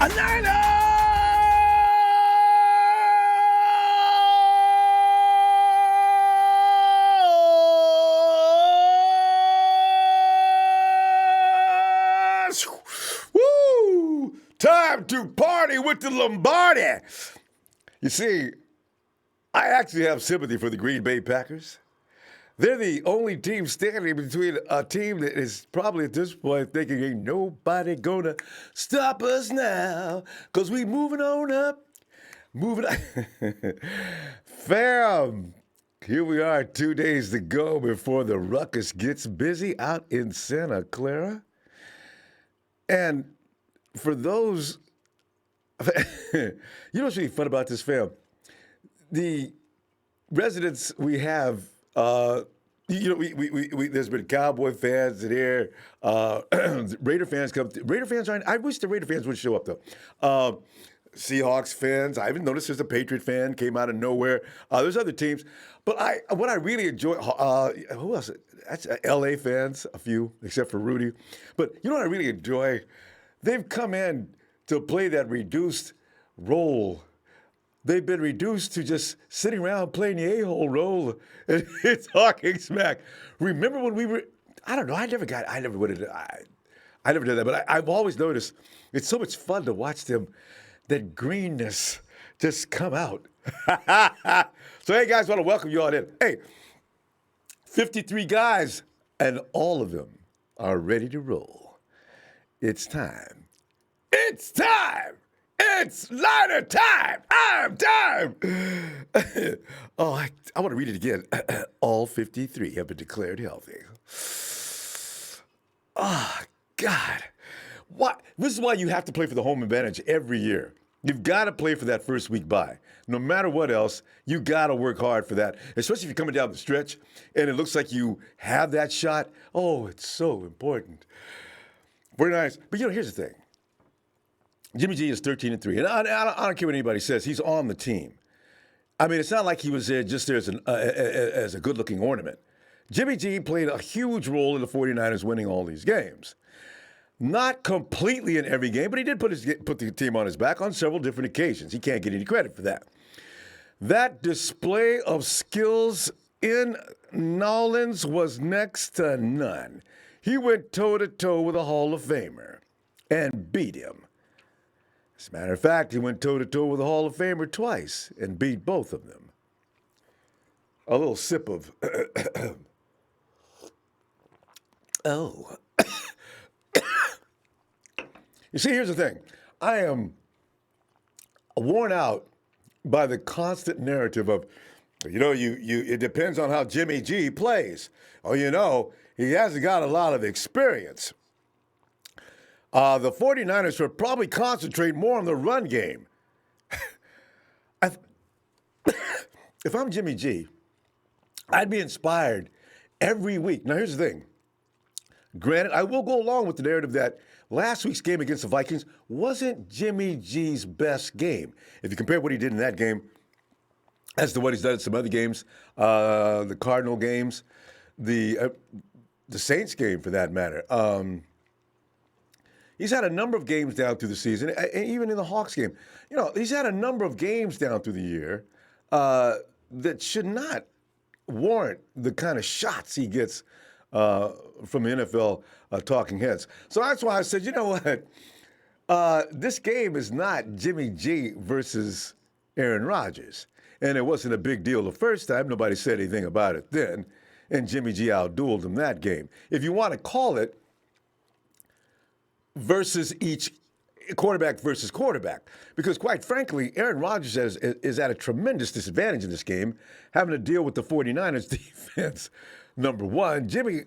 A Niners! Woo! Time to party with the Lombardi. You see, I actually have sympathy for the Green Bay Packers. They're the only team standing between a team that is probably at this point thinking ain't nobody gonna stop us now, because we moving on up. Moving on. Fam, here we are 2 days to go before the ruckus gets busy out in Santa Clara. And for those, you know what's really fun about this, fam? The residents we have, there's been Cowboy fans in here, Raider fans come. Raider fans aren't. I wish the Raider fans would show up though. Seahawks fans. I even noticed there's a Patriot fan came out of nowhere. There's other teams, but what I really enjoy. Who else? That's L.A. fans, a few, except for Rudy. But you know what I really enjoy? They've come in to play that reduced role. They've been reduced to just sitting around playing the a-hole role and talking smack. Remember when we were? I don't know. I never did that. But I've always noticed it's so much fun to watch them. That greenness just come out. So, hey, guys, I want to welcome you all in. Hey, 53 guys, and all of them are ready to roll. It's time. It's time. It's Liner time. Time. Oh, I want to read it again. All 53 have been declared healthy. Oh, God. What? This is why you have to play for the home advantage every year. You've got to play for that first week bye. No matter what else, you got to work hard for that, especially if you're coming down the stretch and it looks like you have that shot. Oh, it's so important. Very nice. But, here's the thing. Jimmy G is 13-3, and I don't care what anybody says. He's on the team. I mean, it's not like he was there just there as a good-looking ornament. Jimmy G played a huge role in the 49ers winning all these games. Not completely in every game, but he did put the team on his back on several different occasions. He can't get any credit for that. That display of skills in Nolans was next to none. He went toe-to-toe with a Hall of Famer and beat him. As a matter of fact, he went toe-to-toe with a Hall of Famer twice and beat both of them. A little sip of... Oh... You see, here's the thing. I am worn out by the constant narrative of, it depends on how Jimmy G plays. Oh, he hasn't got a lot of experience. The 49ers should probably concentrate more on the run game. If I'm Jimmy G, I'd be inspired every week. Now, here's the thing. Granted, I will go along with the narrative that last week's game against the Vikings wasn't Jimmy G's best game. If you compare what he did in that game as to what he's done in some other games, the Cardinal games, the Saints game for that matter. He's had a number of games down through the season, and even in the Hawks game. He's had a number of games down through the year that should not warrant the kind of shots he gets from the NFL talking heads. So that's why I said, you know what? This game is not Jimmy G versus Aaron Rodgers. And it wasn't a big deal the first time. Nobody said anything about it then. And Jimmy G outdueled him that game. If you want to call it versus each quarterback versus quarterback, because quite frankly, Aaron Rodgers is at a tremendous disadvantage in this game, having to deal with the 49ers defense. Number one, Jimmy,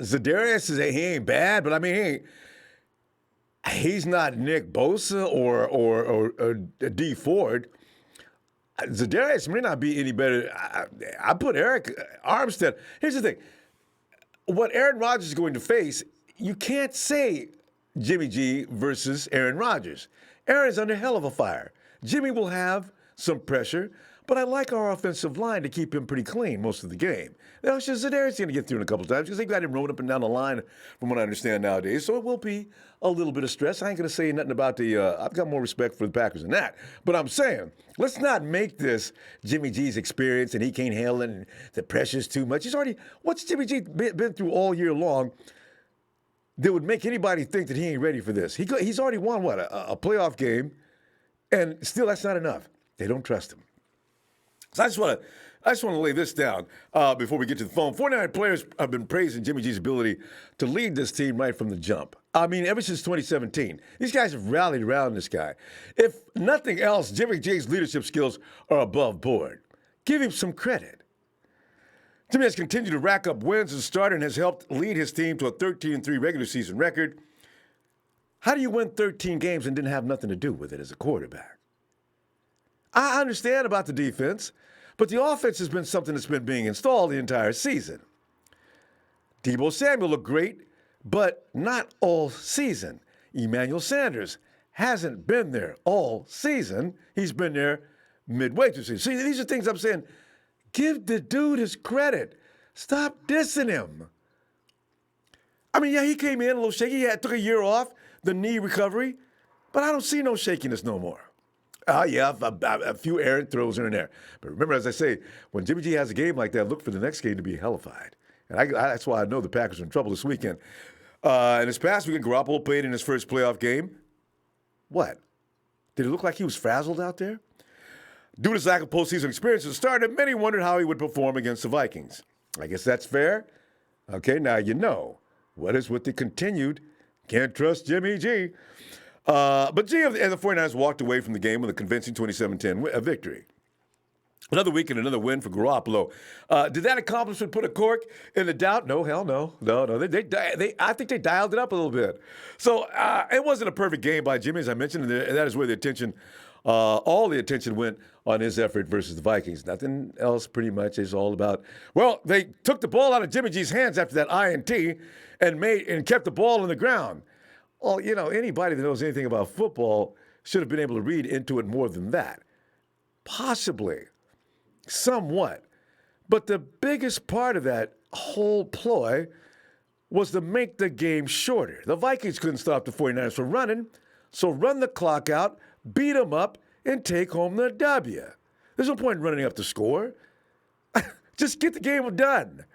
Zadarius he ain't bad, but I mean, he's not Nick Bosa or D Ford. Zadarius may not be any better. I put Eric Armstead. Here's the thing. What Aaron Rodgers is going to face, you can't say Jimmy G versus Aaron Rodgers. Aaron's under hell of a fire. Jimmy will have some pressure, But I like our offensive line to keep him pretty clean most of the game. Now, it's just Zedarius going to get through in a couple of times because they got him rolling up and down the line, from what I understand nowadays. So it will be a little bit of stress. I ain't going to say nothing about I've got more respect for the Packers than that. But I'm saying, let's not make this Jimmy G's experience and he can't handle it and the pressure's too much. What's Jimmy G been through all year long that would make anybody think that he ain't ready for this? He's already won, a playoff game, and still that's not enough. They don't trust him. So I just want to lay this down before we get to the phone. 49 players have been praising Jimmy G's ability to lead this team right from the jump. I mean, ever since 2017, these guys have rallied around this guy. If nothing else, Jimmy G's leadership skills are above board. Give him some credit. Jimmy has continued to rack up wins as a starter and has helped lead his team to a 13-3 regular season record. How do you win 13 games and didn't have nothing to do with it as a quarterback? I understand about the defense, but the offense has been something that's been being installed the entire season. Deebo Samuel looked great, but not all season. Emmanuel Sanders hasn't been there all season. He's been there midway through the season. See, these are things I'm saying. Give the dude his credit. Stop dissing him. I mean, yeah, he came in a little shaky. He took a year off, the knee recovery, but I don't see no shakiness no more. Yeah, a few errant throws here and there. But remember, as I say, when Jimmy G has a game like that, look for the next game to be hellified. And that's why I know the Packers are in trouble this weekend. And this past weekend, Garoppolo played in his first playoff game. What? Did it look like he was frazzled out there? Due to his lack of postseason experience as a starter, many wondered how he would perform against the Vikings. I guess that's fair. Okay, now you know. What is with the continued can't trust Jimmy G? But G and the 49ers walked away from the game with a convincing 27-10 victory. Another week and another win for Garoppolo. Did that accomplishment put a cork in the doubt? No, hell no. No. I think they dialed it up a little bit. So it wasn't a perfect game by Jimmy, as I mentioned, and that is where all the attention went on his effort versus the Vikings. Nothing else pretty much is all about, well, they took the ball out of Jimmy G's hands after that INT and kept the ball on the ground. Well, you know, anybody that knows anything about football should have been able to read into it more than that. Possibly. Somewhat. But the biggest part of that whole ploy was to make the game shorter. The Vikings couldn't stop the 49ers from running, so run the clock out, beat them up, and take home the W. There's no point in running up the score. Just get the game done.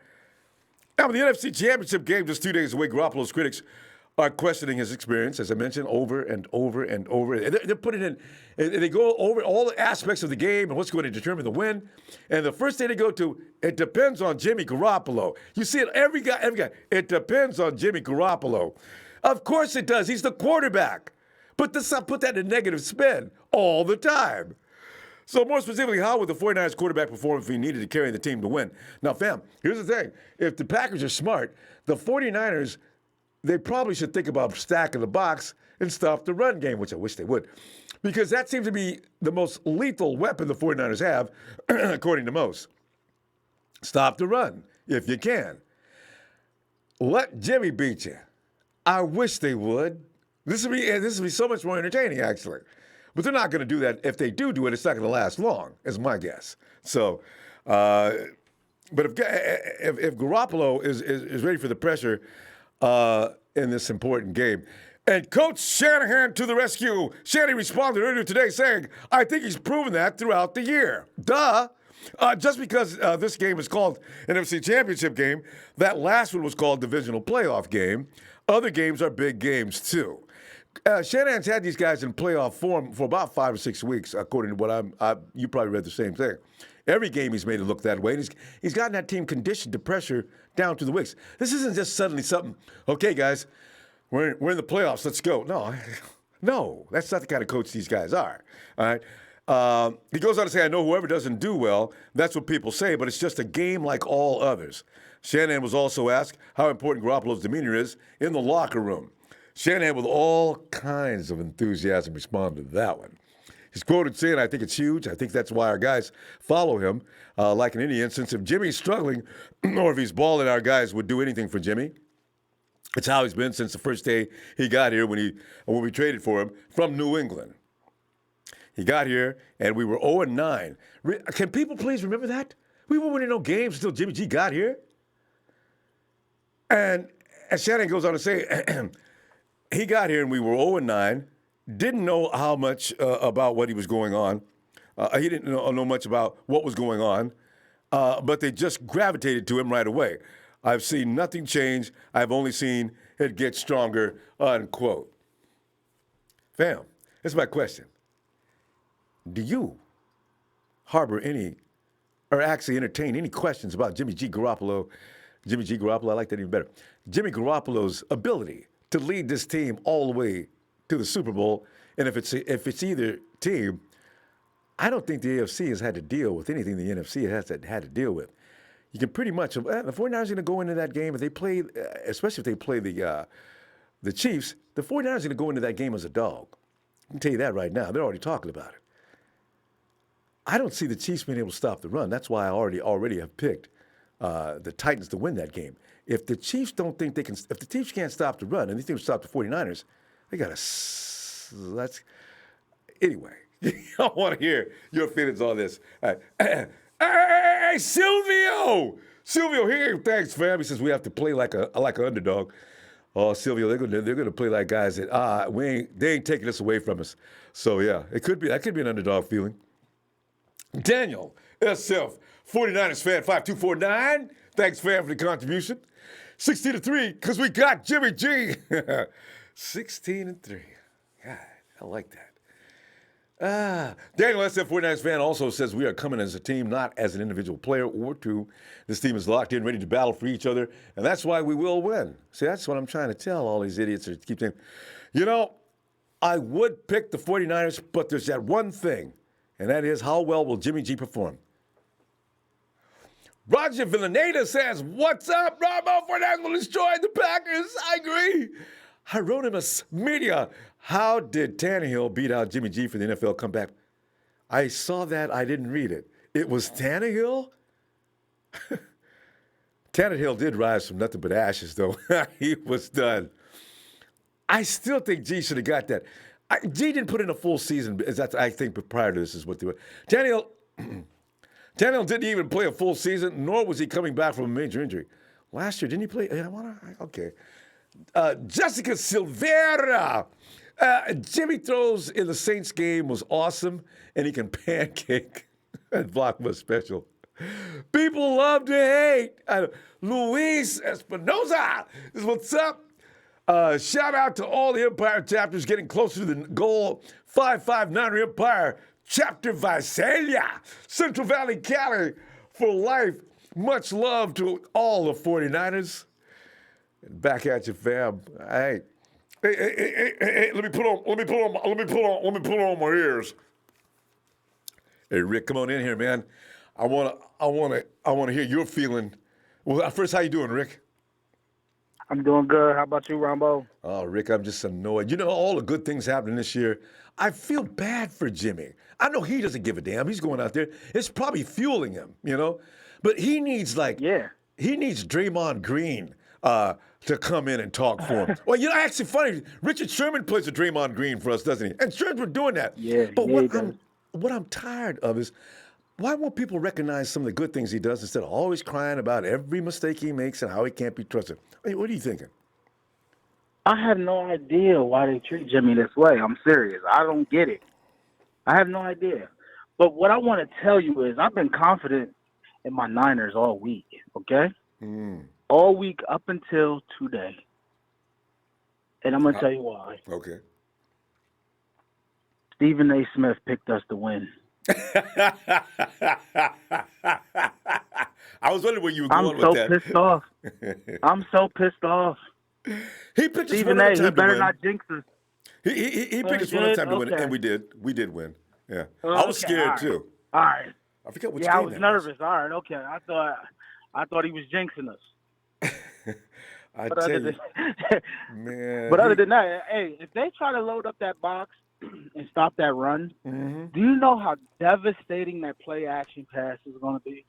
Now, the NFC Championship game just 2 days away, Garoppolo's critics are questioning his experience, as I mentioned, over and over and over. They're putting in, they go over all the aspects of the game and what's going to determine the win. And the first thing they go to, it depends on Jimmy Garoppolo. You see it, every guy, it depends on Jimmy Garoppolo. Of course it does. He's the quarterback. But let's not put that in a negative spin all the time. So more specifically, how would the 49ers quarterback perform if he needed to carry the team to win? Now, fam, here's the thing. If the Packers are smart, the 49ers, they probably should think about stacking the box and stop the run game, which I wish they would. Because that seems to be the most lethal weapon the 49ers have, according to most. Stop the run, if you can. Let Jimmy beat you. I wish they would. This would be so much more entertaining, actually. But they're not going to do that. If they do it, it's not going to last long, is my guess. So, but if Garoppolo is ready for the pressure in this important game, and Coach Shanahan to the rescue. Shanny responded earlier today saying, I think he's proven that throughout the year. Duh. Just because this game is called NFC Championship game, that last one was called Divisional Playoff game. Other games are big games, too. Shanahan's had these guys in playoff form for about 5 or 6 weeks, according to what you probably read the same thing. Every game he's made it look that way. And he's gotten that team conditioned to pressure down to the wicks. This isn't just suddenly something, okay, guys, we're in the playoffs, let's go. No, that's not the kind of coach these guys are, all right? He goes on to say, I know whoever doesn't do well, that's what people say, but it's just a game like all others. Shanahan was also asked how important Garoppolo's demeanor is in the locker room. Shanahan, with all kinds of enthusiasm, responded to that one. He's quoted saying, I think it's huge. I think that's why our guys follow him. Like in any instance, if Jimmy's struggling or if he's balling, our guys would do anything for Jimmy. It's how he's been since the first day he got here when we traded for him from New England. He got here, and we were 0-9. Can people please remember that? We weren't winning no games until Jimmy G got here. And as Shannon goes on to say, he got here and we were 0-9, didn't know how much about what he was going on. He didn't know much about what was going on, but they just gravitated to him right away. I've seen nothing change. I've only seen it get stronger, unquote. Fam, that's my question. Do you harbor any, or actually entertain any questions about Jimmy Garoppolo, I like that even better, Jimmy Garoppolo's ability to lead this team all the way to the Super Bowl? And if it's either team, I don't think the AFC has had to deal with anything the NFC has had to deal with. You can pretty much, the 49ers are going to go into that game, if they play, especially if they play the Chiefs, the 49ers are going to go into that game as a dog. I can tell you that right now. They're already talking about it. I don't see the Chiefs being able to stop the run. That's why I already have picked the Titans to win that game. If the Chiefs don't think they can, if the Chiefs can't stop the run and they think they'll stop the 49ers, they got to, anyway, I want to hear your feelings on this. All right. Hey, Silvio! Silvio here. Thanks, fam. He says we have to play like an underdog. Oh, Silvio, they're gonna play like guys that they ain't taking this away from us. So yeah, that could be an underdog feeling. Daniel SF, 49ers fan 5249. Thanks, fam, for the contribution. 16-3, because we got Jimmy G. 16-3. God, I like that. Daniel SF, 49ers fan, also says we are coming as a team, not as an individual player or two. This team is locked in, ready to battle for each other, and that's why we will win. See, that's what I'm trying to tell all these idiots that keep saying, I would pick the 49ers, but there's that one thing, and that is how well will Jimmy G perform? Roger Villaneda says, what's up, Ronbo? 49ers will destroy the Packers. I agree. Hieronymus Media. How did Tannehill beat out Jimmy G for the NFL comeback? I saw that. I didn't read it. It was Tannehill? Tannehill did rise from nothing but ashes, though. He was done. I still think G should have got that. G didn't put in a full season. I think prior to this is what they were. Tannehill didn't even play a full season, nor was he coming back from a major injury. Last year, didn't he play? Okay. Jessica Silvera. Jimmy throws in the Saints game was awesome, and he can pancake. That block was special. People love to hate. Luis Espinoza is what's up. Shout out to all the Empire chapters getting closer to the goal. 559 Empire Chapter Visalia, Central Valley, Cali, for life. Much love to all the 49ers. Back at you, fam. Hey, let me put on my ears. Hey, Rick, come on in here, man. I want to hear your feeling. Well, first, how you doing, Rick? I'm doing good. How about you, Ronbo? Oh, Rick, I'm just annoyed. All the good things happening this year. I feel bad for Jimmy. I know he doesn't give a damn. He's going out there. It's probably fueling him, But he needs he needs Draymond Green to come in and talk for him. Well, actually funny, Richard Sherman plays a Draymond Green for us, doesn't he? And Sherman's been doing that. Yeah, but yeah, what I'm tired of is, why won't people recognize some of the good things he does instead of always crying about every mistake he makes and how he can't be trusted? What are you thinking? I have no idea why they treat Jimmy this way. I'm serious. I don't get it. I have no idea. But what I want to tell you is I've been confident in my Niners all week, okay? All week up until today. And I'm going to tell you why. Okay. Stephen A. Smith picked us to win. I was wondering where you were going with that. I'm so pissed off. He picked Stephen us A. He better not jinx us. He picked us one time to win, and we did. We did win. Yeah. I was scared too. All right. I forget which game I was nervous. All right. Okay. I thought he was jinxing us. But other than that, hey, if they try to load up that box and stop that run, do you know how devastating that play action pass is going to be?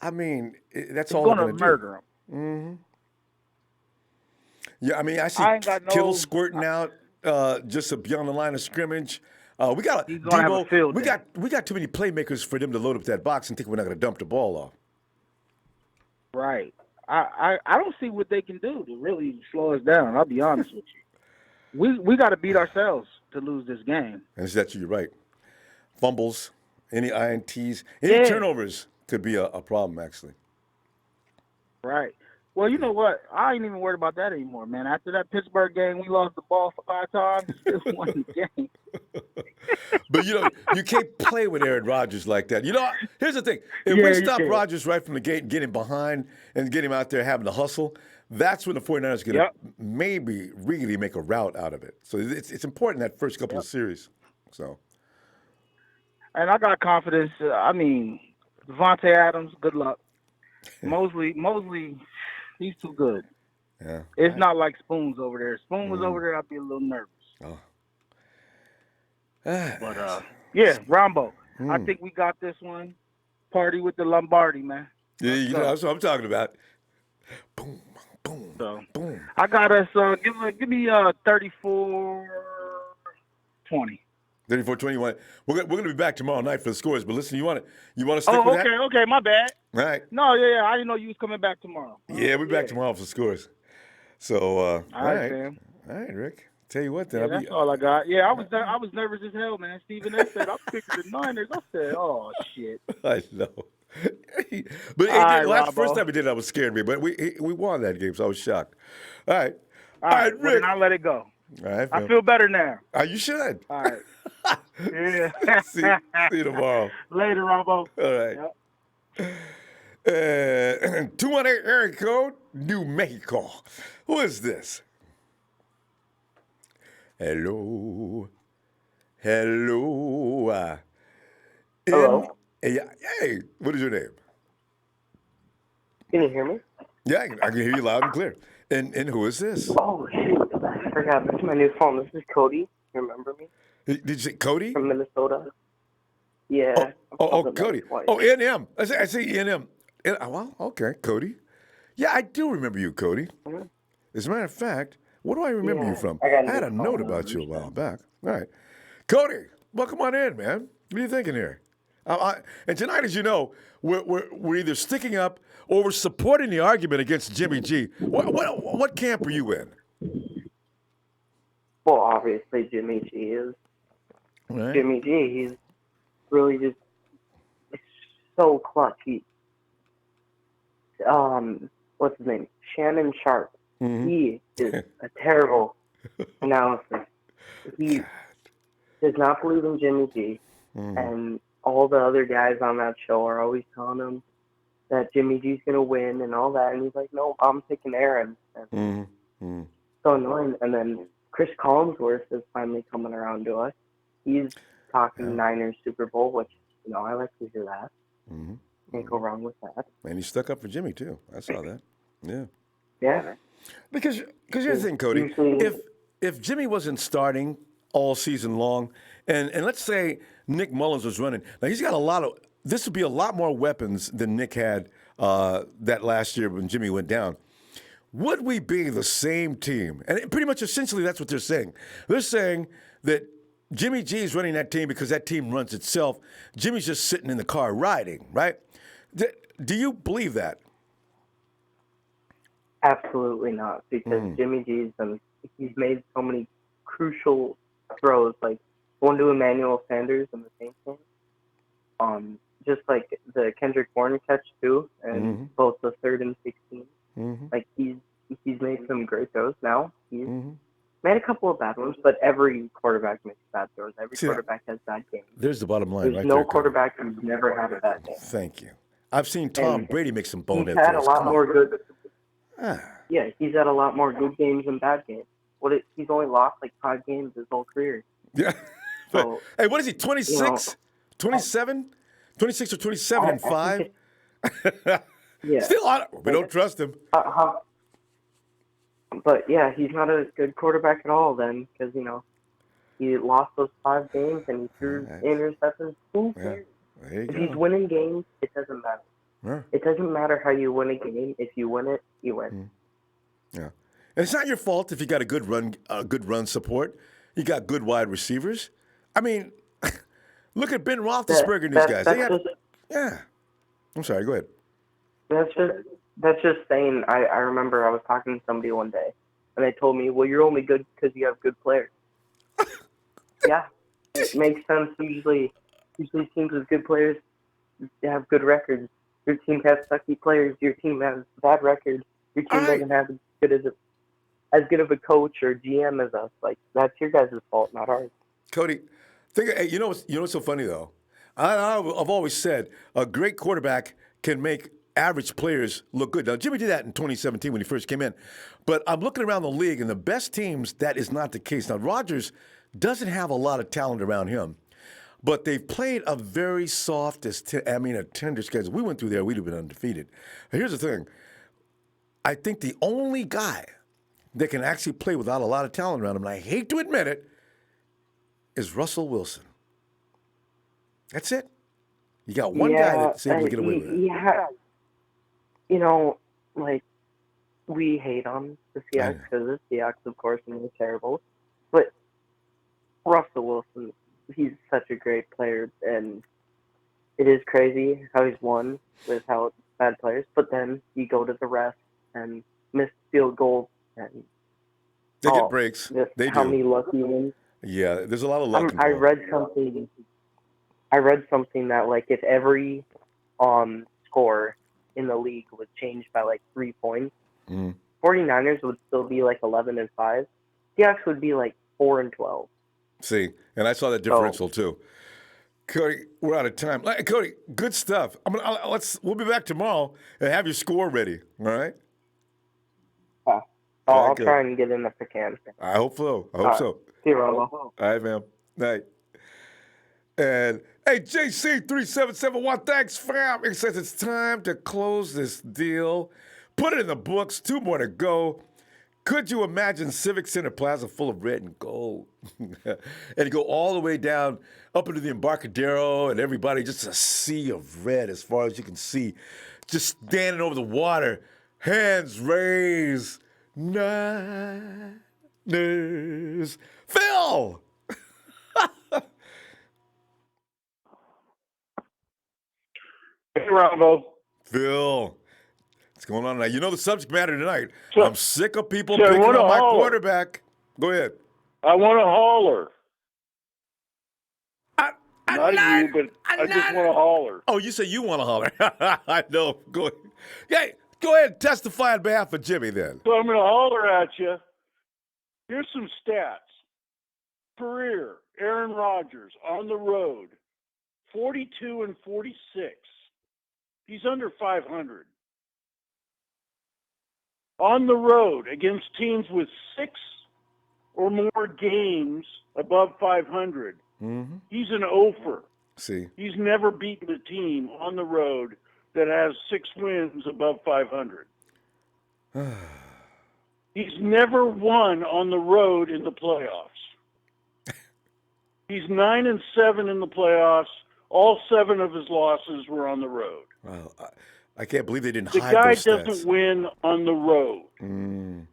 I mean, that's it's all going to murder him. Yeah, I mean, I see Kittle squirting out. just to be on the line of scrimmage. We got He's gonna have a Debo. field We day. got too many playmakers for them to load up that box and think we're not going to dump the ball off. Right. I don't see what they can do to really slow us down. I'll be honest with you. We got to beat ourselves to lose this game. And that's you're right. Fumbles, any INTs, any Yeah. turnovers could be a problem actually. Right. Well, you know what? I ain't even worried about that anymore, man. After that Pittsburgh game, we lost the ball 5 times, still won the game. But you can't play with Aaron Rodgers like that. Here's the thing: if Yeah, we you stop can't. Rodgers right from the gate, get him behind, and get him out there having to hustle, that's when the 49ers are going to maybe really make a route out of it. So it's important that first couple of series. So. And I got confidence. I mean, Devontae Adams, good luck. Mosley, he's too good. Yeah. It's not like Spoon's over there. Spoon was over there, I'd be a little nervous. Oh. But, yeah, Ronbo, I think we got this one. Party with the Lombardi, man. Yeah, that's what I'm talking about. Boom, boom, So, boom. I got us, give me 34-20. 34-21. We're going to be back tomorrow night for the scores. But listen, you want to stick with that? Okay, my bad. All right. No, yeah, I didn't know you was coming back tomorrow. Yeah, we're back tomorrow for scores. So, All right, Sam. All right, Rick. Tell you what, then. Yeah, that's all I got. Yeah, I was nervous as hell, man. Stephen A. said, I'm picking the Niners. I said, oh, shit. I know. But first time we did it, I was scared, but we won that game, so I was shocked. All right. All right, Rick. well, then I'll let it go. All right, I feel better now. You should. All right. Yeah. See you tomorrow. Later, Ronbo. All right. 218 area code, New Mexico. Who is this? Hello. Hello. Hello. Hey, what is your name? Can you hear me? Yeah, I can hear you loud and clear. And who is this? Oh, shoot. I forgot. This is my new phone. This is Cody. You remember me? Did you say Cody? From Minnesota. Yeah. Cody. Oh, NM. I say NM. Well, okay, Cody. Yeah, I do remember you, Cody. Mm-hmm. As a matter of fact, what do I remember you from? I had a note about you a while back. All right. Cody, welcome on in, man. What are you thinking here? And tonight, as you know, we're either sticking up or we're supporting the argument against Jimmy G. What camp are you in? Well, obviously, Jimmy G is. Right. Jimmy G, he's really just so clutch. What's his name? Shannon Sharp. Mm-hmm. He is a terrible analysis. He does not believe in Jimmy G, and all the other guys on that show are always telling him that Jimmy G's going to win and all that, and he's like, no, I'm taking Aaron. And so annoying. And then Chris Collinsworth is finally coming around to us. He's talking Niners Super Bowl, which, I like to hear that. Can't go wrong with that. And he stuck up for Jimmy, too. I saw that. Yeah. Yeah. Because here's the thing, Cody. If Jimmy wasn't starting all season long, and let's say Nick Mullins was running, now he's got this would be a lot more weapons than Nick had that last year when Jimmy went down. Would we be the same team? And pretty much essentially that's what they're saying. They're saying that Jimmy G is running that team because that team runs itself. Jimmy's just sitting in the car riding, right? Do you believe that? Absolutely not, because Jimmy G's he's made so many crucial throws, like one to Emmanuel Sanders in the same game. Just like the Kendrick Bourne catch too, and both the 3rd and 16. Like he's made some great throws now. He's made a couple of bad ones, but every quarterback makes bad throws. Every quarterback has bad games. There's the bottom line. There's no quarterback who's never had a bad game. Thank you. I've seen Tom Brady make some bonehead throws. He's had throws. a lot more good. Yeah, he's had a lot more good games than bad games. He's only lost like 5 games his whole career. Yeah. So, hey, what is he, 26? 27? 26 or 27 and 5? Yeah. Still on it. We don't trust him. But, yeah, he's not a good quarterback at all then because, he lost those 5 games and he threw interceptions. Who cares? If he's winning games, it doesn't matter. Yeah. It doesn't matter how you win a game. If you win it, you win. Yeah. And it's not your fault if you got a good run support. You got good wide receivers. I mean, look at Ben That, Roethlisberger and these that guys. They that's have, just yeah. I'm sorry. Go ahead. that's just saying. I remember I was talking to somebody one day, and they told me, "Well, you're only good because you have good players." Yeah, it makes sense. Usually teams with good players have good records. Your team has sucky players. Your team has bad records. Your All team right, doesn't have as good of a coach or GM as us. Like that's your guys' fault, not ours. Cody. Hey, you know what's so funny though? I've always said a great quarterback can make average players look good. Now Jimmy did that in 2017 when he first came in, but I'm looking around the league and the best teams that is not the case. Now Rodgers doesn't have a lot of talent around him, but they've played a very soft, a tender schedule. We went through there, we'd have been undefeated. Now, here's the thing: I think the only guy that can actually play without a lot of talent around him, and I hate to admit it, is Russell Wilson. That's it. You got one guy Yeah, that's able to get away with it. yeah. You know, like we hate on the I Seahawks know. because the Seahawks, of course, and they're terrible. But Russell Wilson, he's such a great player, and it is crazy how he's won with how bad players. But then you go to the rest and miss field goals and They get breaks. just They how do. many lucky ones. Yeah, there's a lot of luck I involved. read something. I read something that like if every score in the league was changed by like 3 points, Mhm. 49ers would still be like 11-5. Seahawks would be like 4-12. See, and I saw that So differential too. Cody, we're out of time. Cody, good stuff. We'll be back tomorrow and have your score ready. All right. uh, All right, I'll good. try and get in if I can. I hope so. I All hope right. so. See you, Ronbo. All right, fam. Night. And hey, JC3771, thanks, fam. It says it's time to close this deal. Put it in the books. 2 more to go. Could you imagine Civic Center Plaza full of red and gold? And go all the way down up into the Embarcadero and everybody just a sea of red as far as you can see. Just standing over the water, hands raised. Niners. Phil! Hey, Ronbo. Phil, what's going on tonight? You know the subject matter tonight. So, I'm sick of people so I picking want to on my holler. quarterback. Go ahead. I want to holler. Not at Nine- you, but I just nine- want to holler. Oh, you say you want to holler. I know. Go ahead. Yeah, go ahead and testify on behalf of Jimmy then. So I'm going to holler at you. Here's some stats. Career, Aaron Rodgers on the road, 42-46. He's under 500. On the road against teams with 6 or more games above 500. Mm-hmm. He's an offer. See, He's never beaten a team on the road that has 6 wins above 500. He's never won on the road in the playoffs. He's 9-7 in the playoffs. All 7 of his losses were on the road. wow, I can't believe they didn't The hide guy those stats. doesn't win on the road.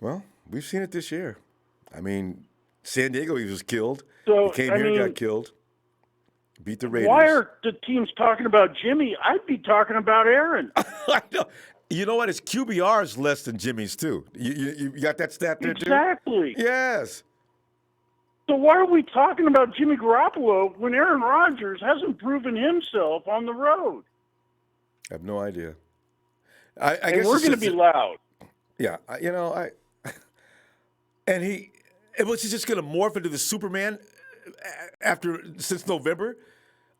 Well, we've seen it this year. I mean, San Diego, he was killed. So, He came I here and mean, got killed. Beat the Raiders. why are the teams talking about Jimmy? I'd be talking about Aaron. I know. You know what? His QBR is less than Jimmy's too. You got that stat there too? Exactly. Yes. So why are we talking about Jimmy Garoppolo when Aaron Rodgers hasn't proven himself on the road? I have no idea. I And guess we're it's going to just- be loud. Yeah, and was he just going to morph into the Superman since November?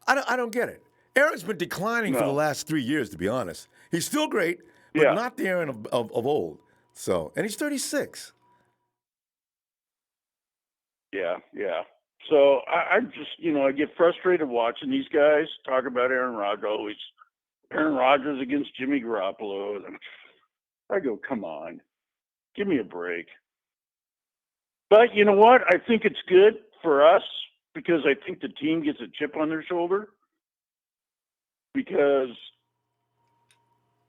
I don't get it. Aaron's been declining for the No. last 3 years, to be honest. He's still great, but Yeah. not the Aaron of old. So, and he's 36. Yeah. So I just, I get frustrated watching these guys talk about Aaron Rodgers. Always Aaron Rodgers against Jimmy Garoppolo. I go, come on, give me a break. But you know what? I think it's good for us because I think the team gets a chip on their shoulder because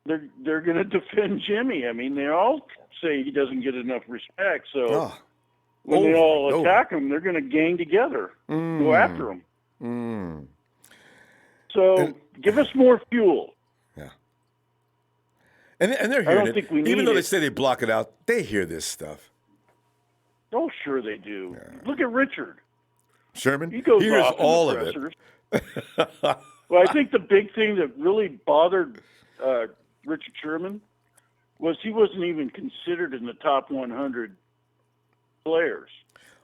they're going to defend Jimmy. I mean, they all say he doesn't get enough respect. So Oh, when they all attack him, they're going to gang together, go after him. So give us more fuel. Yeah. And they're hearing I don't it. think we need Even though they it. say they block it out, they hear this stuff. Oh, sure they do. Yeah. Look at Richard. Sherman? He goes hears off all in the of pressers. it. Well, I think the big thing that really bothered Richard Sherman was he wasn't even considered in the top 100 players.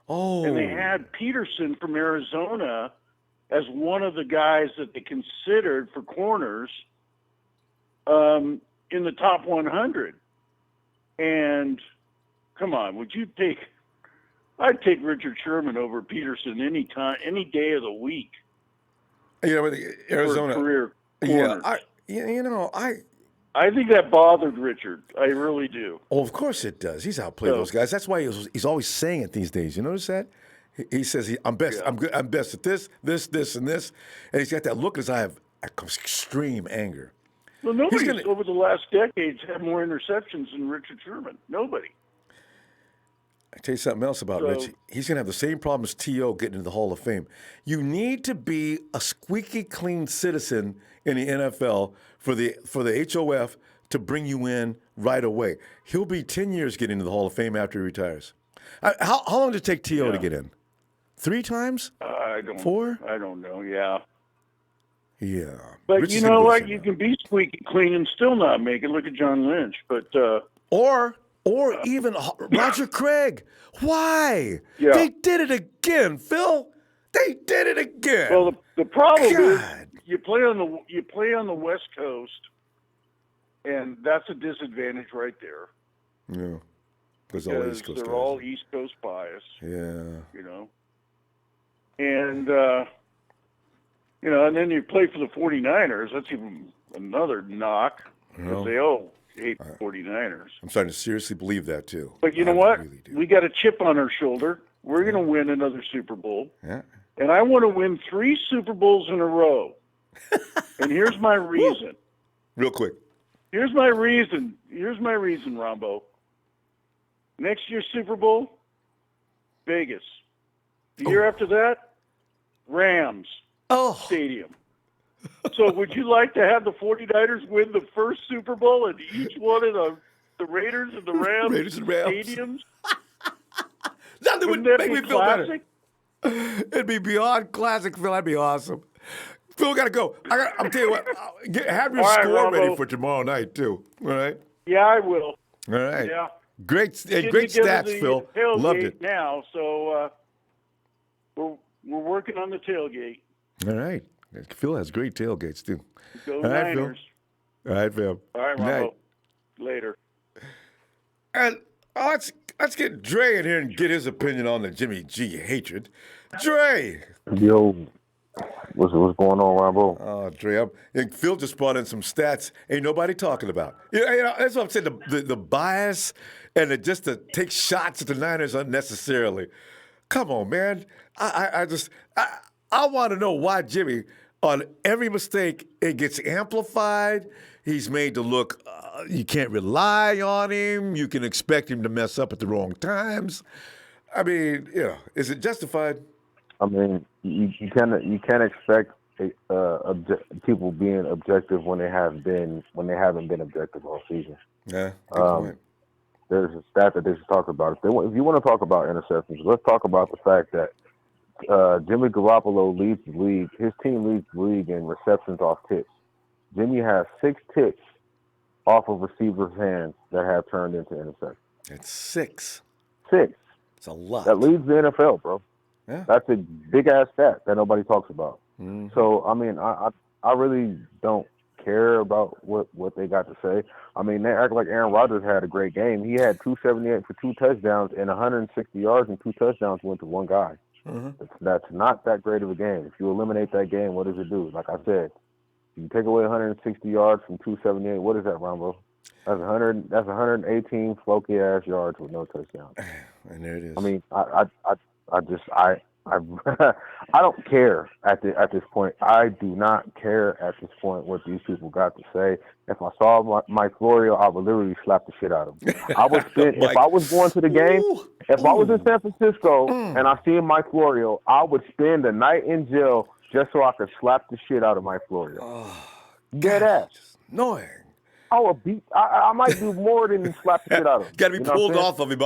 Oh. And they had Peterson from Arizona as one of the guys that they considered for corners in the top 100. And come on, would you take? I'd take Richard Sherman over Peterson any time, any day of the week. You know, Arizona career corners. I think that bothered Richard. I really do. Oh, of course it does. He's outplayed those guys. That's why he's always saying it these days. You notice that? He says, I'm best. Yeah. I'm good. I'm best at this, and this. And he's got that look in his eye of extreme anger. Well, nobody's over the last decades had more interceptions than Richard Sherman. Nobody. I tell you something else about Rich. He's going to have the same problem as T.O. getting into the Hall of Fame. You need to be a squeaky clean citizen in the NFL for the HOF to bring you in right away. He'll be 10 years getting into the Hall of Fame after he retires. How long did it take T.O. to get in? 3 times? 4? I don't know, yeah. Yeah. But Rich you know what? You can be squeaky clean and still not make it. Look at John Lynch. But Or even Roger Craig. Why? Yeah. They did it again, Phil. They did it again. Well, the problem is you play on the West Coast, and that's a disadvantage right there. Yeah, because they're all East Coast bias. Yeah, you know, and and then you play for the 49ers. That's even another knock because they hate 49ers. I'm starting to seriously believe that too. But you know what? Really we got a chip on our shoulder. We're going to win another Super Bowl. Yeah. And I want to win 3 Super Bowls in a row. And here's my reason. Real quick. Here's my reason, Ronbo. Next year's Super Bowl, Vegas. The year after that, Rams Stadium. So would you like to have the 49ers win the first Super Bowl in each one of the Raiders and the Rams stadiums? Nothing would make me feel better. It'd be beyond classic, Phil. That'd be awesome. Phil, gotta go. I'm telling you what. Have your score ready for tomorrow night too. All right. Yeah, I will. All right. Yeah. Great stats, Phil. Loved it. Now, so we're working on the tailgate. All right. Phil has great tailgates too. Go Niners. All right, Phil. All right, Ronbo. Later. And let's get Dre in here and get his opinion on the Jimmy G hatred. Dre. Yo, what's going on, Ronbo? Oh, Dre, Phil just brought in some stats ain't nobody talking about. That's what I'm saying. The bias and just to take shots at the Niners unnecessarily. Come on, man. I want to know why Jimmy, on every mistake, it gets amplified. He's made to look, you can't rely on him. You can expect him to mess up at the wrong times. I mean, is it justified? I mean, you can't expect people being objective when they haven't been objective all season. Yeah, good point. There's a stat that they should talk about. If you want to talk about interceptions, let's talk about the fact that Jimmy Garoppolo leads the league. His team leads the league in receptions off tips. Jimmy has 6 tips off of receivers' hands that have turned into interceptions. It's 6. 6. It's a lot. That leads the NFL, bro. Yeah. That's a big-ass stat that nobody talks about. Mm-hmm. So, I mean, I really don't care about what they got to say. I mean, they act like Aaron Rodgers had a great game. He had 278 for 2 touchdowns and 160 yards, and 2 touchdowns went to one guy. Mm-hmm. That's not that great of a game. If you eliminate that game, what does it do? Like I said, you take away 160 yards from 278. What is that, Ronbo? That's 100. That's 118 fluky ass yards with no touchdown. And there it is. I mean, I I don't care at this point. I do not care at this point what these people got to say. If I saw Mike Florio, I would literally slap the shit out of him. I would spend if I was going to the game. If I was in San Francisco and I seen Mike Florio, I would spend the night in jail just so I could slap the shit out of Mike Florio. Dead ass. Annoying. I would beat. I might do more than slap the shit out of him. Got to be pulled off of him,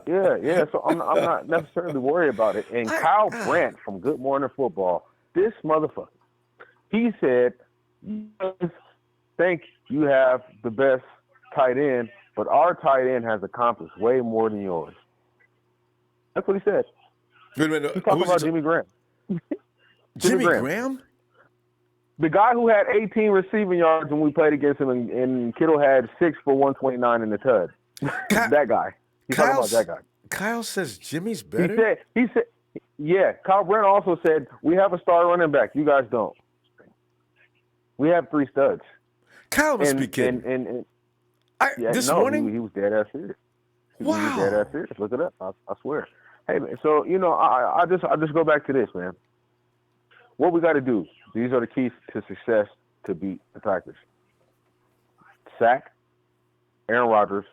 Yeah. So I'm not necessarily worried about it. And Kyle Brandt from Good Morning Football, this motherfucker, he said, "You guys think you have the best tight end, but our tight end has accomplished way more than yours." That's what he said. Wait a minute. He's talking about Jimmy Graham. Jimmy Graham? The guy who had 18 receiving yards when we played against him, and Kittle had 6 for 129 in the TUD. That guy. He's talking about that guy. Kyle says Jimmy's better? He said, yeah. Kyle Brandt also said, we have a star running back. You guys don't. We have 3 studs. Kyle must be kidding. This morning? He was dead ass serious. Wow. He was dead ass serious. Look it up. I swear. Hey, man, so, I just go back to this, man. What we got to do, these are the keys to success to beat the Packers. Sack Aaron Rodgers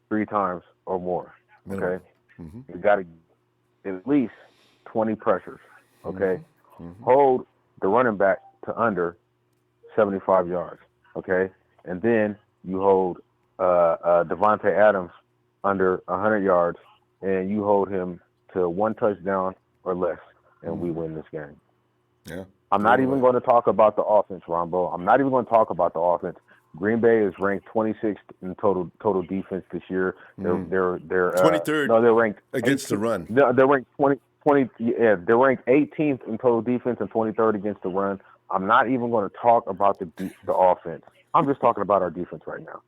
3 times or more, okay? Mm-hmm. You got to at least 20 pressures, okay? Mm-hmm. Hold the running back to under 75 yards, okay? And then you hold Devontae Adams under 100 yards, and you hold him to 1 touchdown or less, and we win this game. Yeah. I'm not even going to talk about the offense, Ronbo. I'm not even going to talk about the offense. Green Bay is ranked 26th in total defense this year. They're 23rd. No, they're ranked against 18th. The run. They're ranked 20. Yeah, they're ranked 18th in total defense and 23rd against the run. I'm not even going to talk about the offense. I'm just talking about our defense right now.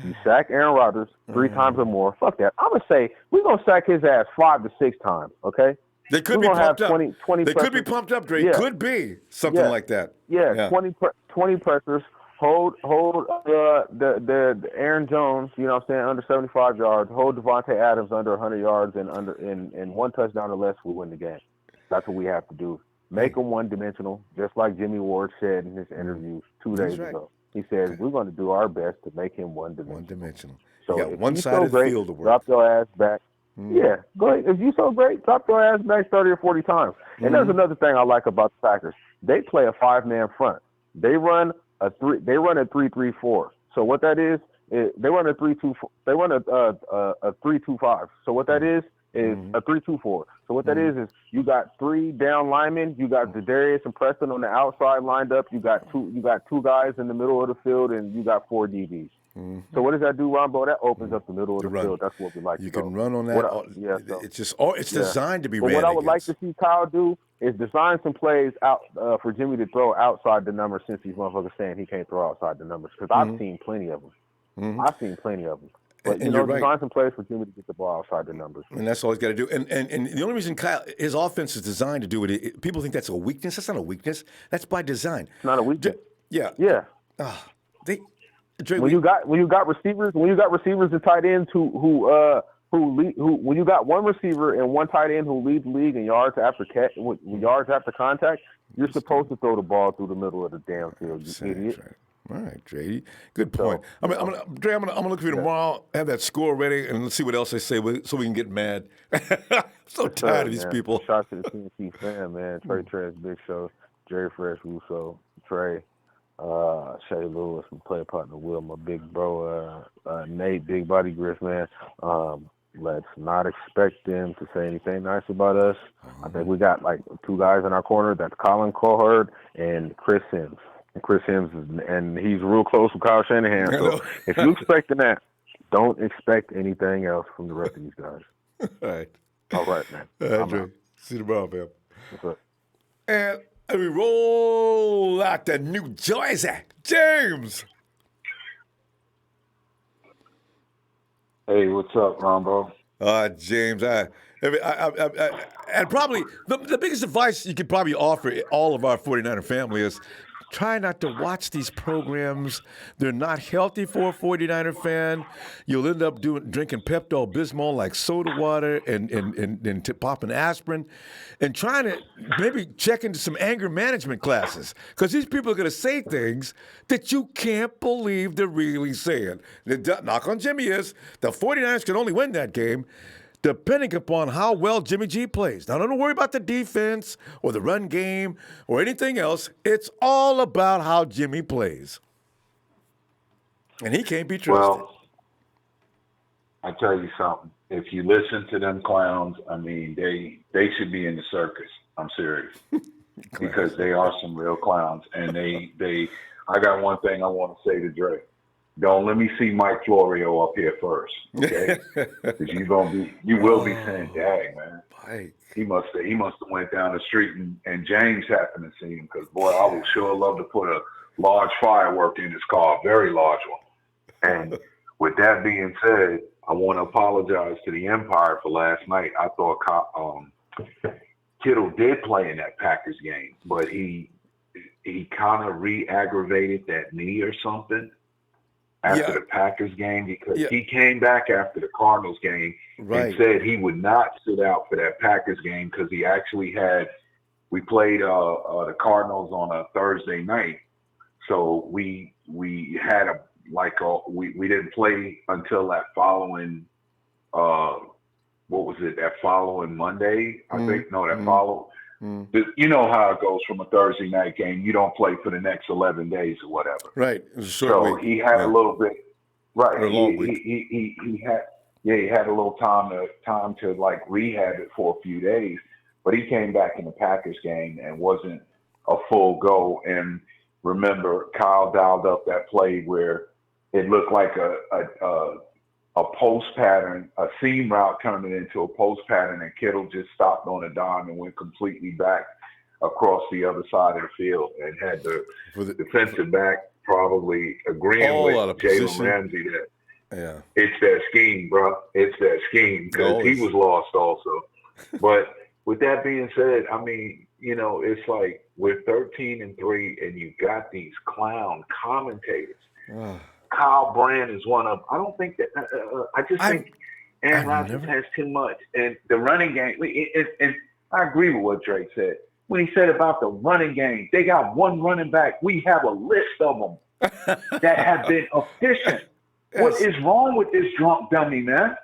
You sack Aaron Rodgers 3 times or more. Fuck that. I'm gonna say we're gonna sack his ass 5 to 6 times. Okay. They could be pumped up. 20 they could be pumped up, Dre. Yeah. Could be something like that. Yeah. 20 pressures. Hold the Aaron Jones, you know what I'm saying, under 75 yards. Hold Devontae Adams under 100 yards and 1 touchdown or less, we win the game. That's what we have to do. Make them one-dimensional, just like Jimmy Ward said in his interview 2 days ago. He said, we're going to do our best to make him one-dimensional. So if one side of the field to work. Drop your ass back. Yeah, go ahead. If you're so great, drop your ass back 30 or 40 times. And there's another thing I like about the Packers. They play a 5-man front. They run a 3-3-4. So what that is they run a 3-2. They run a 3-2-5. So what that is a 3-2-4. So what that is you got 3 down linemen. You got Zadarius and Preston on the outside lined up. You got two guys in the middle of the field, and you got 4 DBs. So what does that do, Ronbo? That opens up the middle of the field. That's what we like. You can run on that. It's designed to be ran what I would against. like to see Kyle do is design some plays out for Jimmy to throw outside the numbers, since these motherfuckers saying he can't throw outside the numbers, because I've seen plenty of them. I've seen plenty of them. But, design some plays for Jimmy to get the ball outside the numbers. And that's all he's got to do. And the only reason his offense is designed to do it, people think that's a weakness. That's not a weakness. That's by design. It's not a weakness. Yeah. Dre, when you got receivers and tight ends who when you got one receiver and one tight end who leads the league in yards after contact, you're supposed to throw the ball through the middle of the damn field. You idiot. Right. All right, Dre. Good point. I'm gonna look for you tomorrow. Have that score ready, and let's see what else they say, so we can get mad. I'm so tired of these people. Shout out to the TNT fan, man. Trey Trez, Big Show, Jerry Fresh, Russo, Trey, Shay Lewis, my play partner Will, my big bro, Nate, Big Body Grist, man. Let's not expect them to say anything nice about us. I think we got like 2 guys in our corner. That's Colin Cowherd and Chris Sims. And Chris Sims, and he's real close with Kyle Shanahan. So if you're expecting that, don't expect anything else from the rest of these guys. All right, man. All right, Dre. See you tomorrow, man. What's up? And we roll out to New Jersey. James. Hey, what's up, Ronbo? James, and probably the biggest advice you could probably offer all of our 49er family is try not to watch these programs. They're not healthy for a 49er fan. You'll end up drinking Pepto-Bismol like soda water and popping aspirin and trying to maybe check into some anger management classes because these people are going to say things that you can't believe they're really saying. The knock on Jimmy is the 49ers can only win that game depending upon how well Jimmy G plays. Now, don't worry about the defense or the run game or anything else. It's all about how Jimmy plays. And he can't be trusted. Well, I tell you something. If you listen to them clowns, I mean, they should be in the circus. I'm serious. Because they are some real clowns. And I got one thing I want to say to Dre. Don't let me see Mike Florio up here first, okay? Because you will be saying, "Dang, man, Mike. he must have went down the street and James happened to see him." Because boy, I would sure love to put a large firework in his car, a very large one. And with that being said, I want to apologize to the Empire for last night. I thought Kittle did play in that Packers game, but he kind of re-aggravated that knee or something after the Packers game because he came back after the Cardinals game and said he would not sit out for that Packers game because he actually we played the Cardinals on a Thursday night. So we had we didn't play until that following that following Monday, I think. No, that followed. You know how it goes from a Thursday night game. You don't play for the next 11 days or whatever. Right. It was a short week. He had a little bit. Right. Or a long week. He had a little time to like rehab it for a few days, but he came back in the Packers game and wasn't a full go. And remember, Kyle dialed up that play where it looked like a post pattern, a seam route turning into a post pattern, and Kittle just stopped on a dime and went completely back across the other side of the field and had the defensive back probably agreeing with Jalen Ramsey that it's that scheme, bro. It's that scheme because he was lost also. But with that being said, I mean, it's like we're 13-3 and you got these clown commentators. Kyle Brand is one of. I don't think that. I just think Aaron Rodgers has too much, and the running game. And I agree with what Drake said when he said about the running game. They got one running back. We have a list of them that have been efficient. What is wrong with this drunk dummy, man?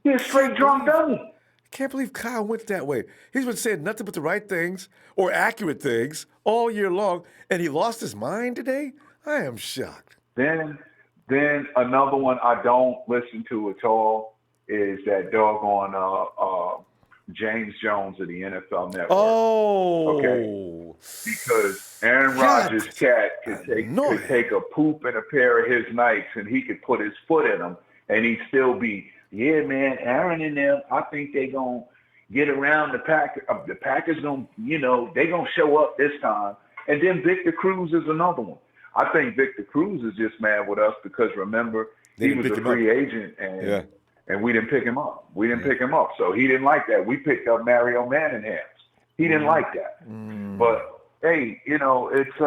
He's a straight drunk dummy. I can't believe Kyle went that way. He's been saying nothing but the right things or accurate things all year long, and he lost his mind today. I am shocked. Then another one I don't listen to at all is that doggone James Jones of the NFL Network. Oh. Okay. Because Aaron Rodgers' cat could take a poop in a pair of his Nikes and he could put his foot in them and he'd still be, yeah, man, Aaron and them, I think they going to get around the Packers. The Packers going to, they going to show up this time. And then Victor Cruz is another one. I think Victor Cruz is just mad with us because, remember, he was a free agent and we didn't pick him up. We didn't pick him up. So he didn't like that. We picked up Mario Manningham. He didn't like that. But, hey, it's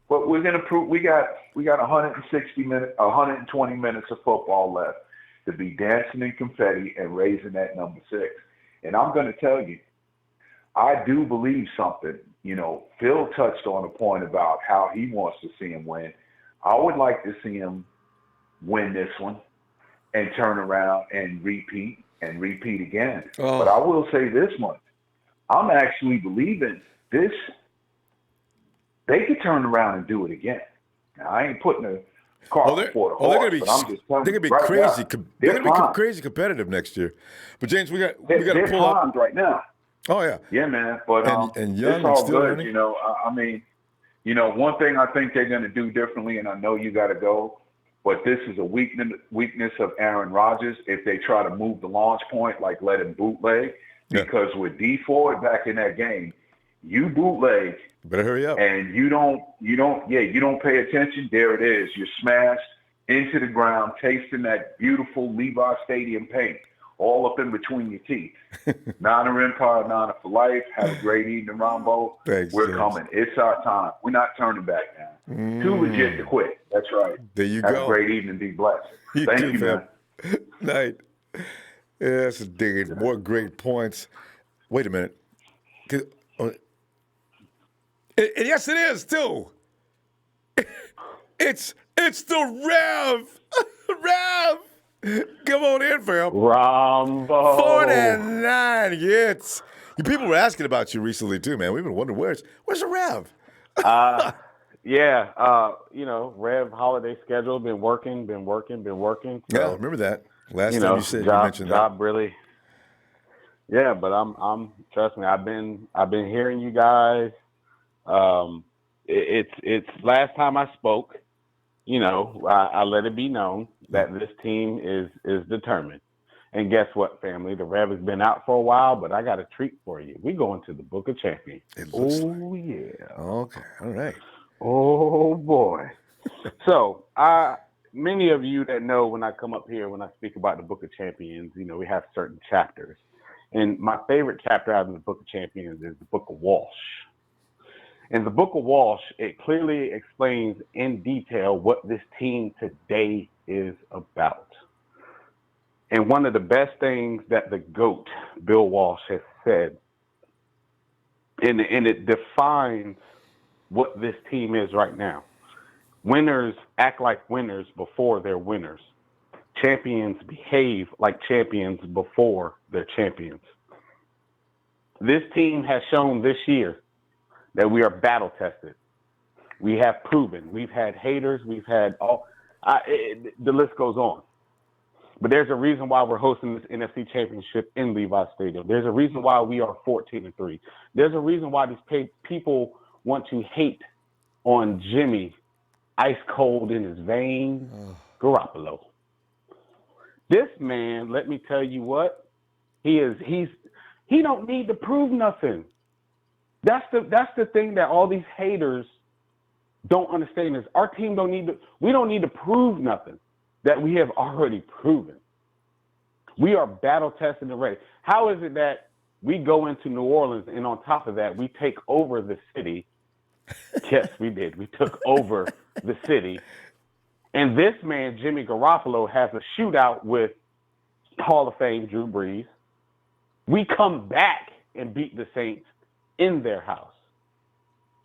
but we're going to prove we got 120 minutes of football left to be dancing in confetti and raising that number 6. And I'm going to tell you, I do believe something. Phil touched on a point about how he wants to see him win. I would like to see him win this one and turn around and repeat again. But I will say this much. I'm actually believing this. They could turn around and do it again. Now, I ain't putting the cart before the horse, but I'm just telling you. They're going to be right crazy. now, They're going to be crazy competitive next year. But, James, we got to pull up. Right now. Oh, yeah. Yeah, man. But and young it's all and still good. learning. I mean, one thing I think they're going to do differently, and I know you got to go, but this is a weakness of Aaron Rodgers if they try to move the launch point, like let him bootleg. Because with D Ford back in that game, you bootleg. Better hurry up. And you don't pay attention. There it is. You're smashed into the ground, tasting that beautiful Levi Stadium paint. all up in between your teeth. Niner Empire, Niner for life. Have a great evening, Ronbo. Thanks, We're James. coming. It's our time. We're not turning back now. Too legit to quit. That's right. There you Have go. a great evening. Be blessed. Thank too, you, man. Night. Yes, indeed. More great points. Wait a minute. And yes, it is too. It's the Rev. Rev. Come on in, fam. Rombo. 49. Yes. People were asking about you recently too, man. We've been wondering where's the Rev? Rev holiday schedule, been working. So, Yeah, I remember that. Last time you said you mentioned job that. really. Yeah, but I'm trust me, I've been hearing you guys. It's last time I spoke, I let it be known that this team is determined. And guess what, family? The Rev has been out for a while, but I got a treat for you. We're going to the Book of Champions. Yeah. Okay. All right. Oh boy. So many of you that know when I come up here, when I speak about the Book of Champions, we have certain chapters. And my favorite chapter out of the Book of Champions is the Book of Walsh. In the Book of Walsh, it clearly explains in detail what this team today is about. And one of the best things that the GOAT, Bill Walsh, has said, and it defines what this team is right now. Winners act like winners before they're winners. Champions behave like champions before they're champions. This team has shown this year that we are battle tested. We have proven. We've had haters. We've had the list goes on. But there's a reason why we're hosting this NFC Championship in Levi Stadium. There's a reason why we are 14-3. There's a reason why these people want to hate on Jimmy, ice cold in his veins, Garoppolo. This man, let me tell you what, he don't need to prove nothing. That's the thing that all these haters don't understand is our team we don't need to prove nothing that we have already proven. We are battle tested and ready. How is it that we go into New Orleans and on top of that, we take over the city? Yes, we did. We took over the city. And this man, Jimmy Garoppolo, has a shootout with Hall of Fame Drew Brees. We come back and beat the Saints in their house.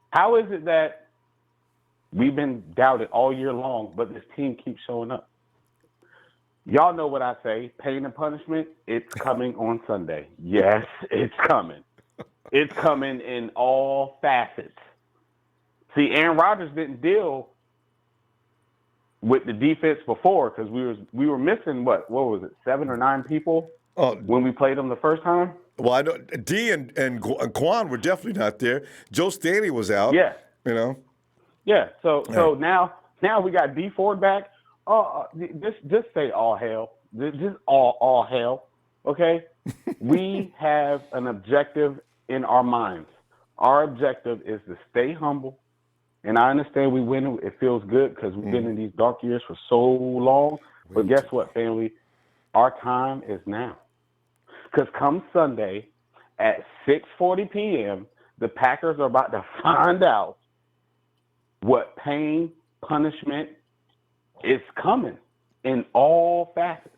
How is it that we've been doubted all year long, but this team keeps showing up? Y'all know what I say, pain and punishment, it's coming on Sunday. Yes, it's coming. It's coming in all facets. See, Aaron Rodgers didn't deal with the defense before because we were missing, what was it, 7 or 9 people when we played them the first time? Well, I know D and Quan were definitely not there. Joe Staley was out. Yeah. Yeah, so now we got D Ford back. Just say all hell. Just all hell. Okay? We have an objective in our minds. Our objective is to stay humble. And I understand we win. It feels good because we've been in these dark years for so long. But guess what, family? Our time is now. Because come Sunday at 6:40 p.m., the Packers are about to find out what pain, punishment is coming in all facets.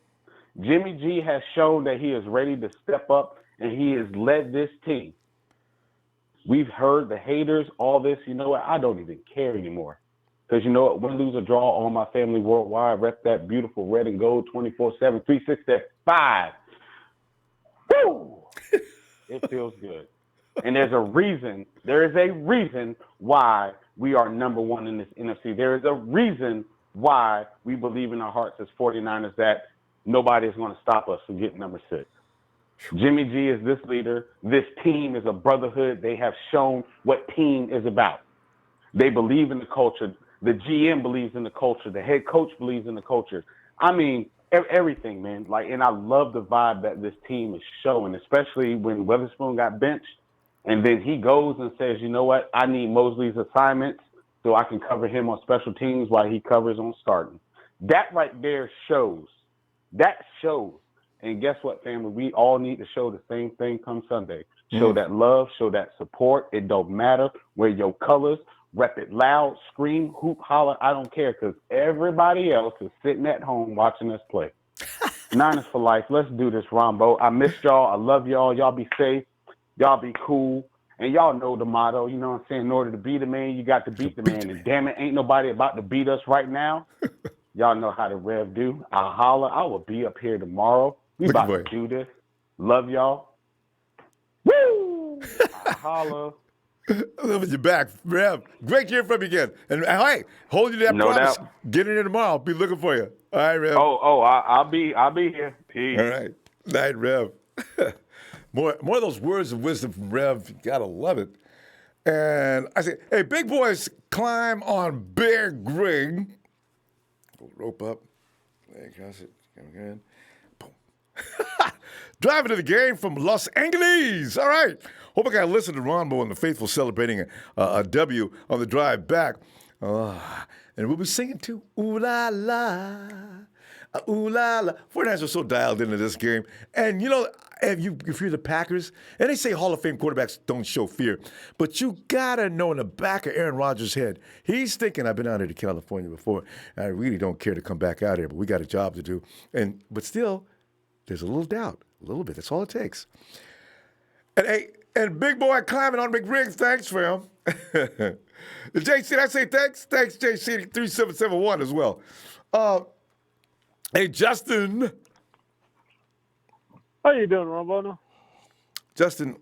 Jimmy G has shown that he is ready to step up, and he has led this team. We've heard the haters, all this. You know what? I don't even care anymore. Because you know what? Win, lose, or draw, all my family worldwide, rep that beautiful red and gold 24/7, 365. Woo! It feels good. And there is a reason why we are number one in this NFC. There is a reason why we believe in our hearts as 49ers that nobody is going to stop us from getting number 6. Jimmy G is this leader. This team is a brotherhood. They have shown what team is about. They believe in the culture. The GM believes in the culture. The head coach believes in the culture. I mean, everything, man. And I love the vibe that this team is showing, especially when Weatherspoon got benched. And then he goes and says, you know what? I need Mosley's assignments so I can cover him on special teams while he covers on starting. That right there shows And guess what, family? We all need to show the same thing come Sunday. Show that love, show that support. It don't matter. Wear your colors. Rep it loud, scream, hoop, holler. I don't care because everybody else is sitting at home watching us play. Niners for life. Let's do this, Ronbo. I missed y'all. I love y'all. Y'all be safe. Y'all be cool. And y'all know the motto. You know what I'm saying? In order to be the man, you got to beat the man. And damn it, ain't nobody about to beat us right now. Y'all know how the Rev do. I'll holler. I will be up here tomorrow. We about to do this. Love y'all. Woo! I'll holler. Loving you back, Rev. Great to hear from you again. And hey, hold you to that promise. Doubt. Get in there tomorrow. I'll be looking for you. All right, Rev. I'll be here. Peace. All right. Night, Rev. more of those words of wisdom from Rev. You gotta love it. And I say, hey, big boys climb on big ring. Go rope up. Leg across it. Come again. Boom. Driving to the game from Los Angeles. All right. Hope I got to listen to Ronbo and the faithful celebrating a W on the drive back. And we'll be singing too. Ooh la la. Ooh la la. 49ers are so dialed into this game. And you know, if you're the Packers, and they say Hall of Fame quarterbacks don't show fear, but you got to know in the back of Aaron Rodgers' head, he's thinking, I've been out here to California before, and I really don't care to come back out here, but we got a job to do. But still, there's a little doubt. A little bit. That's all it takes. And big boy climbing on big rigs, thanks for him. JC, I say thanks. Thanks, JC, 3771 as well. Hey, Justin. How you doing, Ronbo? Justin,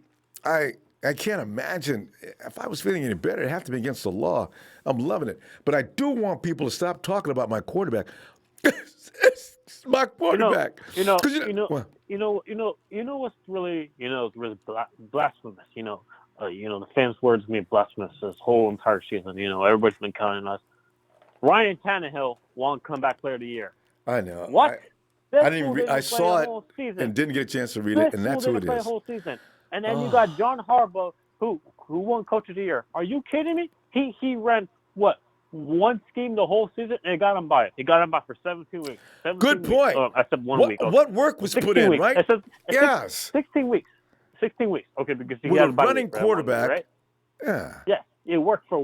I can't imagine. If I was feeling any better, it'd have to be against the law. I'm loving it. But I do want people to stop talking about my quarterback. It's my quarterback. You know what's really, really blasphemous. The fans' words mean blasphemous this whole entire season. Everybody's been counting us. Ryan Tannehill won comeback player of the year. I know. What? I didn't even I saw it and didn't get a chance to read it, and that's who it play is. A whole season. And then you got John Harbaugh, who won Coach of the Year. Are you kidding me? He ran one scheme the whole season, and it got him by. It got him by for 17 weeks. 17 Good point. Weeks. Except 1 week. Okay. What work was put in, weeks. right? Yes. 16 weeks. 16 weeks. Okay, because he with had a running quarterback, right? Yeah. Yes. It worked for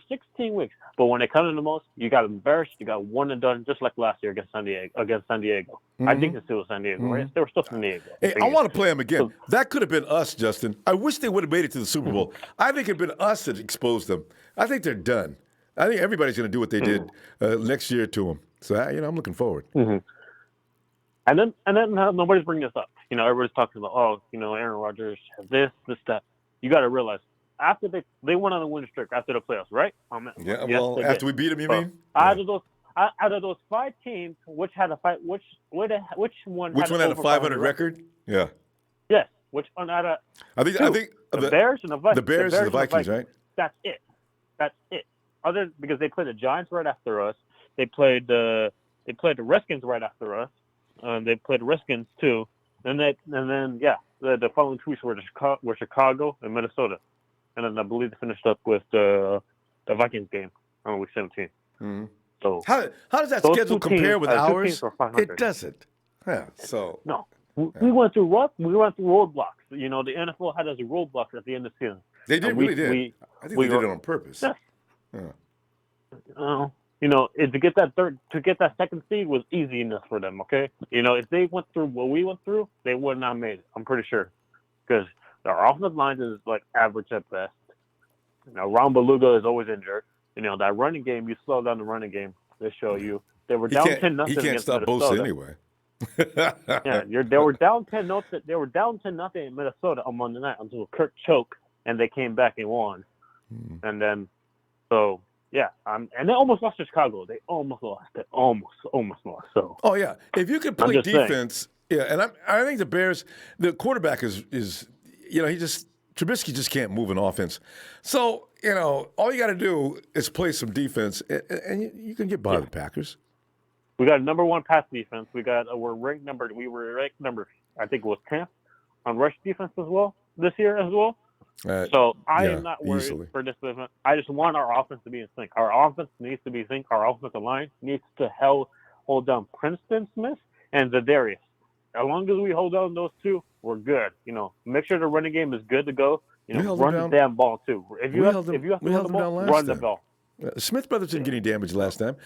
16 weeks. But when it comes to the most, you got embarrassed. You got one and done, just like last year against San Diego. Mm-hmm. I think it's still San Diego, right? They were still San Diego. Hey, I want to play them again. That could have been us, Justin. I wish they would have made it to the Super Bowl. I think it'd been us that exposed them. I think they're done. I think everybody's going to do what they did next year to them. So I'm looking forward. Mm-hmm. And then nobody's bringing this up. Everybody's talking about, Aaron Rodgers has this, that. You got to realize. After they went on a winning streak after the playoffs, right? After we beat them, you mean? Out of those 5 teams, which had a fight, which one had a 500 record? Yeah. Yes. Which one had a? I think the Bears and the Vikings. The Bears and the Vikings, right? That's it. Because they played the Giants right after us. They played the Redskins right after us. They played the Redskins too. The following 2 weeks were Chicago and Minnesota. And then I believe they finished up with the Vikings game on week 17. Mm-hmm. So how does that schedule compare with ours? It doesn't. Yeah. So no, we went through roadblocks. The NFL had us roadblocks at the end of the season. They did. I think they did it on purpose. Yeah. To get that second seed was easy enough for them. Okay. If they went through what we went through, they would not have made it. I'm pretty sure because. Our offensive line is like average at best. Ronbo Luga is always injured. That running game, you slow down the running game. They show you they were down 10-0. He can't stop Bosa anyway. They were down 10-0. They were down 10-0 in Minnesota on Monday night until Kirk choked, and they came back and won. And then, and they almost lost to Chicago. They almost lost. They almost lost. So. Oh yeah, if you could play defense, and I think the Bears, the quarterback is. Trubisky just can't move an offense. So, all you got to do is play some defense, and you can get by the Packers. We got number 1 pass defense. We were ranked number, I think it was 10th on rush defense as well this year as well. So I am not worried for this movement. I just want our offense to be in sync. Our offense needs to be in sync. Our offensive line needs to hold down Princeton Smith and Zadarius. as long as we hold on those two, we're good. Make sure the running game is good to go. We held them Run the down. damn ball too. If you We have held them- to we run held the them ball, down last run the time. ball. Smith Brothers didn't get any damage last time.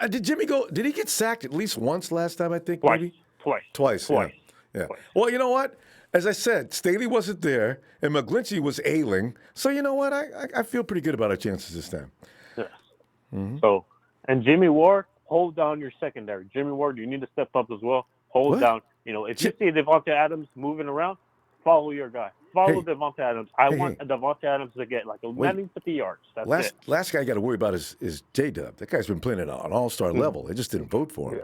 Did Jimmy go? Did he get sacked at least once last time? I think Twice. maybe Twice. twice. Yeah. Twice. Well, you know what? As I said, Staley wasn't there, and McGlinchey was ailing. So you know what? I feel pretty good about our chances this time. Yes. Mm-hmm. So, and Jimmy Ward, hold down your secondary. Jimmy Ward, you need to step up as well. Hold What? down. If you see Devontae Adams moving around, follow your guy. Follow Devontae Adams. I want Devontae Adams to get like 50 yards. That's it. Last guy I got to worry about is J-Dub. That guy's been playing at an all-star level. They just didn't vote for him.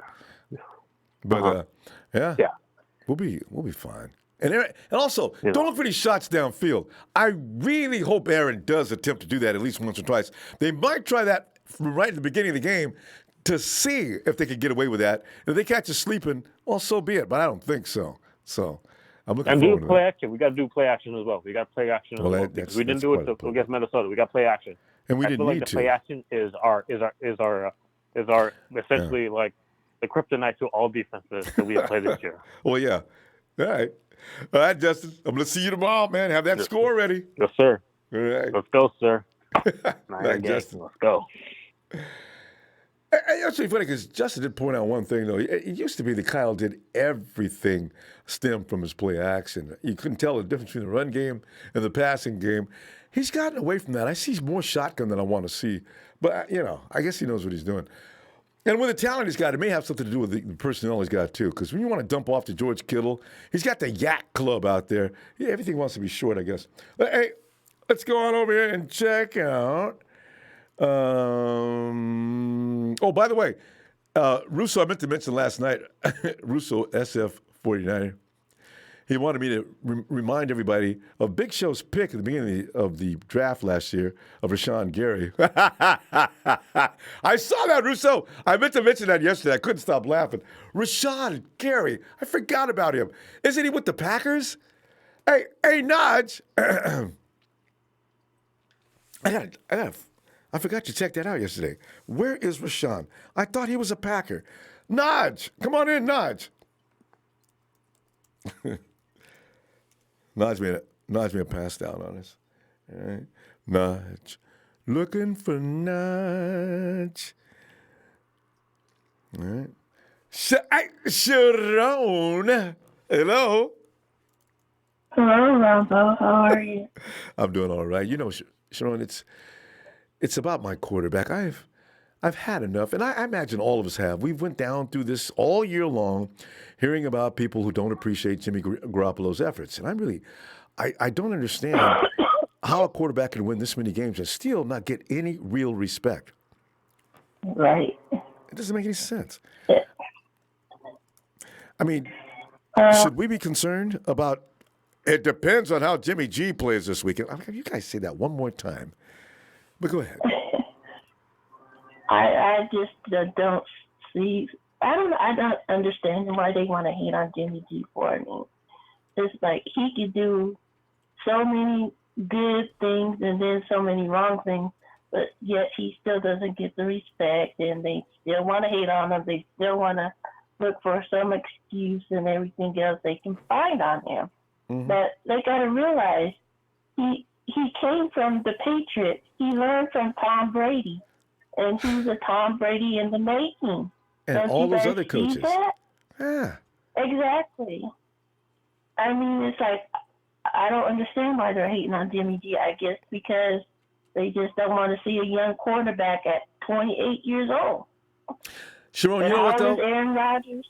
Yeah. But Yeah. we'll be fine. And also, don't look for these shots downfield. I really hope Aaron does attempt to do that at least once or twice. They might try that from right at the beginning of the game to see if they can get away with that. If they catch us sleeping, well, so be it. But I don't think so. So I'm looking forward to that. And do play action. We got to do play action as well. We got to play action as well. Because we didn't do it against Minnesota. We got play action. And we I didn't feel like need the to. play action is our essentially like the kryptonite to all defenses that we have played this year. Well, yeah. All right, Justin. I'm going to see you tomorrow, man. Have that score ready. Yes, sir. All right. Let's go, sir. Right, Justin. Let's go. It's actually funny because Justin did point out one thing, though. It used to be that Kyle did everything stemmed from his play action. You couldn't tell the difference between the run game and the passing game. He's gotten away from that. I see more shotgun than I want to see. But, I guess he knows what he's doing. And with the talent he's got, it may have something to do with the personnel he's got, too. Because when you want to dump off to George Kittle, he's got the Yak Club out there. Yeah, everything wants to be short, I guess. But, hey, let's go on over here and check out. Oh, by the way, Russo, I meant to mention last night, Russo, SF49, he wanted me to remind everybody of Big Show's pick at the beginning of the draft last year of Rashawn Gary. I saw that, Russo. I meant to mention that yesterday. I couldn't stop laughing. Rashawn Gary, I forgot about him. Isn't he with the Packers? Hey, Naj. I forgot to check that out yesterday. Where is Rashawn? I thought he was a Packer. Naj, come on in, Naj. Naj made a pass down on us. All right. Naj, looking for Naj. All right. Sharon, hello. Hello, Ronbo. How are you? I'm doing all right. Sharon, it's about my quarterback. I've had enough, and I imagine all of us have. We've went down through this all year long, hearing about people who don't appreciate Jimmy Garoppolo's efforts. And I don't understand how a quarterback can win this many games and still not get any real respect. Right. It doesn't make any sense. I mean, should we be concerned about? It depends on how Jimmy G plays this weekend. You guys say that one more time. But go ahead. I just don't see. I don't understand why they want to hate on Jimmy G for me. It's like he could do so many good things and then so many wrong things, but yet he still doesn't get the respect, and they still want to hate on him. They still want to look for some excuse and everything else they can find on him. Mm-hmm. But they got to realize he came from the Patriots. He learned from Tom Brady, and he's a Tom Brady in the making. And Don't all you those guys other see coaches. that? Yeah. Exactly. I mean, it's like, I don't understand why they're hating on Jimmy G. I guess because they just don't want to see a young quarterback at 28 years old. Sharon, you know what, though? Aaron Rodgers.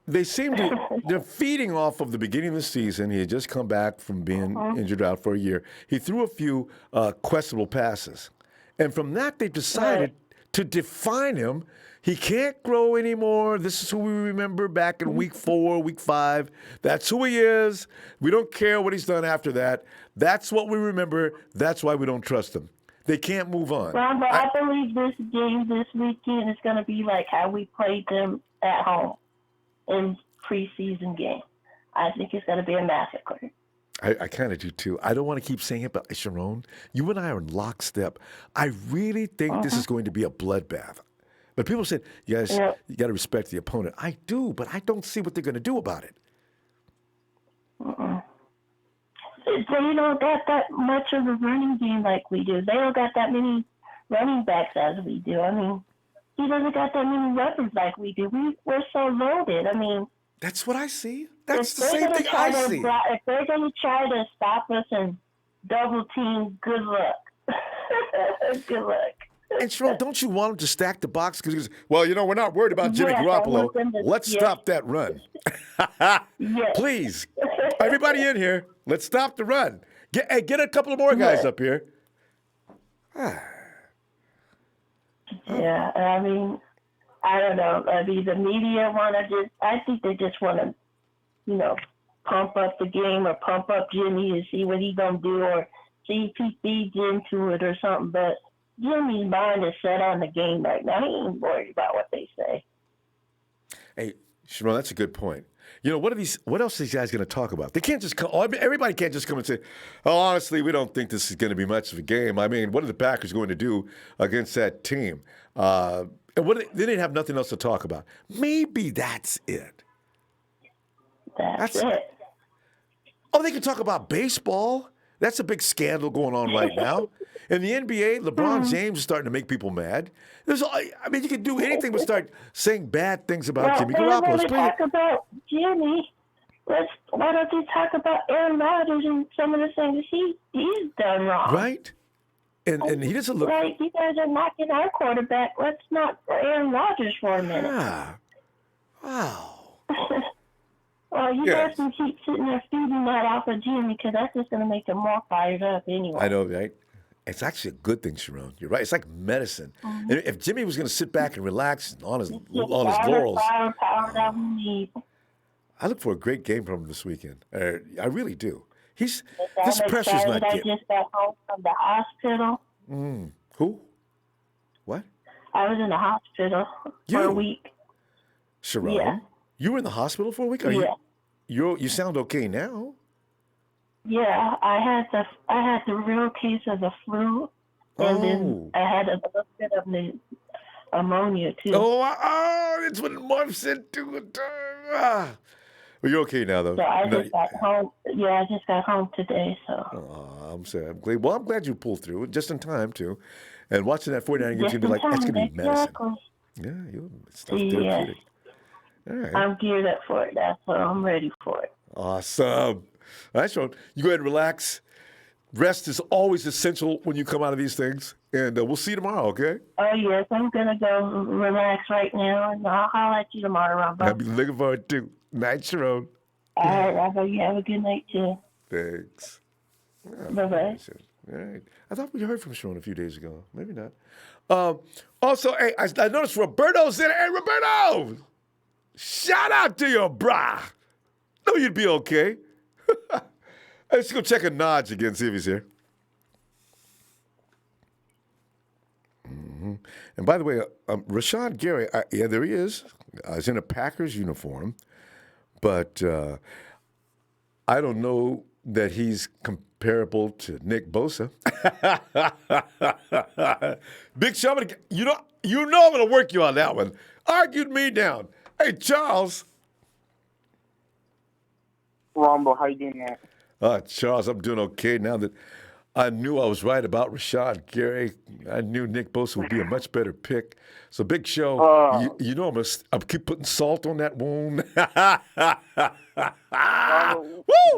They seem to, they're feeding off of the beginning of the season. He had just come back from being injured out for a year. He threw a few questionable passes. And from that, they've decided to define him. He can't grow anymore. This is who we remember back in week 4, week 5. That's who he is. We don't care what he's done after that. That's what we remember. That's why we don't trust him. They can't move on. Ron, but I believe this game this weekend is going to be like how we played them at home in preseason game. I think it's going to be a massacre. I kind of do too. I don't want to keep saying it, but Sharon, you and I are in lockstep. I really think this is going to be a bloodbath. But people said, you guys, you got to respect the opponent. I do, but I don't see what they're going to do about it. they don't got that much of a running game like we do. They don't got that many running backs as we do. I mean, he doesn't got that many weapons like we do. We're so loaded. I mean, That's what I see. That's if the they're same gonna thing try I to see. if they're gonna try to stop us and double team, good luck. Good luck. And Sharon, don't you want him to stack the box? Because, well, we're not worried about Jimmy Yes, I Garoppolo. want them to- Let's yes. stop that run. Yes. Please, everybody in here, let's stop the run. Get a couple of more guys Yes. up here. Yeah, I mean, I don't know. I mean, the media I think they just want to, pump up the game or pump up Jimmy and see what he's going to do or see if he feeds into it or something. But Jimmy's mind is set on the game right now. He ain't worried about what they say. Hey, Sharon, that's a good point. What else are these guys going to talk about? They can't just come. Everybody can't just come and say, "Oh, honestly, we don't think this is going to be much of a game." I mean, what are the Packers going to do against that team? And they didn't have nothing else to talk about. Maybe that's it. That's it. Oh, they can talk about baseball. That's a big scandal going on right now. In the NBA, LeBron James is starting to make people mad. You can do anything but start saying bad things about Jimmy Garoppolo. When we talk about Jimmy, why don't you talk about Aaron Rodgers and some of the things he's done wrong? Right? And he doesn't look... Right, you guys are knocking our quarterback. Let's knock Aaron Rodgers for a minute. Wow. Well, you guys can keep sitting there feeding that off of Jimmy because that's just going to make him more fired up anyway. I know, right? It's actually a good thing, Sharon. You're right. It's like medicine. And if Jimmy was going to sit back and relax on his laurels, power that we need. I look for a great game from him this weekend. I really do. This I'm pressure's excited. not I getting. just got home from the hospital. Who? What? I was in the hospital for a week. Sharon? Yeah. You were in the hospital for a week? You sound okay now. Yeah, I had the real case of the flu, and then I had a little bit of pneumonia too. It's what it morphs into. Well, you're okay now, though. So I just got home. Yeah, I just got home today. So. I'm sorry. I'm glad. Well, I'm glad you pulled through just in time too. And watching that 49 game's gonna be like that's gonna be medicine. Yeah, it's therapeutic. All right. I'm geared up for it. That's what I'm ready for it. Awesome. All right, Sean. You go ahead and relax. Rest is always essential when you come out of these things. And we'll see you tomorrow, okay? Oh, yes. I'm going to go relax right now, and I'll holler at you tomorrow, Ronbo. I'll be looking forward to. Night, Sharon. All right, Ronbo. You have a good night, too. Thanks. Bye-bye. All right. I thought we heard from Sharon a few days ago. Maybe not. Also, hey, I noticed Roberto's in it. Hey, Roberto! Shout out to your bra. Know you'd be okay. Let's go check a Nodge again, see if he's here. And by the way, Rashawn Gary, there he is. He's in a Packers uniform, but I don't know that he's comparable to Nick Bosa. Big Show, you know I'm going to work you on that one. Argued me down. Hey, Charles. Ronbo, how you doing, man? Charles, I'm doing okay now that I knew I was right about Rashawn Gary. I knew Nick Bosa would be a much better pick. So, Big Show, you know I'm keep putting salt on that wound.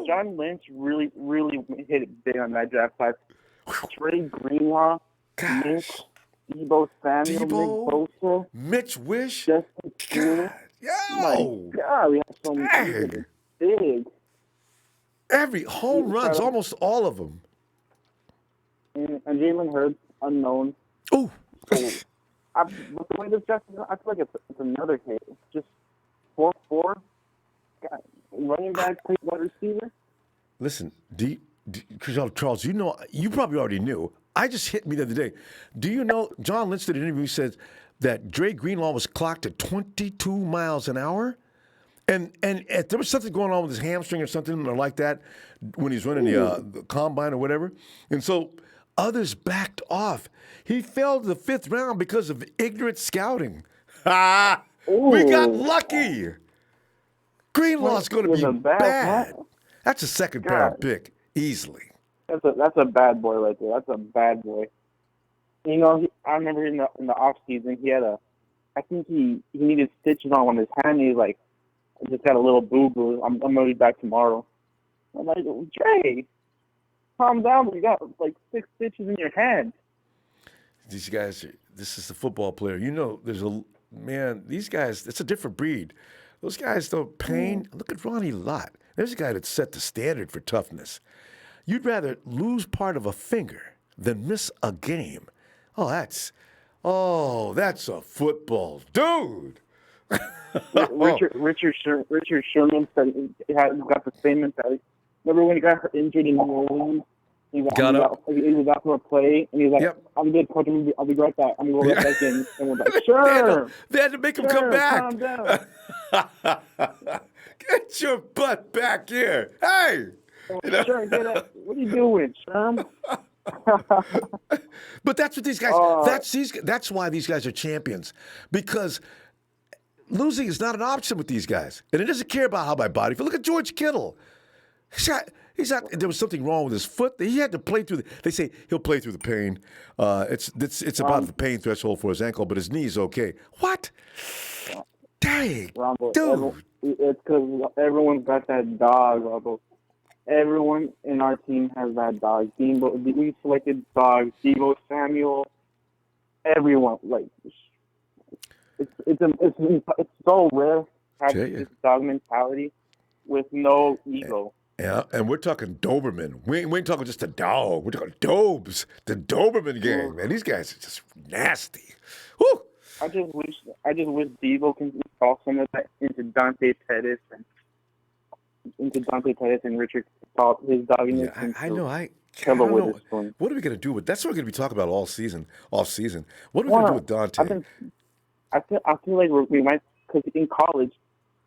John Lynch really hit it big on that draft class. Trey Greenlaw, Mitch, Debo Samuel, Nick Bosa, Mitch Wish, Justin Fields. My God, we have so many big. Every home runs, almost all of them. And Jalen Hurts, unknown. Oh. So, with the way this draft is, I feel like it's another case. Just 4-4. Running back, wide receiver. Listen, Charles, you probably already knew. I just hit me the other day. Do you know John Lynch did an interview? He said that Dre Greenlaw was clocked at 22 miles an hour. And there was something going on with his hamstring or something like that when he's running the combine or whatever. And so others backed off. He fell to the 5th round because of ignorant scouting. We got lucky. Greenlaw's going to be bad. That's a second-round pick. easily. That's a bad boy right there. That's a bad boy. You know, I remember in the off season, I think he needed stitches on his hand. He's like, I just got a little boo boo. I'm gonna be back tomorrow. I'm like, Dre, calm down. You got like 6 stitches in your hand. These guys, this is a football player. You know, these guys, it's a different breed. Those guys don't pain. Look at Ronnie Lott. There's a guy that set the standard for toughness. You'd rather lose part of a finger than miss a game. That's a football dude. Richard Sherman said he got the same mentality. Remember when he got injured in New Orleans? He was out for a play, and he's like, Yep. I'm good, coach. I'll be right back. I'm going to go right back in. And we're like, sure. They had to make him come back. Calm down. Get your butt back here. Hey! Sure, get up. What are you doing, Sherm? But that's what these guys. That's why these guys are champions, because losing is not an option with these guys, and it doesn't care about how my body feels. Look at George Kittle. He's not. There was something wrong with his foot. He had to play through. They say he'll play through the pain. It's about the pain threshold for his ankle, but his knee's okay. What? Dang, Ronbo, dude. It's because everyone's got that dog, Ronbo. Everyone in our team has that dog. We selected dogs. Deebo Samuel. Everyone, like, it's so rare to have this dog mentality with no ego. Yeah, and we're talking Doberman. We ain't talking just a dog. We're talking Dobes. The Doberman gang, man. These guys are just nasty. Woo! I just wish Deebo can install some of that into Dante Pettis and Richard his dogginess. Yeah, I know. I don't know. Witherspoon. What are we gonna do with? That's what we're gonna be talking about all season, off season. What are we gonna do with Dante? I feel like we might, because in college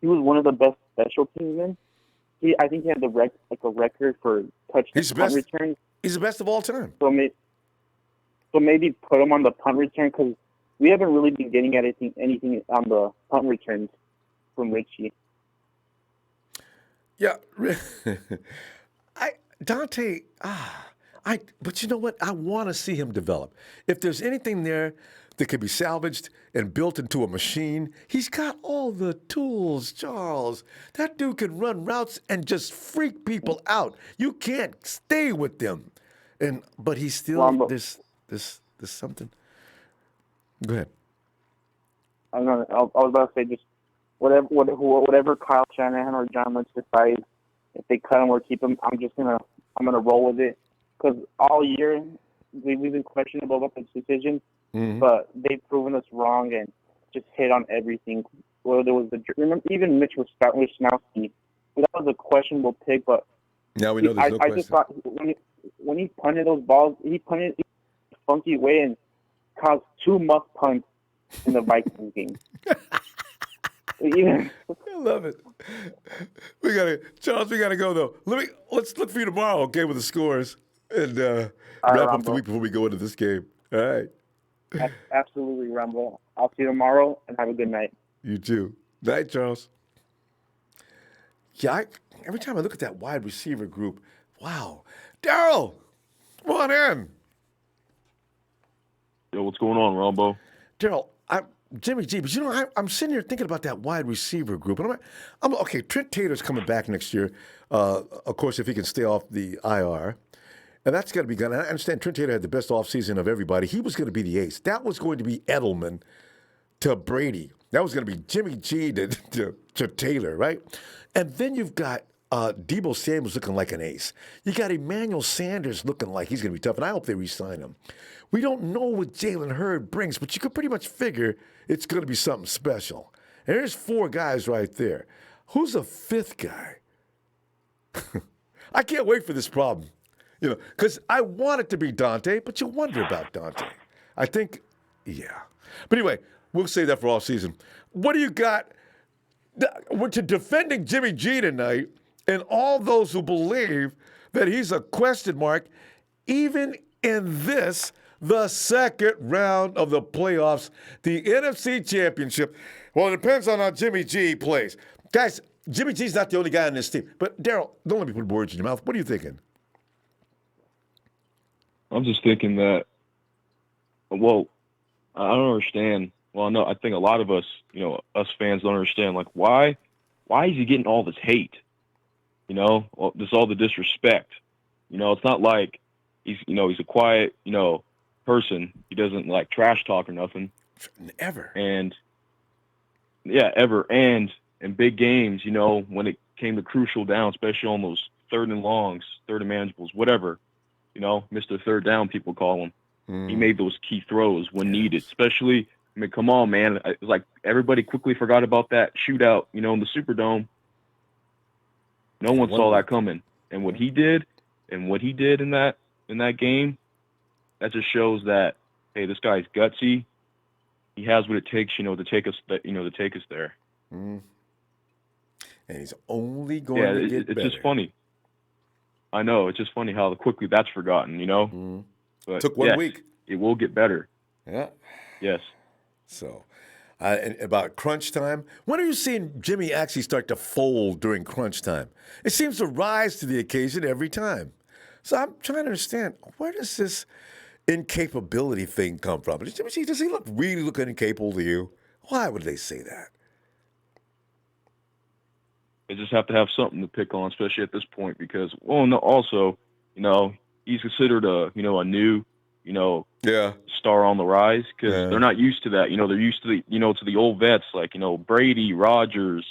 he was one of the best special teams men. I think he had a record for punt returns. He's the best of all time. So maybe put him on the punt return, because we haven't really been getting at anything on the punt returns from Richie. Yeah, Dante. But you know what? I want to see him develop. If there's anything there that can be salvaged and built into a machine, he's got all the tools, Charles. That dude can run routes and just freak people out. You can't stay with them. But he's still there's something. Go ahead. I was about to say, just whatever Kyle Shanahan or John Lynch decides, if they cut him or keep him, I'm gonna roll with it, because all year we've been questionable about this decision, but they've proven us wrong and just hit on everything. Whether there was even Mitch Wisnowski, that was a questionable pick, but now we know there's no question. I just thought when he punted those balls, he punted in a funky way and caused 2 muff punts in the Vikings game. I love it. Charles, we gotta go though. Let's look for you tomorrow, okay, with the scores, and wrap up the week before we go into this game. All right. Absolutely, Rumble. I'll see you tomorrow, and have a good night. You too. Night, Charles. Yeah, every time I look at that wide receiver group, wow. Daryl, come on in. Yo, what's going on, Ronbo? Daryl, Jimmy G, but you know, I'm sitting here thinking about that wide receiver group. And I'm okay, Trent Taylor's coming back next year, of course, if he can stay off the IR. And that's got to be good. I understand Trent Taylor had the best offseason of everybody. He was going to be the ace. That was going to be Edelman to Brady. That was going to be Jimmy G to Taylor, right? And then you've got Deebo Samuel's looking like an ace. You got Emmanuel Sanders looking like he's going to be tough, and I hope they re-sign him. We don't know what Jalen Hurd brings, but you could pretty much figure it's going to be something special. And there's 4 guys right there. Who's the 5th guy? I can't wait for this problem. You know, because I want it to be Dante, but you wonder about Dante. I think, yeah. But anyway, we'll save that for all season. What do you got? We're defending Jimmy G tonight, and all those who believe that he's a question mark, even in this, the second round of the playoffs, the NFC Championship. Well, it depends on how Jimmy G plays. Guys, Jimmy G's not the only guy on this team. But, Daryl, don't let me put words in your mouth. What are you thinking? I'm just thinking that, well, I don't understand. Well, no, I think a lot of us, us fans don't understand, like, why is he getting all this hate? Just all the disrespect. It's not like he's a quiet, person. He doesn't like trash talk or nothing. Ever. And yeah, ever. And in big games, when it came to crucial downs, especially on those third and longs, third and manageables, whatever, Mr. Third Down, people call him. He made those key throws when needed, especially, I mean, come on, man. It's like everybody quickly forgot about that shootout, in the Superdome. No one saw that coming. And what he did in that game, that just shows that, hey, this guy's gutsy. He has what it takes, to take us there. And he's only going to get better. It's just funny. I know. It's just funny how quickly that's forgotten, But took 1 week. It will get better. Yeah. Yes. So, and about crunch time, when are you seeing Jimmy actually start to fold during crunch time? It seems to rise to the occasion every time. So I'm trying to understand, where does this incapability thing come from? Does he really look incapable to you? Why would they say that? They just have to have something to pick on, especially at this point, because, also, he's considered a new, star on the rise, because they're not used to that. They're used to the old vets like, Brady, Rodgers,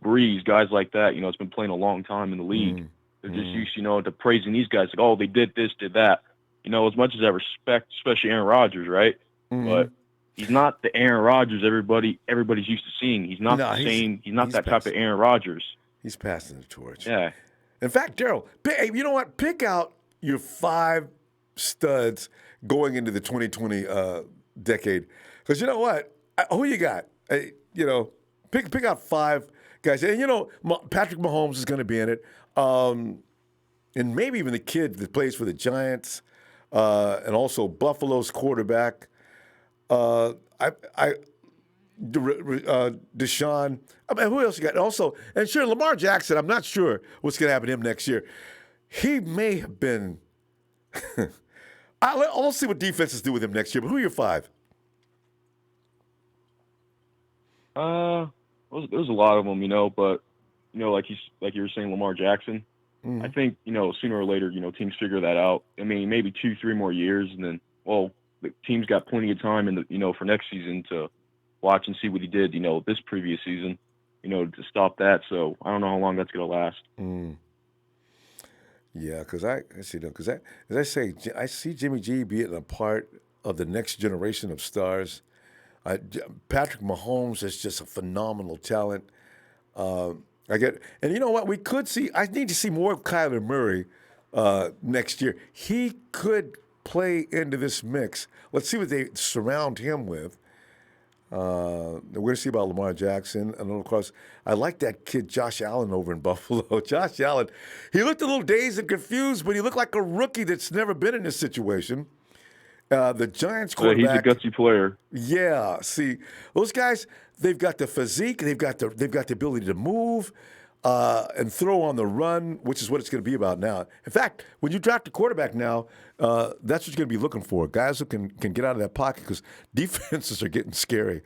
Breeze, guys like that. It's been playing a long time in the league. They're just used, to praising these guys like, oh, they did this, did that. As much as I respect, especially Aaron Rodgers, right? But he's not the Aaron Rodgers everybody's used to seeing. He's not the same. He's not that type of Aaron Rodgers. He's passing the torch. Yeah. In fact, Daryl, you know what? Pick out your 5 studs going into the 2020 decade. Because you know what? Who you got? Pick out 5 guys. And, Patrick Mahomes is going to be in it. And maybe even the kid that plays for the Giants. And also Buffalo's quarterback. Deshaun. I mean, who else you got? Also, and sure, Lamar Jackson, I'm not sure what's going to happen to him next year. He may have been. I'll see what defenses do with him next year, but who are your 5? There's a lot of them, but, like you were saying, Lamar Jackson. I think, sooner or later, teams figure that out. I mean, maybe 2-3 more years, and then, the team's got plenty of time for next season to watch and see what he did, this previous season, to stop that. So I don't know how long that's going to last. Yeah, because I see Jimmy G being a part of the next generation of stars. Patrick Mahomes is just a phenomenal talent. And you know what? I need to see more of Kyler Murray next year. He could play into this mix. Let's see what they surround him with. We're going to see about Lamar Jackson. And of course, I like that kid Josh Allen over in Buffalo. Josh Allen, he looked a little dazed and confused, but he looked like a rookie that's never been in this situation. The Giants quarterback. He's a gutsy player. Yeah. See, those guys, they've got the physique, they've got the ability to move and throw on the run, which is what it's going to be about now. In fact, when you draft a quarterback now, that's what you're going to be looking for. Guys who can get out of that pocket, because defenses are getting scary.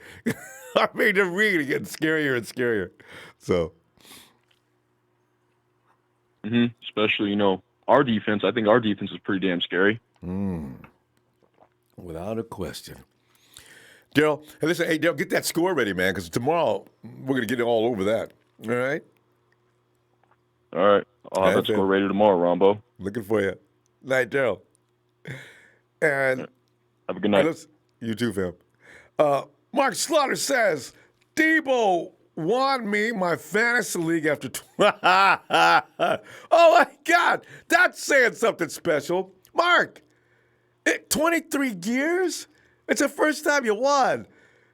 I mean, they're really getting scarier and scarier. So. Especially, our defense. I think our defense is pretty damn scary. Without a question. Daryl, hey, listen, Daryl, get that score ready, man, because tomorrow we're going to get all over that. All right? All right. I'll have that score ready tomorrow, Ronbo. Looking for you. Night, Daryl. And have a good night. You too, fam. Mark Slaughter says, Debo won me my fantasy league after oh, my God. That's saying something special. Mark, 23 years? It's the first time you won.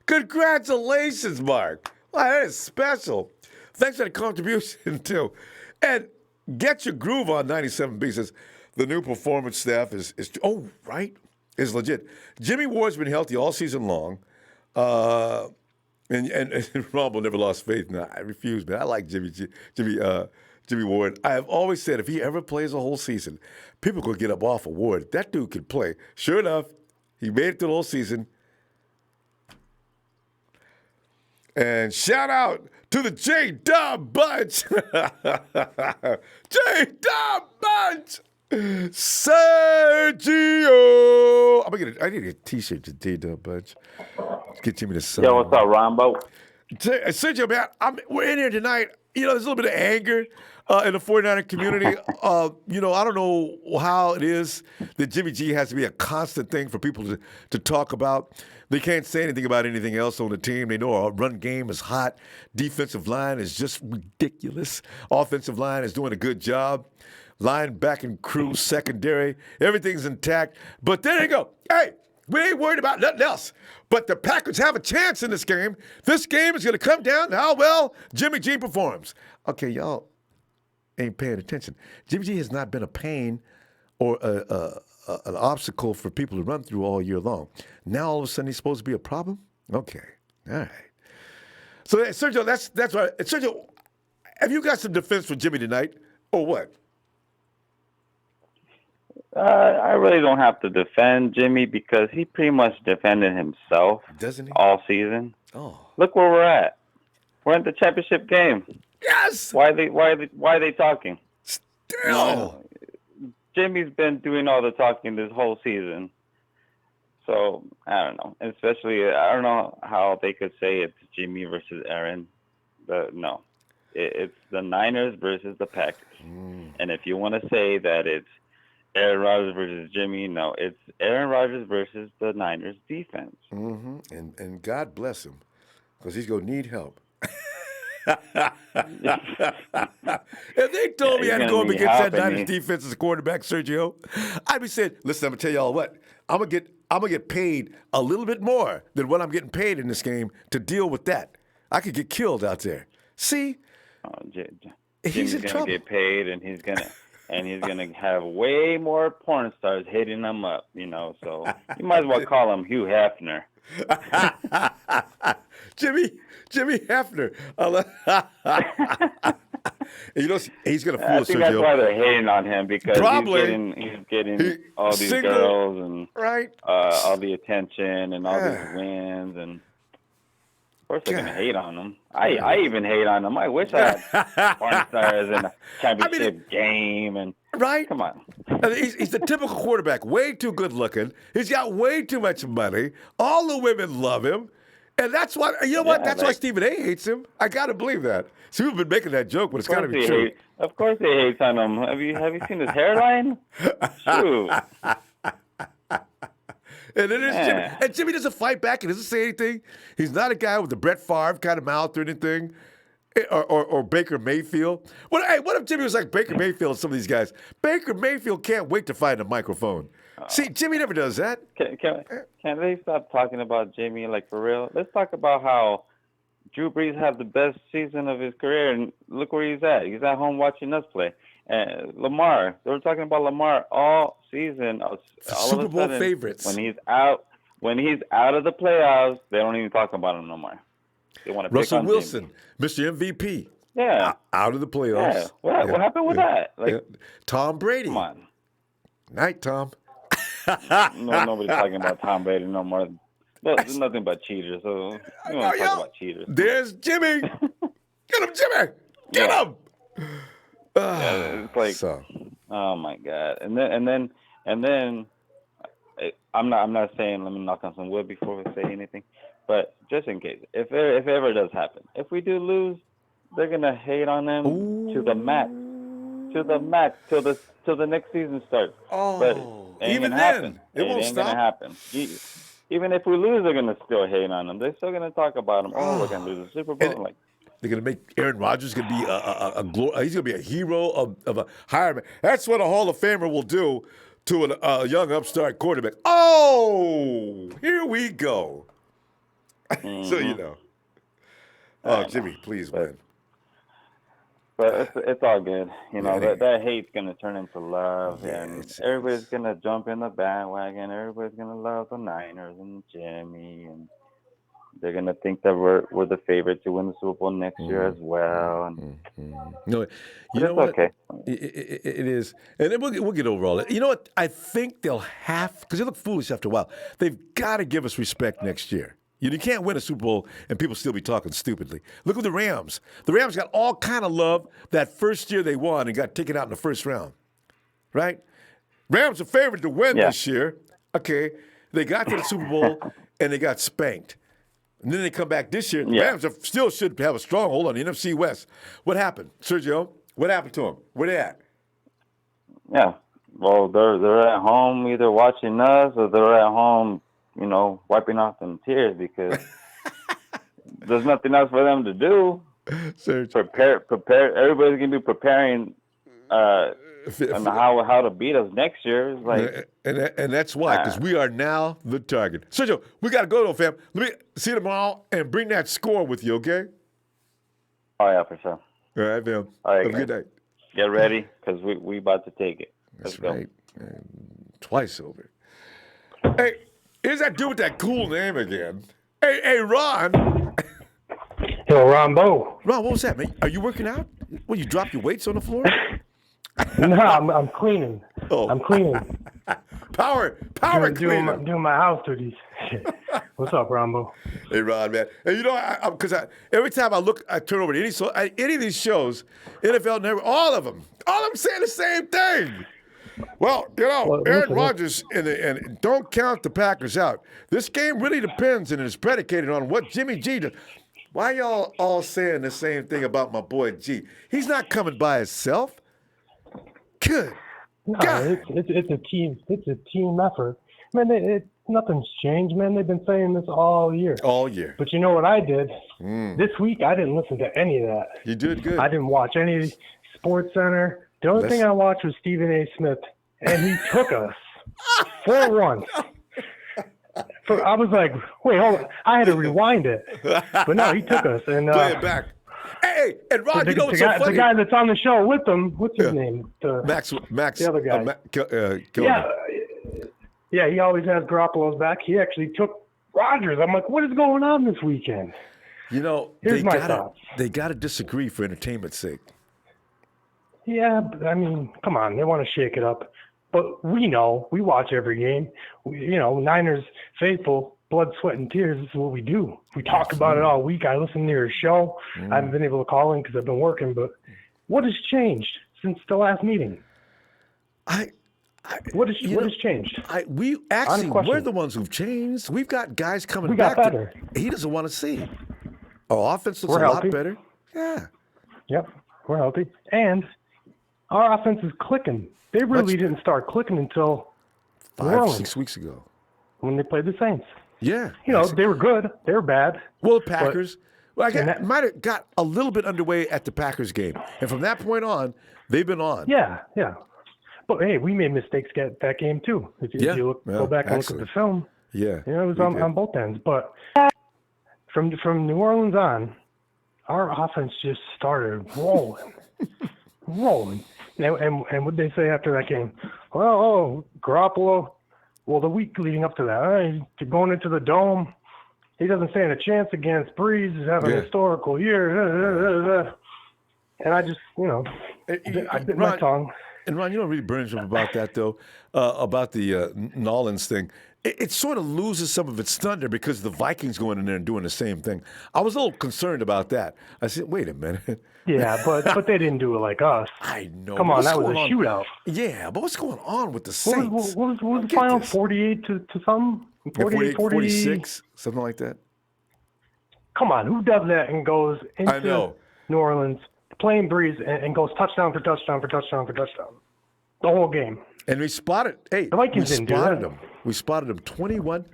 Congratulations, Mark. Wow, that is special. Thanks for the contribution, too. And get your groove on 97B says the new performance staff is legit. Jimmy Ward's been healthy all season long. And Ronbo never lost faith. No, I refuse, man. I like Jimmy Jimmy Ward. I have always said if he ever plays a whole season, people could get up off of Ward. That dude can play. Sure enough, he made it through the whole season. And shout out to the J-Dub Bunch. J-Dub Bunch. Sergio. I need a T-shirt to J-Dub Bunch. Get Jimmy to sign. Yo, what's up, Ronbo? Sergio, man, we're in here tonight. You know, there's a little bit of anger in the 49er community. You know, I don't know how it is that Jimmy G has to be a constant thing for people to talk about. They can't say anything about anything else on the team. They know our run game is hot. Defensive line is just ridiculous. Offensive line is doing a good job. Linebacking crew, secondary, everything's intact. But there you go. Hey, we ain't worried about nothing else. But the Packers have a chance in this game. This game is going to come down to how well Jimmy G performs. Okay, y'all ain't paying attention. Jimmy G has not been a pain or an obstacle for people to run through all year long. Now all of a sudden he's supposed to be a problem? Okay, all right. So Sergio, that's right. Sergio, have you got some defense for Jimmy tonight, or what? I really don't have to defend Jimmy because he pretty much defended himself Doesn't he? all season. Oh, Look where we're at. We're in the championship game. yes. Why are they talking? Still. Jimmy's been doing all the talking this whole season. So, I don't know. Especially, I don't know how they could say it's Jimmy versus Aaron. But no. It's the Niners versus the Packers. And if you want to say that it's Aaron Rodgers versus Jimmy, no. It's Aaron Rodgers versus the Niners defense. Mm-hmm. And God bless him, because he's going to need help. If they told me I had to go up against that Niners defense as a quarterback, Sergio, I'd be saying, listen, I'm gonna tell y'all what, I'm gonna get paid a little bit more than what I'm getting paid in this game to deal with that. I could get killed out there. See, he's in trouble. Gonna get paid, and he's gonna have way more porn stars hitting him up. You know, so you might as well call him Hugh Hefner. Jimmy Hefner. You know, he's going to fool I us, think Sergio. that's why they're hating on him, because Probably. he's getting all these girls and all the attention and all these wins, and of course they're going to hate on him. I even hate on him. I wish I had porn stars in a championship game. And right? Come on. He's the typical quarterback, way too good looking. He's got way too much money. All the women love him. And that's why, you know what? That's why Stephen A. hates him. I got to believe that. See, we've been making that joke, but it's got to be true. Of course he hates on him. Have you seen his hairline? Shoot. And it is Jimmy. And Jimmy doesn't fight back. He doesn't say anything. He's not a guy with the Brett Favre kind of mouth or anything. Or Baker Mayfield. What if Jimmy was like Baker Mayfield and some of these guys? Baker Mayfield can't wait to find a microphone. See, Jimmy never does that. Can they stop talking about Jimmy, like, for real? Let's talk about how Drew Brees had the best season of his career, and look where he's at. He's at home watching us play. And Lamar, they were talking about Lamar all season. All Super Bowl sudden, favorites. When he's out of the playoffs, they don't even talk about him no more. They want to Russell pick on Wilson, Jimmy. Mr. MVP. Yeah. Out of the playoffs. Yeah. What happened with that? Like, Tom Brady. Come on. Night, Tom. No, nobody's talking about Tom Brady no more. Well, there's nothing but cheaters, so we don't talk about cheaters. There's Jimmy. Get him, Jimmy. Get him. It's like, oh my God. And then, I'm not saying, let me knock on some wood before we say anything, but just in case, if it ever does happen, if we do lose, they're gonna hate on them to the max, till the next season starts. But even then, happen. it won't ain't stop. Gonna happen. Even if we lose, they're gonna still hate on them. They're still gonna talk about them. We're gonna lose the Super Bowl. Like, they're gonna make Aaron Rodgers gonna be he's gonna be a hero of a hireman. That's what a Hall of Famer will do to a young upstart quarterback. Oh, here we go. So you know. Oh, Jimmy, please, man. But it's all good. You know, that hate's going to turn into love, and everybody's going to jump in the bandwagon. Everybody's going to love the Niners and Jimmy. And they're gonna think that we're the favorite to win the Super Bowl next year as well. And No, but you know it's what? okay. It is, and then we'll get over all that. You know what? I think they'll have, because they look foolish after a while. They've got to give us respect next year. You can't win a Super Bowl and people still be talking stupidly. Look at the Rams. The Rams got all kind of love that first year they won and got taken out in the first round, right? Rams are favored to win this year. Okay, they got to the Super Bowl and they got spanked. And then they come back this year. The Rams still should have a stronghold on the NFC West. What happened, Sergio? What happened to them? Where they at? Yeah. Well, they're at home either watching us or they're at home, wiping off them tears because there's nothing else for them to do. Prepare. Everybody's gonna be preparing on how to beat us next year. It's like, and that's why, because we are now the target. Sergio, we got to go, though, fam. Let me see you tomorrow and bring that score with you, okay? Oh, yeah, for sure. All right, fam. All right, have a good night. Get ready, because we about to take it. That's right. Twice over. Hey, here's that dude with that cool name again. Hey, Ron. Yo, Ronbo. Ron, what was that, man? Are you working out? Well, you dropped your weights on the floor? No, I'm cleaning. Oh. I'm cleaning. Power cleaning. Doing my house duties. What's up, Ronbo? Hey, Ron, man. And because every time I turn over to any of these shows, NFL Network, all of them saying the same thing. Well, Aaron Rodgers, and don't count the Packers out. This game really depends and is predicated on what Jimmy G does. Why y'all all saying the same thing about my boy G? He's not coming by himself. Good. No, it's a team. It's a team effort. Man, nothing's changed, man. They've been saying this all year. All year. But you know what I did? This week, I didn't listen to any of that. You did good. I didn't watch any Sports Center. The only thing I watched was Stephen A. Smith, and he took us 4-1. I was like, wait, hold on. I had to rewind it. But no, he took us. And, play it back. Hey, and Ron, you know what's so funny? The guy that's on the show with them, what's his name? Max. The other guy. Yeah, he always has Garoppolo's back. He actually took Rodgers. I'm like, what is going on this weekend? Here's my thoughts. They got to disagree for entertainment's sake. Yeah, but, I mean, come on. They want to shake it up. But we watch every game. Niners faithful, blood, sweat, and tears. This is what we do. We talk about it all week. I listen to your show. I haven't been able to call in because I've been working. But what has changed since the last meeting? What has changed? We're the ones who've changed. We've got guys coming back. We got better. He doesn't want to see. Our offense looks We're a healthy. lot better. Yeah. Yep, we're healthy. And our offense is clicking. They really didn't start clicking until 5-6 weeks ago when they played the Saints. Yeah. They were good. They were bad. Well, the Packers. Might have got a little bit underway at the Packers game. And from that point on, they've been on. Yeah. But, hey, we made mistakes at that game, too. If you go back and look at the film. Yeah. It was on both ends. But from New Orleans on, our offense just started rolling. And what did they say after that game? Well, Garoppolo, the week leading up to that, going into the Dome, he doesn't stand a chance against Breeze. He's having a historical year. And I just, I bit my tongue. And Ron, really burns him about that, though, about the Nolans thing. It sort of loses some of its thunder because the Vikings going in there and doing the same thing. I was a little concerned about that. I said, wait a minute. Yeah, but they didn't do it like us. I know. Come on, that was a shootout. Yeah, but what's going on with the Saints? What was the final? 48 to something? 46, something like that. Come on, who does that and goes into New Orleans, playing Breeze, and goes touchdown for touchdown for touchdown for touchdown? The whole game. And we spotted, the Vikings didn't do that. We spotted them 21.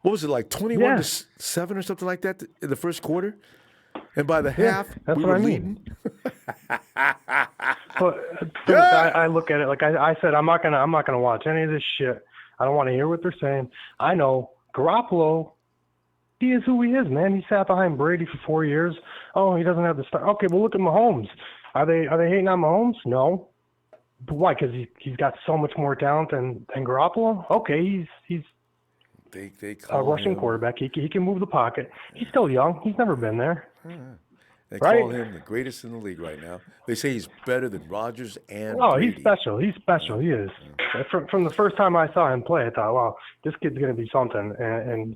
What was it, like 21 to 7 or something like that in the first quarter? And by the half, that's we what were I leading. I look at it like I said, I'm not gonna watch any of this shit. I don't want to hear what they're saying. I know Garoppolo, he is who he is, man. He sat behind Brady for 4 years. Oh, he doesn't have the start. Okay, well look at Mahomes. Are they hating on Mahomes? No. But why? Because he's got so much more talent than Garoppolo. Okay, he's They call rushing him, quarterback. He can move the pocket. He's still young. He's never been there. They Right? call him the greatest in the league right now. They say he's better than Rodgers and Oh, Brady. he's special. He's special. He is. From the first time I saw him play, I thought, wow, this kid's going to be something. And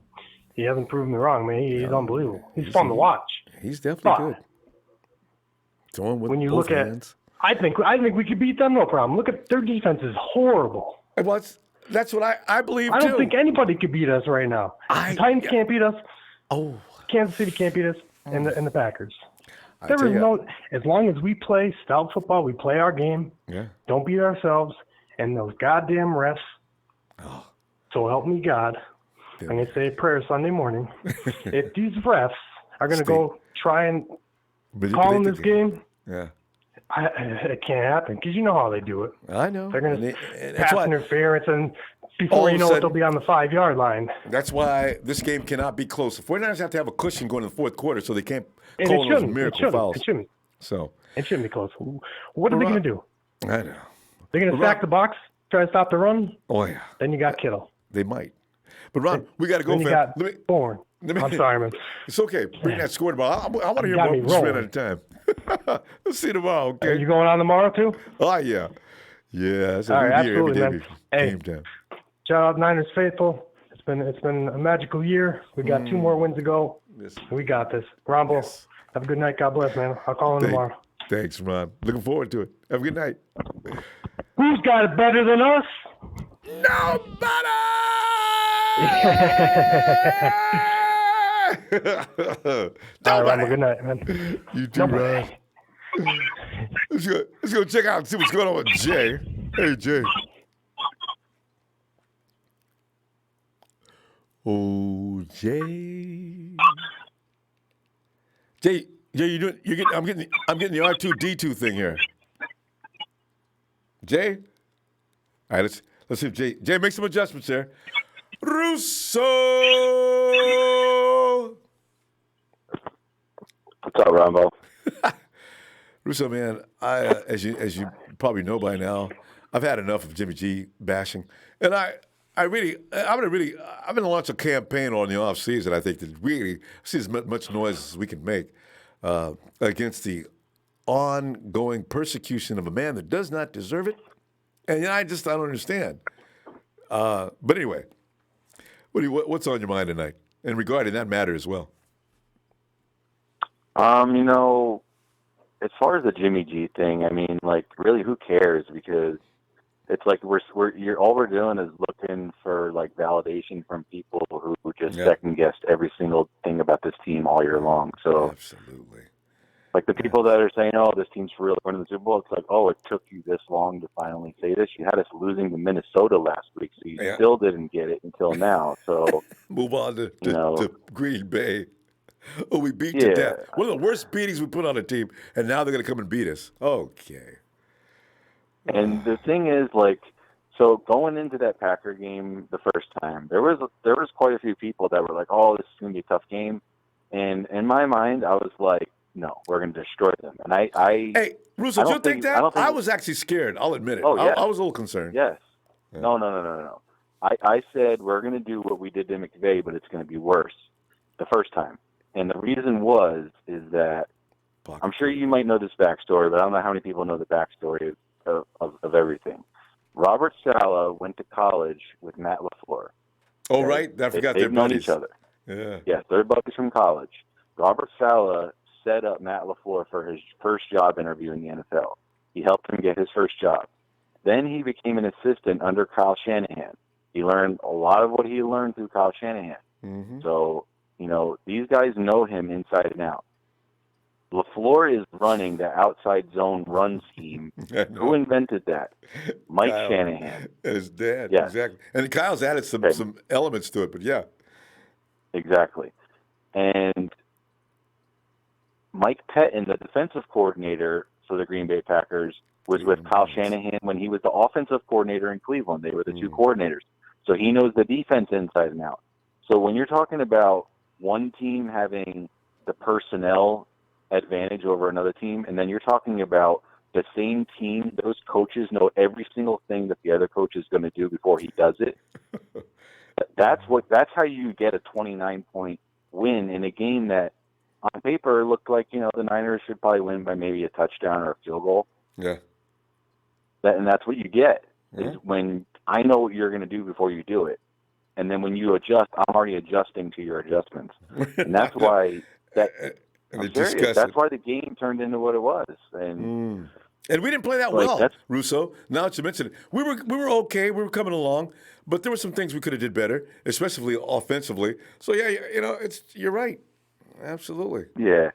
he hasn't proven me wrong, man. He's unbelievable. He's fun to watch. He's definitely good. Throwing with when you both look hands. I think we could beat them, no problem. Look at their defense is horrible. Well, that's what I believe, I don't too. think anybody could beat us right now. The Titans can't beat us. Oh. Kansas City can't beat us. And the Packers. I tell you, as long as we play stout football, we play our game. Yeah. Don't beat ourselves. And those goddamn refs. So help me God. I'm going to say a prayer Sunday morning. If these refs are going to go try and call in this game, yeah, it can't happen because you know how they do it. I know. They're going to that's pass why- interference, and before All you of a know it, sudden- they'll be on the 5-yard line. That's why this game cannot be close. The 49ers have to have a cushion going to the fourth quarter so they can't And call it those shouldn't. miracle fouls. It shouldn't. So It shouldn't be close. What are they going to do? I know. They're going to stack the box, try to stop the run? Oh, yeah. Then you got Kittle. They might. But, Ron, we got to go, Then you fam. got Bourne. I'm sorry, man. It's okay. Bring that score tomorrow. I want to hear got more me from this man rolling. at a time. Let's see you tomorrow, okay? Are you going on tomorrow, too? Oh, yeah. Yeah. It's a All new right, year every absolutely, day. man. Hey. Game time. Shout out Niners faithful. It's been a magical year. We got 2 more wins to go. Yes. We got this. Ronbo, have a good night. God bless, man. I'll call in tomorrow. Thanks, Ron. Looking forward to it. Have a good night. Who's got it better than us? All right, Ronbo, good night, man. You too, Ron. Let's go check out and see what's going on with Jay. Hey, Jay. Oh, Jay. Jay, I'm getting the R2D2 thing here. Jay? All right, let's see if Jay make some adjustments here. Russo! What's up, Ronbo? Russo, man, as you probably know by now, I've had enough of Jimmy G bashing, and I'm gonna launch a campaign on the off season. I think to really see as much noise as we can make against the ongoing persecution of a man that does not deserve it, and I don't understand. But anyway, what's on your mind tonight, and regarding that matter as well? As far as the Jimmy G thing, I mean, like, really, who cares? Because it's like all we're doing is looking for like validation from people who just second guessed every single thing about this team all year long. So absolutely, like the people that are saying, "Oh, this team's for real winning the Super Bowl," it's like, "Oh, it took you this long to finally say this. You had us losing to Minnesota last week, so you still didn't get it until now." So move on to Green Bay. Oh, we beat to death. One of the worst beatings we put on a team, and now they're going to come and beat us. Okay. And the thing is, like, so going into that Packer game the first time, there was quite a few people that were like, "Oh, this is going to be a tough game," and in my mind, I was like, "No, we're going to destroy them." And hey, Russo, did you think that? I was actually scared. I'll admit it. Oh, yeah. I was a little concerned. Yes. Yeah. No. I said we're going to do what we did to McVay, but it's going to be worse the first time. And the reason is that I'm sure you might know this backstory, but I don't know how many people know the backstory of everything. Robert Saleh went to college with Matt LaFleur. Oh, right. I forgot they've they're known buddies. each other. Yeah. Yes, they're buddies from college. Robert Saleh set up Matt LaFleur for his first job interview in the NFL. He helped him get his first job. Then he became an assistant under Kyle Shanahan. He learned a lot of what he learned through Kyle Shanahan. Mm-hmm. So, these guys know him inside and out. LaFleur is running the outside zone run scheme. Who invented that? Mike Kyle, Shanahan. His dad, yes. Exactly. And Kyle's added some elements to it, but yeah. Exactly. And Mike Pettin, the defensive coordinator for the Green Bay Packers, was with Kyle Shanahan when he was the offensive coordinator in Cleveland. They were the two coordinators. So he knows the defense inside and out. So when you're talking about one team having the personnel advantage over another team, and then you're talking about the same team, those coaches know every single thing that the other coach is going to do before he does it. That's how you get a 29-point win in a game that on paper looked like, the Niners should probably win by maybe a touchdown or a field goal. Yeah. And that's what you get is when I know what you're going to do before you do it. And then when you adjust, I'm already adjusting to your adjustments. And that's why I'm serious. That's why the game turned into what it was. And we didn't play that well, Russo. Now that you mention it, we were okay. We were coming along, but there were some things we could have did better, especially offensively. So yeah, you're right. Absolutely. Yeah.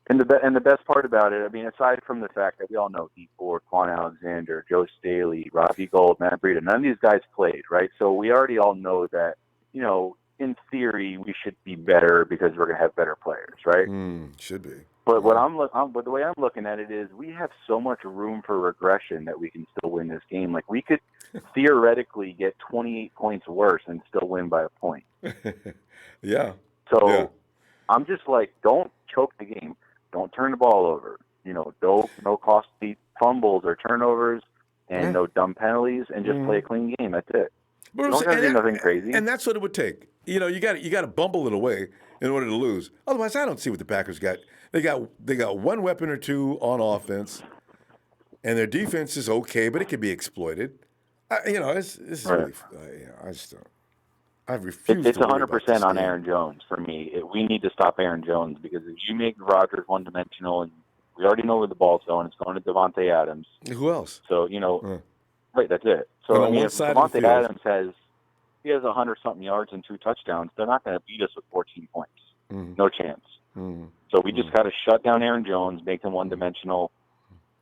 And the best part about it, I mean, aside from the fact that we all know Dee Ford, Quan Alexander, Joe Staley, Robbie Gold, Matt Breida, none of these guys played, right? So we already all know that, in theory, we should be better because we're going to have better players, right? Should be. But but the way I'm looking at it is we have so much room for regression that we can still win this game. Like we could theoretically get 28 points worse and still win by a point. Yeah. So I'm just like, don't choke the game. Don't turn the ball over. No costly fumbles or turnovers and no dumb penalties, and just play a clean game. That's it. But don't do nothing crazy. And that's what it would take. You got to bumble it away in order to lose. Otherwise, I don't see what the Packers got. They got one weapon or two on offense, and their defense is okay, but it can be exploited. It's really. I just don't. I refuse. It's 100% on Aaron Jones for me. We need to stop Aaron Jones because if you make Rodgers one-dimensional, and we already know where the ball's going, it's going to Devontae Adams. Who else? So right, that's it. So I mean, if Devontae Adams has 100-something yards and 2 touchdowns, they're not going to beat us with 14 points. No chance. So we just got to shut down Aaron Jones, make him one-dimensional,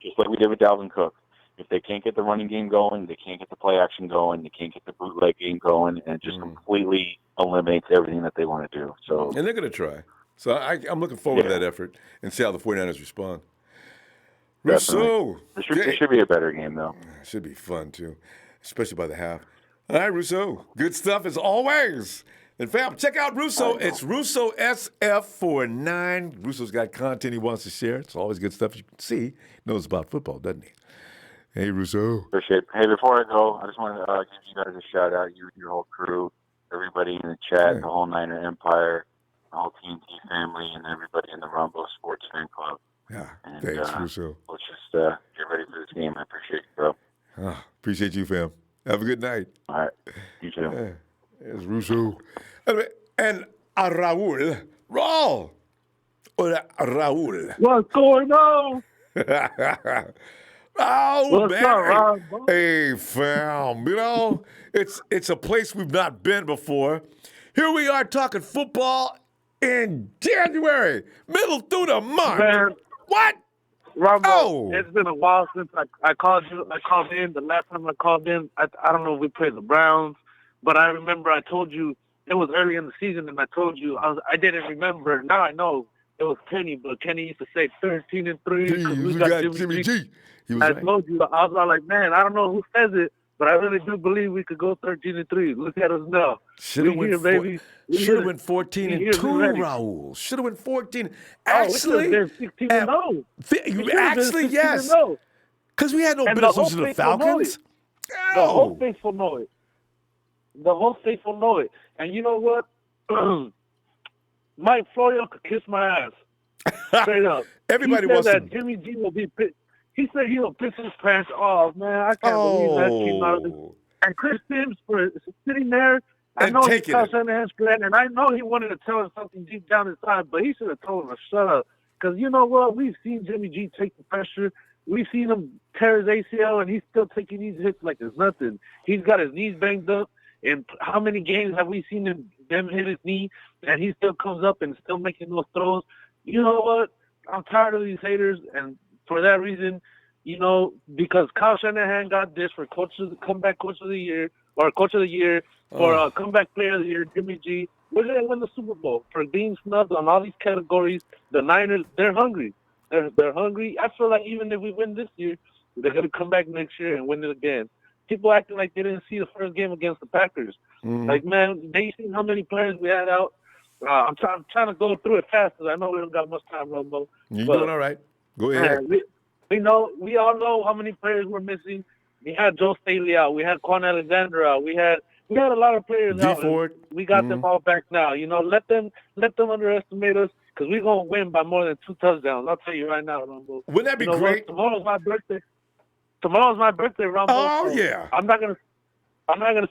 just like we did with Dalvin Cook. If they can't get the running game going, they can't get the play action going, they can't get the bootleg game going, and it just completely eliminates everything that they want to do. So, and they're going to try. So I'm looking forward to that effort and see how the 49ers respond. Russo! It should be a better game, though. It should be fun, too, especially by the half. All right, Russo. Good stuff as always. And fam, check out Russo. It's Russo SF49. Russo's got content he wants to share. It's always good stuff. You can see he knows about football, doesn't he? Hey, Russo. Appreciate it. Hey, before I go, I just wanted to give you guys a shout out, you and your whole crew, everybody in the chat, the whole Niner Empire, the whole TNT family, and everybody in the Ronbo Sports Fan Club. Yeah, thanks, Russo. Let's just get ready for this game. I appreciate you, bro. Appreciate you, fam. Have a good night. All right. You too. There's Russo. And Raul. Raul. Raul. What's going on? Oh, what's man. up, Ronbo? Hey, fam. It's a place we've not been before. Here we are talking football in January, middle through the month. Man. What? Ronbo, It's been a while since I called you. I called in. The last time I called in, I don't know if we played the Browns, but I remember I told you it was early in the season, and I told you I didn't remember. Now I know it was Kenny, but Kenny used to say 13-3 because we got Jimmy G. I told you, I was all like, man, I don't know who says it, but I really do believe we could go 13-3. Look at us now. Should have went 14-2, Raul. Should have went 14. Actually, 16-0. Actually, yes. Because we had no business losing to the Falcons. The whole faithful know it. The whole faithful know it. And you know what? Mike Florio could kiss my ass. Straight up. Everybody wants that Jimmy G will be pissed. He said he'll piss his pants off, man. I can't believe that came out of this. And Chris Sims for sitting there. I know he's Kyle Shanahan's friend, and I know he wanted to tell him something deep down inside, but he should have told him to shut up. Because you know what? We've seen Jimmy G take the pressure. We've seen him tear his ACL, and he's still taking these hits like there's nothing. He's got his knees banged up. And how many games have we seen him hit his knee, and he still comes up and still making those throws? You know what? I'm tired of these haters, and for that reason, because Kyle Shanahan got this for comeback coach of the year, or coach of the year, or comeback player of the year, Jimmy G. We're going to win the Super Bowl. For being snubbed on all these categories, the Niners, they're hungry. They're hungry. I feel like even if we win this year, they're going to come back next year and win it again. People acting like they didn't see the first game against the Packers. Like, man, they seen how many players we had out. I'm trying to go through it fast because I know we don't got much time, Ronbo. You're doing all right. Go ahead. We all know how many players we're missing. We had Joe Staley out. We had Quan Alexander out. We had we had a lot of players out. Ford. We got them all back now. You know, let them underestimate us because we're gonna win by more than 2 touchdowns. I'll tell you right now, Ronbo. Wouldn't that be great? Tomorrow's my birthday. Ronbo. Oh, so yeah. I'm not gonna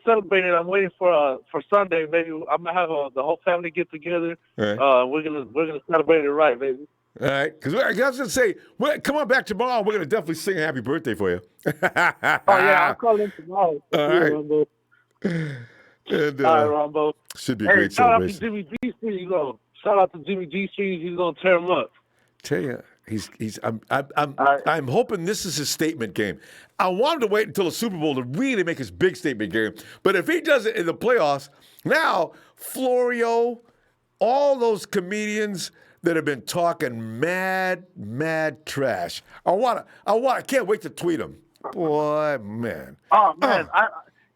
celebrate it. I'm waiting for Sunday, baby. I'm gonna have the whole family get together. Right. We're gonna celebrate it right, baby. All right, because I was going to say, come on back tomorrow. We're going to definitely sing a happy birthday for you. Oh yeah, I'll call in tomorrow. All right. Ronbo. And, All right, Ronbo. Should be a great shout celebration. out to Jimmy G Street. Shout out to Jimmy G Street. He's gonna tear him up. Tell you, I'm hoping this is his statement game. I wanted to wait until the Super Bowl to really make his big statement game. But if he does it in the playoffs, now Florio, all those comedians that have been talking mad trash. I can't wait to tweet them. Boy, man. Oh man,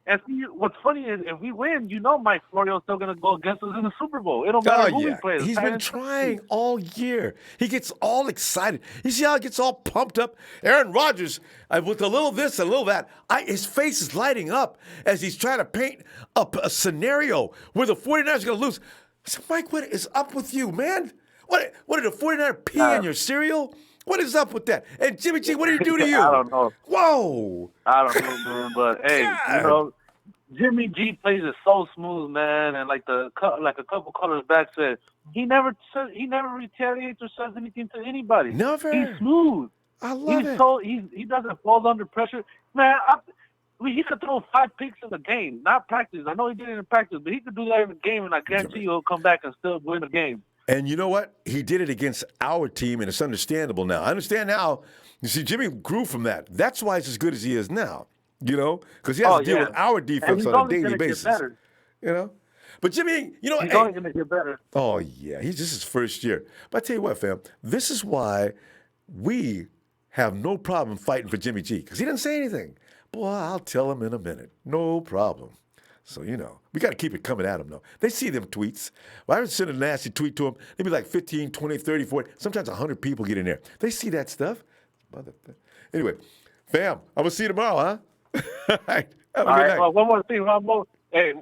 and see, what's funny is if we win, Mike Florio's still gonna go against us in the Super Bowl. It don't matter who we play. He's been trying all year. He gets all excited. You see how he gets all pumped up? Aaron Rodgers, with a little this and a little that, his face is lighting up as he's trying to paint up a scenario where the 49ers are going to lose. I said, Mike, what is up with you, man? What did the 49er pee in your cereal? What is up with that? And Jimmy G, what did he do to you? I don't know. Whoa. I don't know, man. But hey, Jimmy G plays it so smooth, man. And like a couple callers back said, he never retaliates or says anything to anybody. Never. He's smooth. I love it. He doesn't fall under pressure, man. He could throw 5 picks in the game, not practice. I know he did it in practice, but he could do that in the game, and I guarantee you he'll come back and still win the game. And you know what? He did it against our team, and it's understandable now. I understand now. You see, Jimmy grew from that. That's why he's as good as he is now, because he has to deal with our defense on a daily basis. But Jimmy, he's only going to get better. Oh, yeah. This is his first year. But I tell you what, fam, this is why we have no problem fighting for Jimmy G, because he didn't say anything. Boy, I'll tell him in a minute. No problem. So, we got to keep it coming at them, though. They see them tweets. Well, I would send a nasty tweet to them. They'd be like 15, 20, 30, 40. Sometimes 100 people get in there. They see that stuff. Anyway, fam, I'm going to see you tomorrow, huh? All right. Have a good night. Well, one more thing, Ronbo. If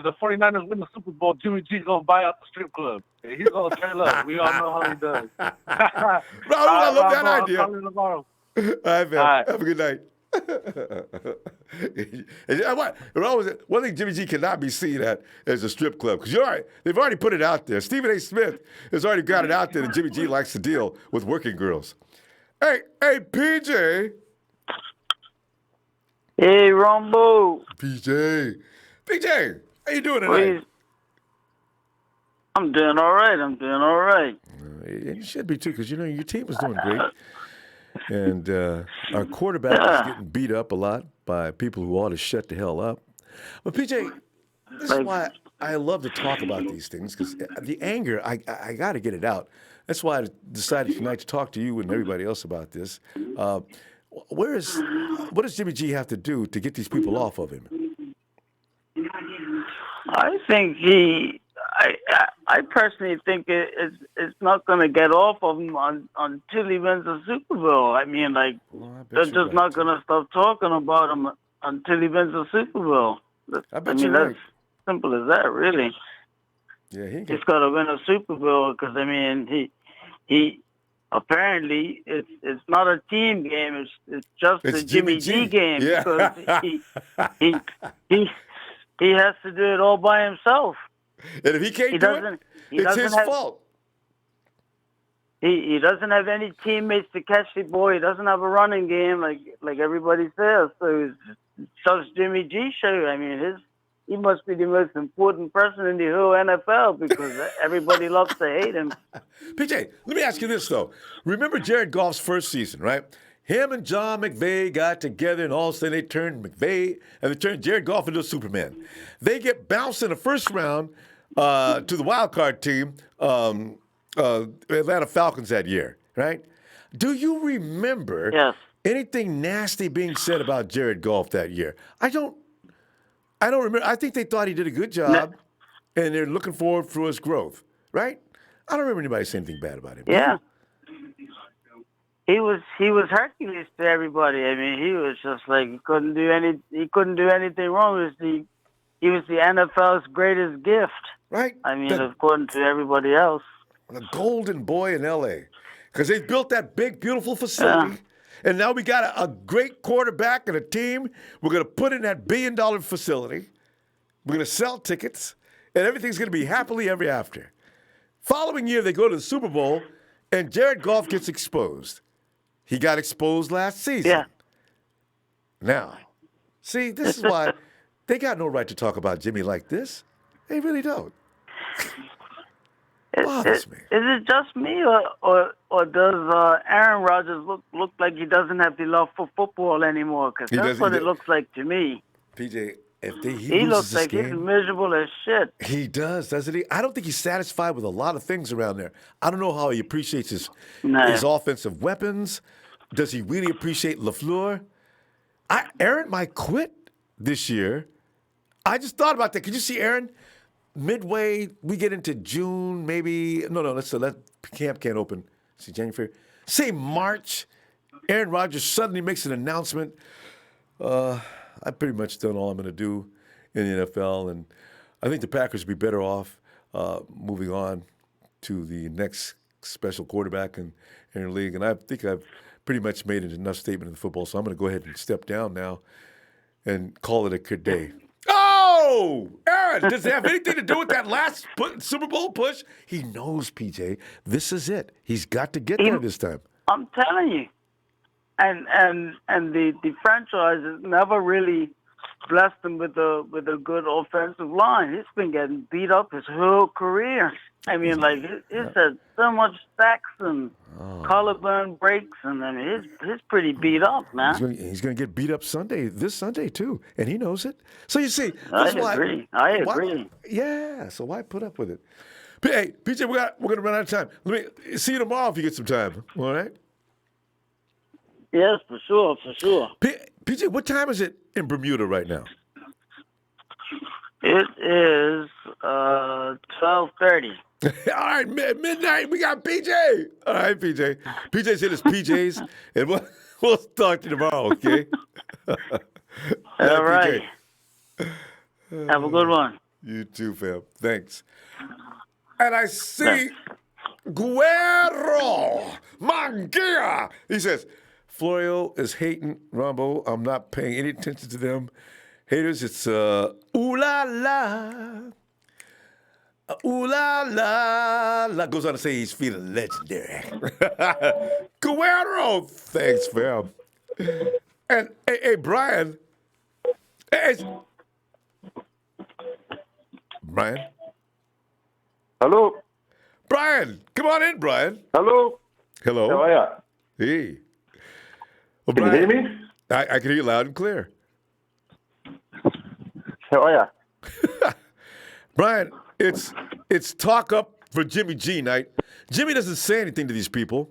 the 49ers win the Super Bowl, Jimmy G's going to buy out the strip club. He's going to turn up. We all know how he does. I love that idea. I'll call you tomorrow. All right, fam. All right. Have a good night. One thing Jimmy G cannot be seen at is a strip club, because they've already put it out there. Stephen A. Smith has already got it out there that Jimmy G likes to deal with working girls. Hey, PJ. Hey, Ronbo. PJ, how you doing tonight? I'm doing all right. And you should be too, because your team is doing great. And our quarterback is getting beat up a lot by people who ought to shut the hell up. But PJ, this is why I love to talk about these things, because the anger, I got to get it out. That's why I decided tonight to talk to you and everybody else about this. What does Jimmy G have to do to get these people off of him? I think I personally think it's not going to get off of him until he wins the Super Bowl. I mean, they're just not going to stop talking about him until he wins the Super Bowl. That's simple as that, really. Yeah, he's got to win a Super Bowl, because he apparently it's not a team game. It's just a Jimmy G game, because he has to do it all by himself. And if he can't do it, it's his fault. He doesn't have any teammates to catch the ball. He doesn't have a running game like everybody says. So it's just Jimmy G show. I mean, he must be the most important person in the whole NFL, because everybody loves to hate him. PJ, let me ask you this, though. Remember Jared Goff's first season, right? Him and John McVay got together, and all of a sudden they turned Jared Goff into a Superman. They get bounced in the first round to the wild card team, Atlanta Falcons that year, right? Do you remember anything nasty being said about Jared Goff that year? I don't remember. I think they thought he did a good job, and they're looking forward for his growth, right? I don't remember anybody saying anything bad about him. Yeah. was Hercules to everybody. I mean, he was just like he couldn't do anything wrong. He was the NFL's greatest gift. Right. I mean, according to everybody else. The golden boy in L.A. Because they built that big, beautiful facility. And now we got a great quarterback and a team. We're going to put in that $1 billion facility. We're going to sell tickets. And everything's going to be happily ever after. Following year, they go to the Super Bowl, and Jared Goff gets exposed. He got exposed last season. Yeah. Now, see, this is why they got no right to talk about Jimmy like this. They really don't. Bothers me. Is it just me, or does Aaron Rodgers look like he doesn't have the love for football anymore? Because that's what it looks like to me. PJ, he looks like he's miserable as shit. He does, doesn't he? I don't think he's satisfied with a lot of things around there. I don't know how he appreciates his offensive weapons. Does he really appreciate LaFleur? Aaron might quit this year. I just thought about that. Could you see Aaron? Midway, we get into June, maybe. No, let's let camp can't open. See, January. Say March. Aaron Rodgers suddenly makes an announcement. I've pretty much done all I'm going to do in the NFL, and I think the Packers would be better off moving on to the next special quarterback in the league. And I think I've pretty much made enough statement in the football, so I'm going to go ahead and step down now and call it a good day. Oh, Aaron, does it have anything to do with that last Super Bowl push? He knows, PJ, this is it. He's got to get there this time. I'm telling you. And the franchise has never really blessed him with a good offensive line. He's been getting beat up his whole career. I mean, like he's had so much sacks and collarbone breaks, and I mean he's pretty beat up, man. He's going to get beat up this Sunday too, and he knows it. So you see, I agree. Yeah. So why put up with it? Hey, PJ, we're going to run out of time. Let me see you tomorrow if you get some time. All right. Yes, for sure. PJ, what time is it in Bermuda right now? It is 12:30. All right, midnight. We got PJ. All right, PJ. PJ's in his PJs, and we'll talk to you tomorrow. Okay. All right. Have a good one. You too, fam. Thanks. And I see Guerrero Mangia. He says, Florio is hating Ronbo. I'm not paying any attention to them. Haters, it's ooh la la. Ooh la la la. Goes on to say he's feeling legendary. Guerrero. Thanks, fam. And hey, Brian. Hey, Brian. Hello. Brian, come on in, Brian. Hello. Hello. How are you? Hey. Well, Can Brian, you hear me? I can hear you loud and clear. How are you? Brian, it's talk up for Jimmy G night. Jimmy doesn't say anything to these people.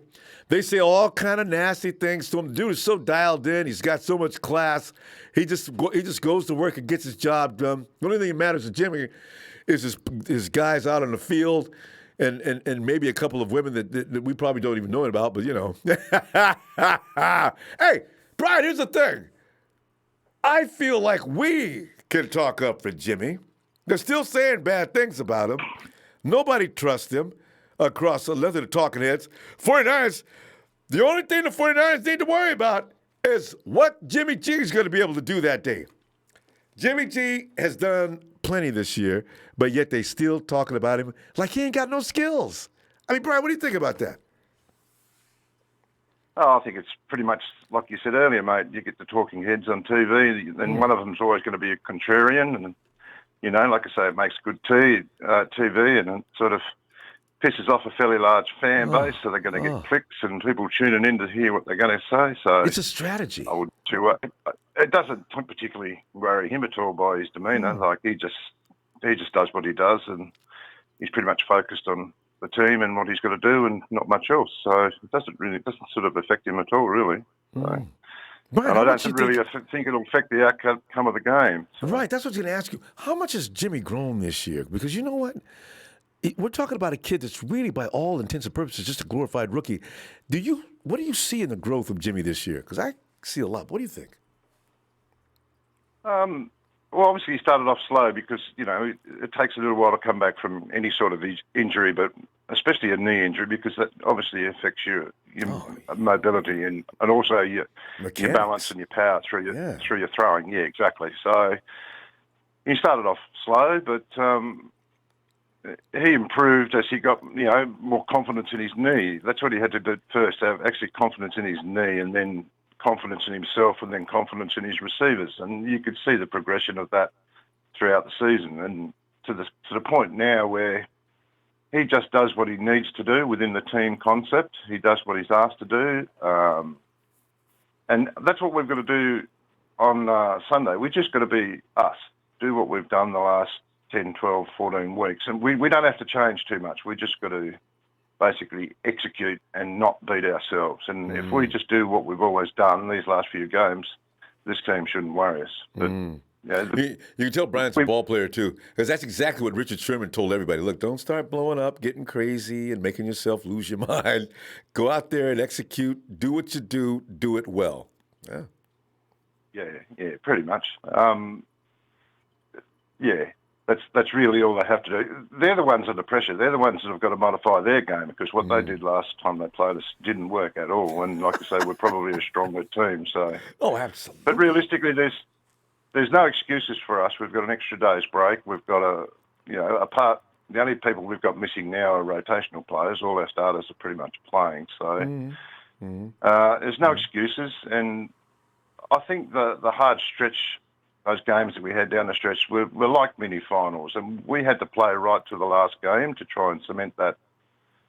They say all kind of nasty things to him. The dude is so dialed in. He's got so much class. He just goes to work and gets his job done. The only thing that matters to Jimmy is his guys out on the field and maybe a couple of women that we probably don't even know about, but you know. Hey, Brian, here's the thing. I feel like we can talk up for Jimmy. They're still saying bad things about him. Nobody trusts him across the length of the talking heads. 49ers, the only thing the 49ers need to worry about is what Jimmy G is going to be able to do that day. Jimmy G has done plenty this year, but yet they still talking about him like he ain't got no skills. I mean, Brian, what do you think about that? Oh, I think it's pretty much like you said earlier, mate. You get the talking heads on TV, and one of them's always going to be a contrarian, and you know, like I say, it makes good TV, and it sort of pisses off a fairly large fan base, so they're going to get clicks and people tuning in to hear what they're going to say. So it's a strategy. I would too. It doesn't particularly worry him at all by his demeanour. Like he just does what he does, and he's pretty much focused on the team and what he's got to do, and not much else. So it doesn't sort of affect him at all, really. So. Brian, and I don't really think it'll affect the outcome of the game. So. Right, that's what I was going to ask you. How much has Jimmy grown this year? Because you know what? we're talking about a kid that's really, by all intents and purposes, just a glorified rookie. What do you see in the growth of Jimmy this year? Because I see a lot. What do you think? Well, obviously he started off slow because, it takes a little while to come back from any sort of injury, but especially a knee injury because that obviously affects your mobility and also your balance and your power through your throwing. Yeah, exactly. So he started off slow, but he improved as he got, more confidence in his knee. That's what he had to do first, have actually confidence in his knee and then confidence in himself and then confidence in his receivers. And you could see the progression of that throughout the season and to the point now where he just does what he needs to do within the team concept. He does what he's asked to do. And that's what we've got to do on Sunday. We've just got to be us, do what we've done the last 10, 12, 14 weeks. And we don't have to change too much. We just got to basically execute and not beat ourselves. And if we just do what we've always done these last few games, this team shouldn't worry us. But, you can tell Brian's a ball player, too, because that's exactly what Richard Sherman told everybody. Look, don't start blowing up, getting crazy, and making yourself lose your mind. Go out there and execute. Do what you do it well. Yeah, pretty much. That's really all they have to do. They're the ones under pressure. They're the ones that have got to modify their game because what they did last time they played us didn't work at all. And like I say, we're probably a stronger team. So, absolutely. But realistically, there's no excuses for us. We've got an extra day's break. We've got the only people we've got missing now are rotational players. All our starters are pretty much playing. So there's no excuses. And I think the hard stretch, those games that we had down the stretch were like mini finals, and we had to play right to the last game to try and cement that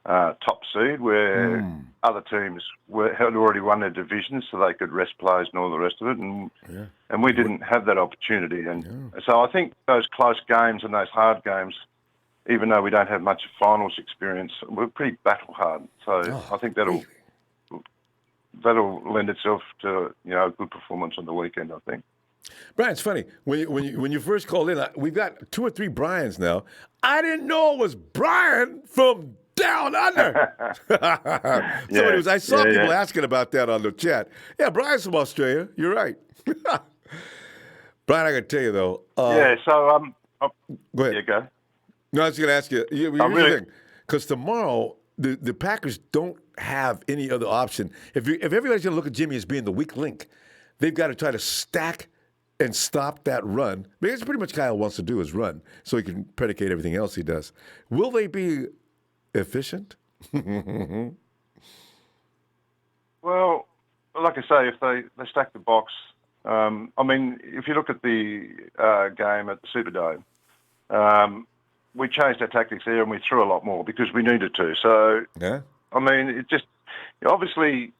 top seed where other teams had already won their divisions so they could rest players and all the rest of it, and we didn't have that opportunity. And so I think those close games and those hard games, even though we don't have much finals experience, we're pretty battle hard. So I think that'll lend itself to a good performance on the weekend, I think. Brian, it's funny. When you first called in, we've got 2 or 3 Brians now. I didn't know it was Brian from down under. I saw people asking about that on the chat. Yeah, Brian's from Australia. You're right. Brian, I got to tell you, though. Go ahead. Yeah, go. No, I was going to ask you. Here's the thing. Because tomorrow, the Packers don't have any other option. If everybody's going to look at Jimmy as being the weak link, they've got to try to stack and stop that run. Because it's pretty much Kyle wants to do is run so he can predicate everything else he does. Will they be efficient? Well, like I say, if they stack the box, if you look at the game at the Superdome, we changed our tactics there and we threw a lot more because we needed to. So, it just, obviously,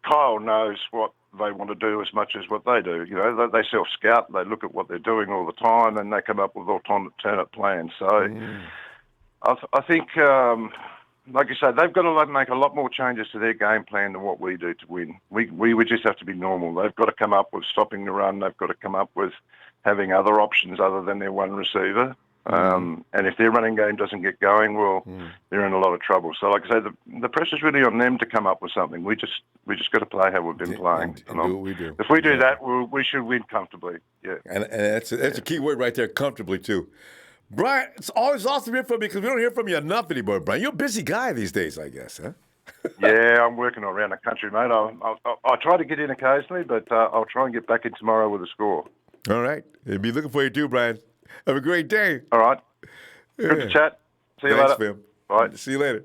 Kyle knows what they want to do as much as what they do. They self-scout, they look at what they're doing all the time, and they come up with alternate plans. So I think, like you say, they've got to make a lot more changes to their game plan than what we do to win. We would just have to be normal. They've got to come up with stopping the run. They've got to come up with having other options other than their one receiver. And if their running game doesn't get going, they're in a lot of trouble. So, like I say, the pressure's really on them to come up with something. We just got to play how we've been playing. And do what we do. If we do that, we should win comfortably. Yeah, and that's a key word right there, comfortably too. Brian, it's always awesome to hear from you because we don't hear from you enough anymore. Brian, you're a busy guy these days, I guess, huh? Yeah, I'm working around the country, mate. I try to get in occasionally, but I'll try and get back in tomorrow with a score. All right, I'll be looking for you too, Brian. Have a great day. All right. Good to chat. See you later. Thanks, Phil. Bye. See you later.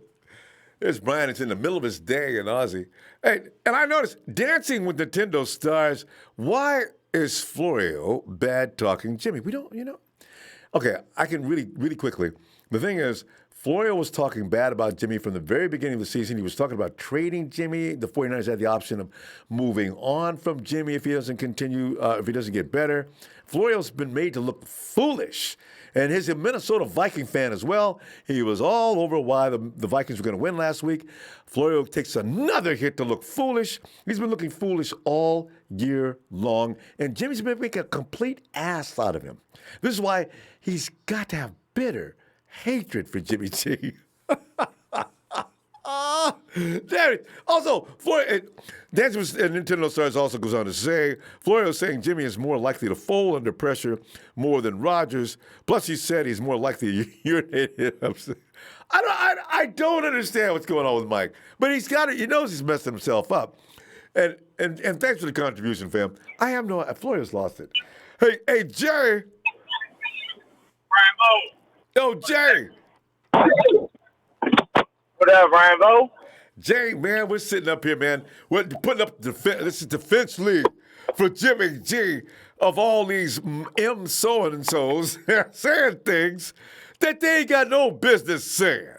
There's Brian. It's in the middle of his day in Aussie. Hey, and I noticed Dancing with Nintendo stars. Why is Florio bad talking Jimmy? We don't, Okay, I can really quickly. The thing is, Florio was talking bad about Jimmy from the very beginning of the season. He was talking about trading Jimmy. The 49ers had the option of moving on from Jimmy if he doesn't continue, if he doesn't get better. Florio's been made to look foolish. And he's a Minnesota Viking fan as well. He was all over why the Vikings were going to win last week. Florio takes another hit to look foolish. He's been looking foolish all year long. And Jimmy's been making a complete ass out of him. This is why he's got to have bitter hatred for Jimmy G. There it. Also, Dancing with Nintendo Stars also goes on to say, Florio is saying Jimmy is more likely to fold under pressure more than Rodgers. Plus, he said he's more likely to urinate. I don't understand what's going on with Mike, but he's got it. He knows he's messing himself up. And thanks for the contribution, fam. I have no. Florio's lost it. Hey, Jerry. Ronbo. Yo, Jerry. What up, Ronbo? Jerry, man, we're sitting up here, man. We're putting up this is Defense League for Jimmy G of all these M so-and-sos saying things that they ain't got no business saying.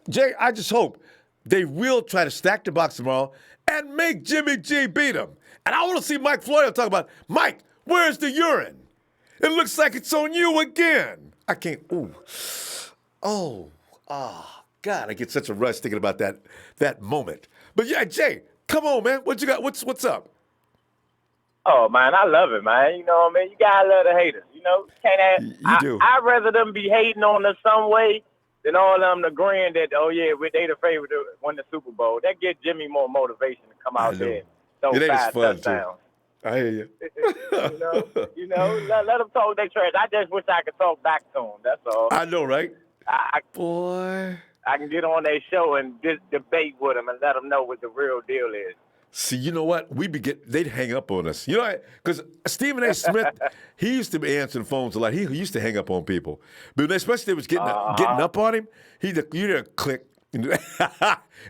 Jay, I just hope they will try to stack the box tomorrow and make Jimmy G beat them. And I want to see Mike Florio talk about, Mike, where's the urine? It looks like it's on you again. I can't, God, I get such a rush thinking about that moment. But yeah, Jay, come on, man. What you got? What's up? Oh, man, I love it, man. You know what I mean? You gotta love the haters. You know, I'd rather them be hating on us some way than all of them agreeing that, they the favorite to win the Super Bowl. That gives Jimmy more motivation to come out there and throw 5 touchdowns. I hear you. Let them talk their trash. I just wish I could talk back to them. That's all. I know, right? Boy. I can get on their show and debate with them and let them know what the real deal is. See, you know what? They'd hang up on us. You know, because Stephen A. Smith, he used to be answering phones a lot. He used to hang up on people. But especially if they was getting up on him, you'd click. And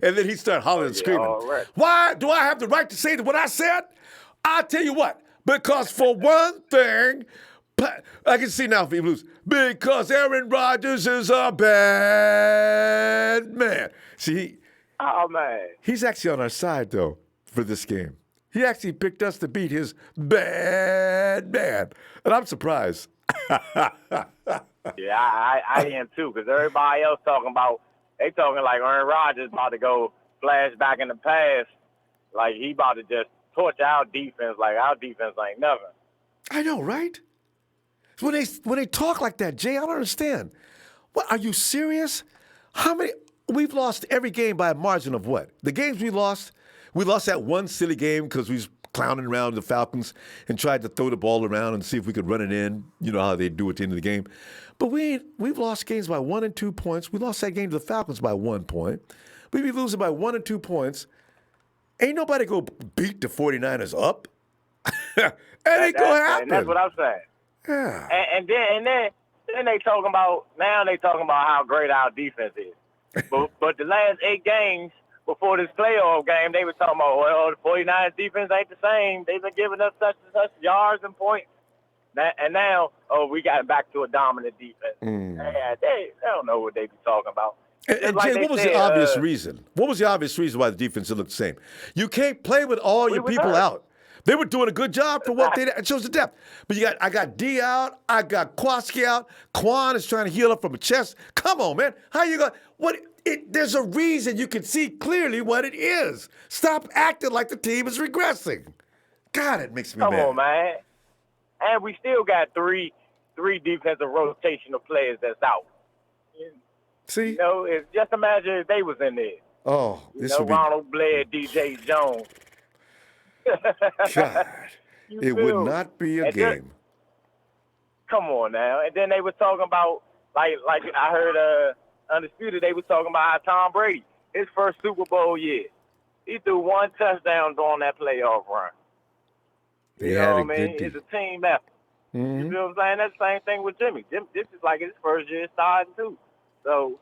then he'd start hollering and screaming. Right. Why do I have the right to say what I said? I'll tell you what. Because for one thing, I can see now if he lose. Because Aaron Rodgers is a bad man. See, he's actually on our side, though, for this game. He actually picked us to beat his bad man. And I'm surprised. Yeah, I am too, because everybody else talking like Aaron Rodgers about to go flash back in the past. Like he about to just torch our defense like our defense ain't nothing. I know, right? When they talk like that, Jay, I don't understand. What, are you serious? We've lost every game by a margin of what? The games we lost that one silly game because we was clowning around the Falcons and tried to throw the ball around and see if we could run it in. You know how they do at the end of the game. But we've lost games by 1 and 2 points. We lost that game to the Falcons by 1 point. We'd be losing by 1 and 2 points. Ain't nobody go beat the 49ers up. That ain't going to happen. And that's what I'm saying. Yeah. And then they talking about how great our defense is. But the last 8 games before this playoff game, they were talking about, well, the 49ers defense ain't the same. They've been giving us such and such yards and points. And now, we got back to a dominant defense. They don't know what they be talking about. And Jay, what was the obvious reason? What was the obvious reason why the defense looked the same? You can't play with all your people out. They were doing a good job for what they did. It shows the depth. But I got D out. I got Kwaski out. Quan is trying to heal up from a chest. Come on, man. How you going? There's a reason you can see clearly what it is. Stop acting like the team is regressing. God, it makes me mad. Come on, man. And we still got three defensive rotational players that's out. See? Just imagine if they was in there. Oh, this would be... Ronald Blair, DJ Jones. God, it would not be a game. Come on now. And then they were talking about, like I heard Undisputed, they were talking about how Tom Brady, his first Super Bowl year, he threw 1 touchdown on that playoff run. They had a good deal. It's a team effort. Mm-hmm. You know what I'm saying? That's the same thing with Jimmy. This is like his first year starting too. So,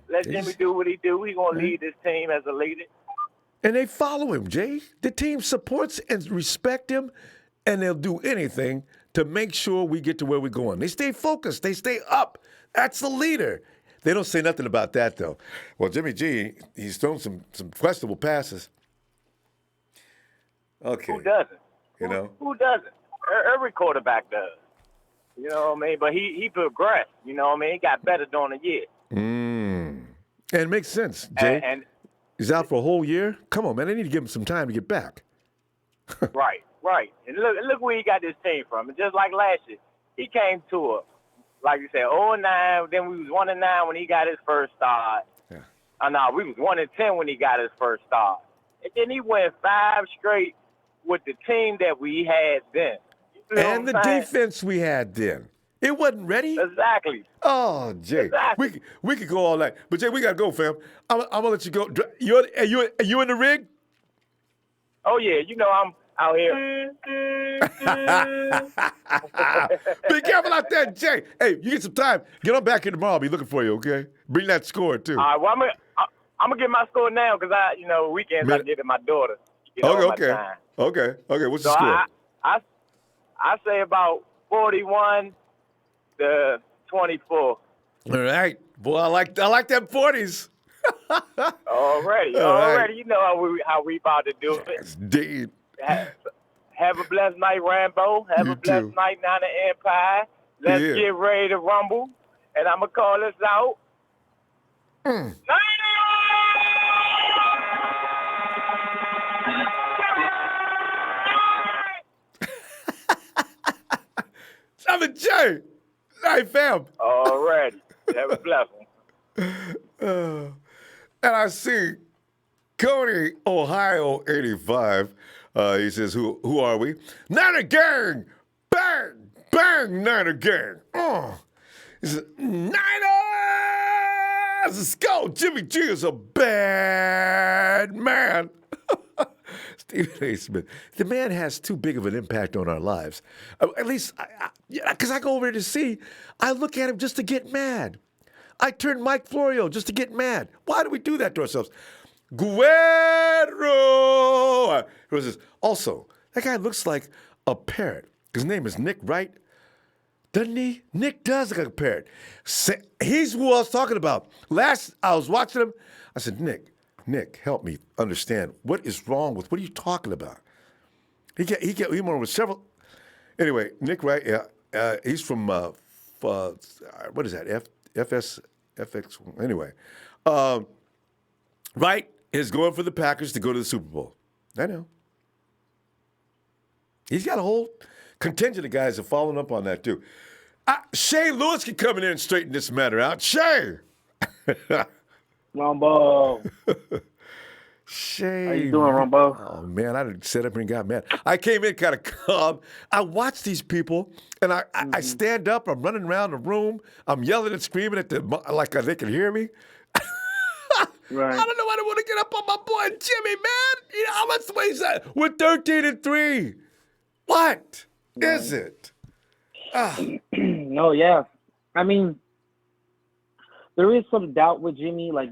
let Jimmy do what he do. He's going to lead this team as a leader. And they follow him, Jay. The team supports and respect him, and they'll do anything to make sure we get to where we're going. They stay focused. They stay up. That's the leader. They don't say nothing about that, though. Well, Jimmy G, he's thrown some questionable passes. Okay. Who doesn't? Who doesn't? Every quarterback does. You know what I mean? But he progressed. You know what I mean? He got better during the year. And it makes sense, Jay. And he's out for a whole year? Come on, man. They need to give him some time to get back. Right. And look where he got this team from. And just like last year, he came to like you said, 0-9. Then we was 1-9 when he got his first start. Yeah. No, we was 1-10 when he got his first start. And then he went 5 straight with the team that we had then. You know And the what I'm saying? defense we had then. It wasn't ready. Exactly. Oh, Jay. Exactly. We could go all night. But, Jay, we got to go, fam. I'm going to let you go. You in the rig? Oh, yeah. You know I'm out here. Be careful out there, Jay. Hey, you get some time. Get on back here tomorrow. I'll be looking for you, okay? Bring that score, too. All right, well, I'm going to get my score now because, weekends I get to my daughter. Okay. What's the score? I say about 41-24. All right. Boy, I like them 40s. Already. You know how we about to do it. Indeed. Have a blessed night, Rambo. Have You a blessed too. night, Nana Empire. Let's Yeah. get ready to rumble. And I'm going to call this out. Simon J. Hey, fam. Already. Have a blessing. And I see Cody, Ohio 85. He says, who are we? Niner Gang! Bang! Bang! Niner Gang! He says, Niners! Let's go! Jimmy G is a bad man. Stephen A. Smith. The man has too big of an impact on our lives. At least, because I go over to see, I look at him just to get mad. I turn Mike Florio just to get mad. Why do we do that to ourselves? Guerrero! Also, that guy looks like a parrot. His name is Nick, right? Doesn't he? Nick does look like a parrot. He's who I was talking about. Last I was watching him, I said, Nick, help me understand. What is wrong with, what are you talking about? He went with several. Anyway, Nick, right? Yeah. He's from, what is that? FX. Anyway. Right? Is going for the Packers to go to the Super Bowl. I know. He's got a whole contingent of guys that are following up on that, too. Shay Lewis can come in there and straighten this matter out. Shay! Ronbo. Shay. How you doing, Ronbo? Oh, man, I didn't sit up here and got mad. I came in kind of calm. I watch these people, and I stand up. I'm running around the room. I'm yelling and screaming at them like they can hear me. Right. I don't know why they want to get up on my boy Jimmy, man. You know, how much weight is that? We're 13-3. What is it? No, yeah. I mean, there is some doubt with Jimmy, like,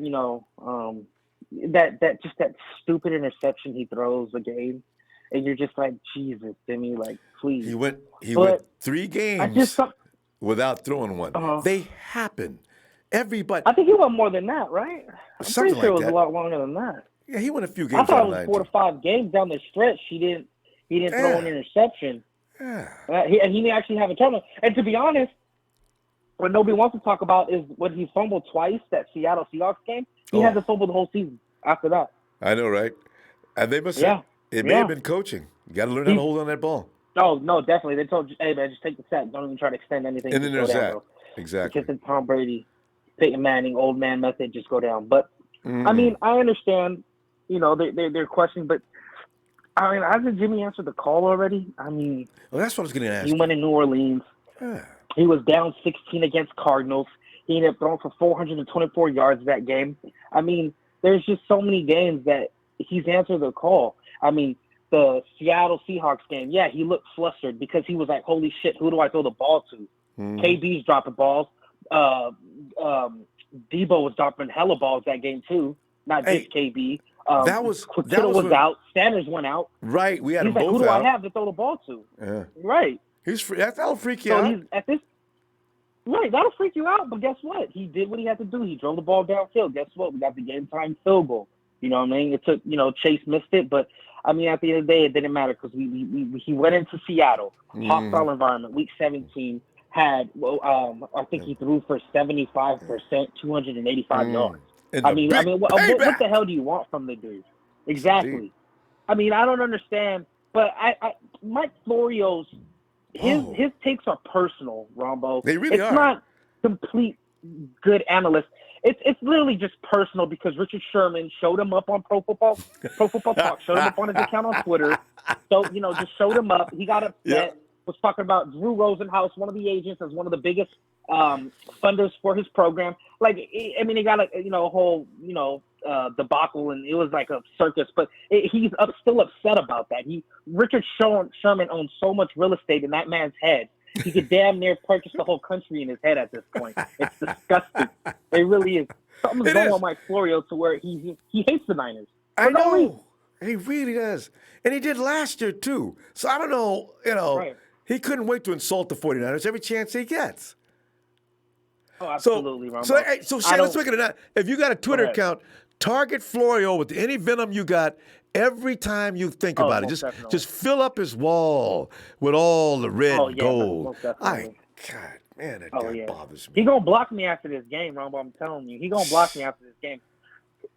that stupid interception he throws a game, and you're just like, Jesus, Jimmy, like, please. He went 3 games without throwing one. They happen. Everybody. I think he went more than that, right? I'm Something pretty sure like it was that. a lot longer than that. Yeah, he went a few games. I thought it was out of 4 to 5 games down the stretch. He didn't throw an interception. Yeah. He may actually have a turnover. And to be honest, what nobody wants to talk about is when he fumbled twice that Seattle Seahawks game. He hasn't fumbled the whole season after that. I know, right? And they must have, it may have been coaching. You got to learn how to hold on that ball. Oh, no, definitely. They told you, hey, man, just take the sack. Don't even try to extend anything. And then Just there's go that. down, Exactly. Just in Tom Brady, Peyton Manning, old man method, just go down. But, I mean, I understand, they're questioning, but, I mean, hasn't Jimmy answered the call already? I mean, well, that's what I was going to ask. He went in New Orleans. Yeah. He was down 16 against Cardinals. He ended up throwing for 424 yards that game. I mean, there's just so many games that he's answered the call. I mean, the Seattle Seahawks game, yeah, he looked flustered because he was like, holy shit, who do I throw the ball to? KB's dropping balls. Debo was dropping hella balls that game too, not just KB. That was out. Sanders went out. Right, we had He's them like, both who do out. I have to throw the ball to? Yeah. Right. That'll freak you So out. he's at this. Right, that'll freak you out. But guess what? He did what he had to do. He drove the ball downfield. Guess what? We got the game time field goal. You know what I mean? It took, Chase missed it, but I mean, at the end of the day, it didn't matter because he went into Seattle, hostile environment, week 17. Had I think he threw for 75%, 285 yards. I mean, what the hell do you want from the dude? Exactly. I mean, I don't understand, but Mike Florio's his takes are personal, Ronbo. They really it's are. Not complete good analyst. It's literally just personal because Richard Sherman showed him up on Pro Football Talk, showed him up on his account on Twitter. So, just showed him up. He got upset, Yep. was talking about Drew Rosenhaus, one of the agents, as one of the biggest funders for his program. Like, I mean, he got a whole, debacle, and it was like a circus, but he's still upset about that. Richard Sherman owns so much real estate in that man's head. He could damn near purchase the whole country in his head at this point. It's disgusting. It really is. Something's going on Mike Florio to where he hates the Niners. I know. He really does. And he did last year, too. So I don't know, Right. he couldn't wait to insult the 49ers every chance he gets. Oh, absolutely, Ronbo. So Shay, let's make it a if you got a Twitter account, target Florio with any venom you got every time you think about it. Just fill up his wall with all the red gold. God, man, that guy bothers me. He gonna block me after this game, Ronbo. I'm telling you, he gonna block me after this game.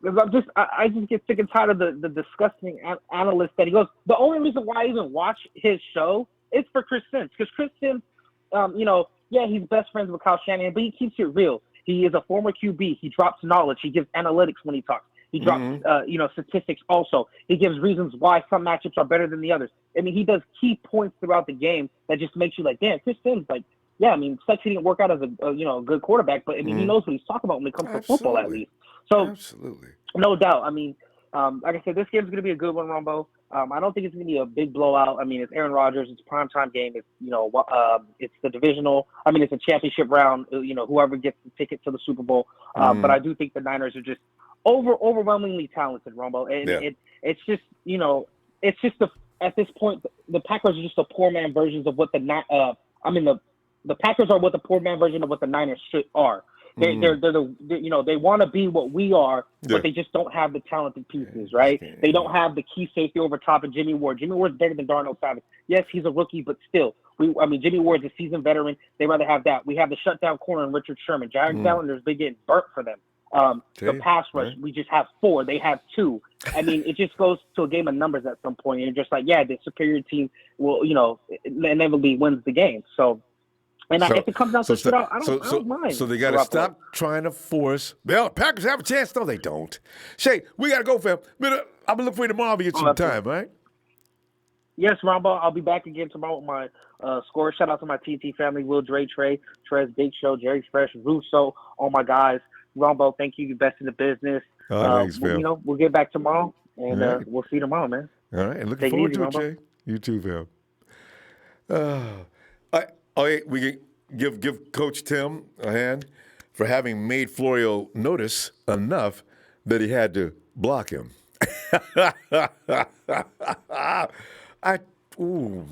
Because I just get sick and tired of the disgusting analyst that he goes. The only reason why I even watch his show is for Chris Sims, because Chris Sims, he's best friends with Kyle Shanahan, but he keeps it real. He is a former QB. He drops knowledge. He gives analytics when he talks. He drops, statistics also. He gives reasons why some matchups are better than the others. I mean, he does key points throughout the game that just makes you like, damn, Chris Sims, sucks he didn't work out as a good quarterback, but I mean, he knows what he's talking about when it comes to football, at least. So, absolutely, no doubt. I mean, like I said, this game's going to be a good one, Ronbo. I don't think it's going to be a big blowout. I mean, it's Aaron Rodgers. It's a primetime game. It's it's the divisional. I mean, it's a championship round. Whoever gets the ticket to the Super Bowl. But I do think the Niners are just overwhelmingly talented, Ronbo. And it's just at this point, the Packers are just a poor man versions of what the Packers are what the poor man version of what the Niners are. They want to be what we are, but they just don't have the talented pieces, right? They don't have the key safety over top of Jimmy Ward. Jimmy Ward's better than Darnell Savage. Yes, he's a rookie, but still, Jimmy Ward's a seasoned veteran. They rather have that. We have the shutdown corner in Richard Sherman. Jared Ballinger's been getting burnt for them. The pass rush, we just have 4. They have 2. I mean, it just goes to a game of numbers at some point. And you're just like, the superior team will, inevitably wins the game. So. And if it comes down to shootout, I don't mind. So they got to stop trying to force. Well, Packers have a chance. No, they don't. Shay, we got to go, fam. I'm going to look for you tomorrow to get some time, all right? Yes, Ronbo. I'll be back again tomorrow with my score. Shout out to my TT family, Will, Dre, Trey, Trez, Big Show, Jerry Fresh, Russo, all my guys. Ronbo, thank you. You're best in the business. Thanks, fam. We'll get back tomorrow, and we'll see you tomorrow, man. All right, and looking forward to it, Jay. You too, fam. We can give Coach Tim a hand for having made Florio notice enough that he had to block him.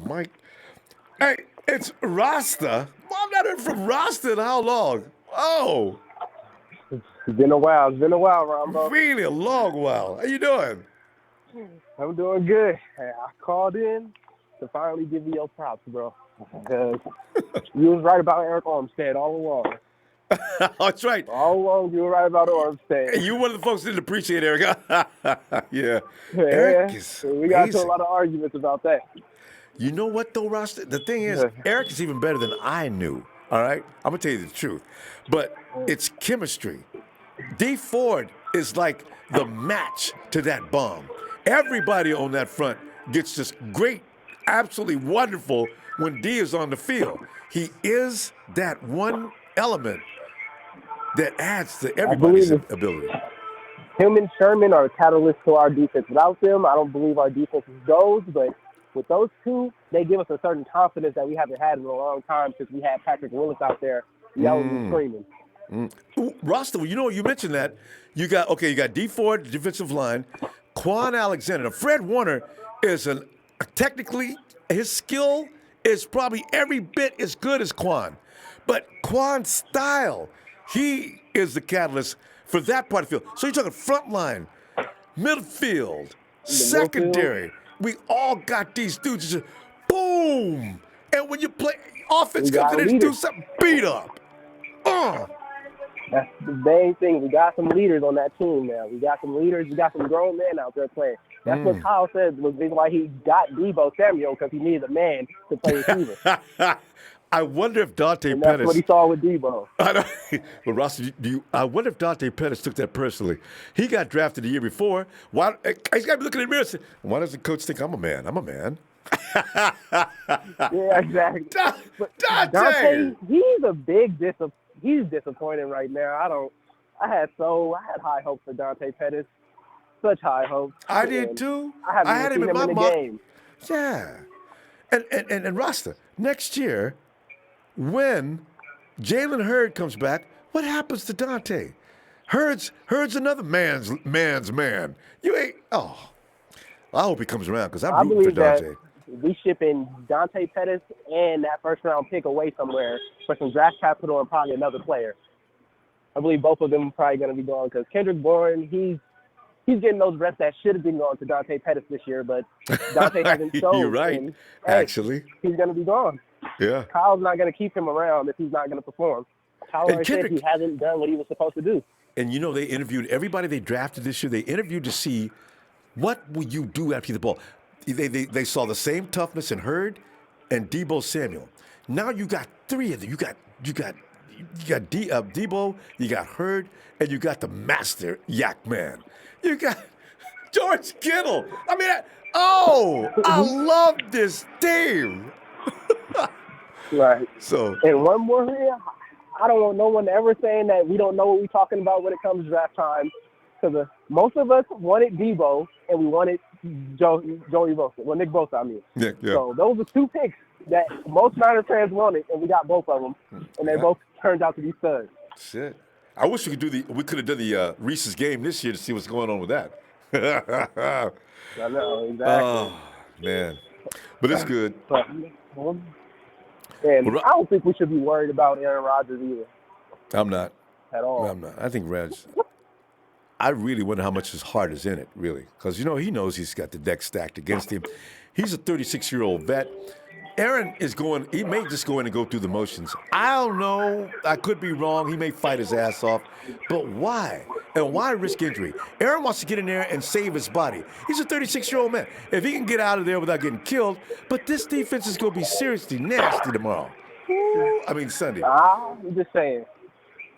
Mike. Hey, it's Rasta. Well, I've not heard from Rasta in how long? Oh. It's been a while, Ronbo. Really a long while. How you doing? I'm doing good. Hey, I called in to finally give you your props, bro. Because you was right about Eric Armstead all along. That's right. All along, you were right about Armstead. Hey, you one of the folks that didn't appreciate Eric. Yeah. Eric is we got into a lot of arguments about that. You know what, though, Rasta? The thing is, Eric is even better than I knew, all right? I'm going to tell you the truth. But it's chemistry. D Ford is like the match to that bomb. Everybody on that front gets just great, absolutely wonderful when D is on the field. He is that one element that adds to everybody's ability. Him and Sherman are a catalyst to our defense. Without them, I don't believe our defense goes, but with those two, they give us a certain confidence that we haven't had in a long time since we had Patrick Willis out there yelling and screaming. Rasta, you mentioned that. You got D Ford, defensive line, Quan Alexander. Now, Fred Warner is technically, his skill is probably every bit as good as Quan. But Quan's style, he is the catalyst for that part of the field. So you're talking front line, midfield, secondary. We all got these dudes just boom. And when you play offense comes in and do something, beat up. That's the main thing. We got some leaders on that team now. We got some leaders. We got some grown men out there playing. That's what Kyle said was the reason why he got Debo Samuel, because he needed a man to play receiver. I wonder if Dante And Pettis. that's what he saw with Debo. I don't, well, Ross, I wonder if Dante Pettis took that personally. He got drafted the year before. Why? He's got to be looking in the mirror and say, why does the coach think I'm a man? I'm a man. Yeah, exactly. But Dante, he's disappointing right now. I had high hopes for Dante Pettis. Such high hopes. I did too. I had him in my mock. game. Yeah. And Rasta, next year, when Jalen Hurd comes back, what happens to Dante? Hurd's another man's man. You ain't. Oh, I hope he comes around because I'm rooting for Dante. That we shipping Dante Pettis and that first round pick away somewhere for some draft capital and probably another player. I believe both of them are probably going to be gone because Kendrick Bourne, he's getting those reps that should have been going to Dante Pettis this year, but Dante hasn't shown. You're right, and, actually. He's going to be gone. Yeah. Kyle's not going to keep him around if he's not going to perform. Kyle already said he hasn't done what he was supposed to do. And, you know, they interviewed everybody they drafted this year. They interviewed to see what will you do after the ball. They saw the same toughness in Hurd and Debo Samuel. Now you got three of them. You got Debo, you got Hurd, and you got the master Yak Man. You got George Kittle. I mean, I love this team. Right. So, and one more here, I don't want no one ever saying that we don't know what we're talking about when it comes to draft time, because most of us wanted Debo and we wanted Joey Bosa. Well, Nick Bosa, I mean. Yeah. So those are two picks that most Niner fans wanted, and we got both of them, and they both turned out to be studs. Shit. I wish we could done the Reese's game this year to see what's going on with that. I know, exactly. Oh, man. But it's good. And I don't think we should be worried about Aaron Rodgers either. I'm not. At all. I'm not. I think I really wonder how much his heart is in it, really. Because, you know, he knows he's got the deck stacked against him. He's a 36-year-old vet. Aaron he may just go in and go through the motions. I don't know. I could be wrong. He may fight his ass off. But why? And why risk injury? Aaron wants to get in there and save his body. He's a 36-year-old man. If he can get out of there without getting killed, but this defense is going to be seriously nasty tomorrow. Sunday. I'm just saying.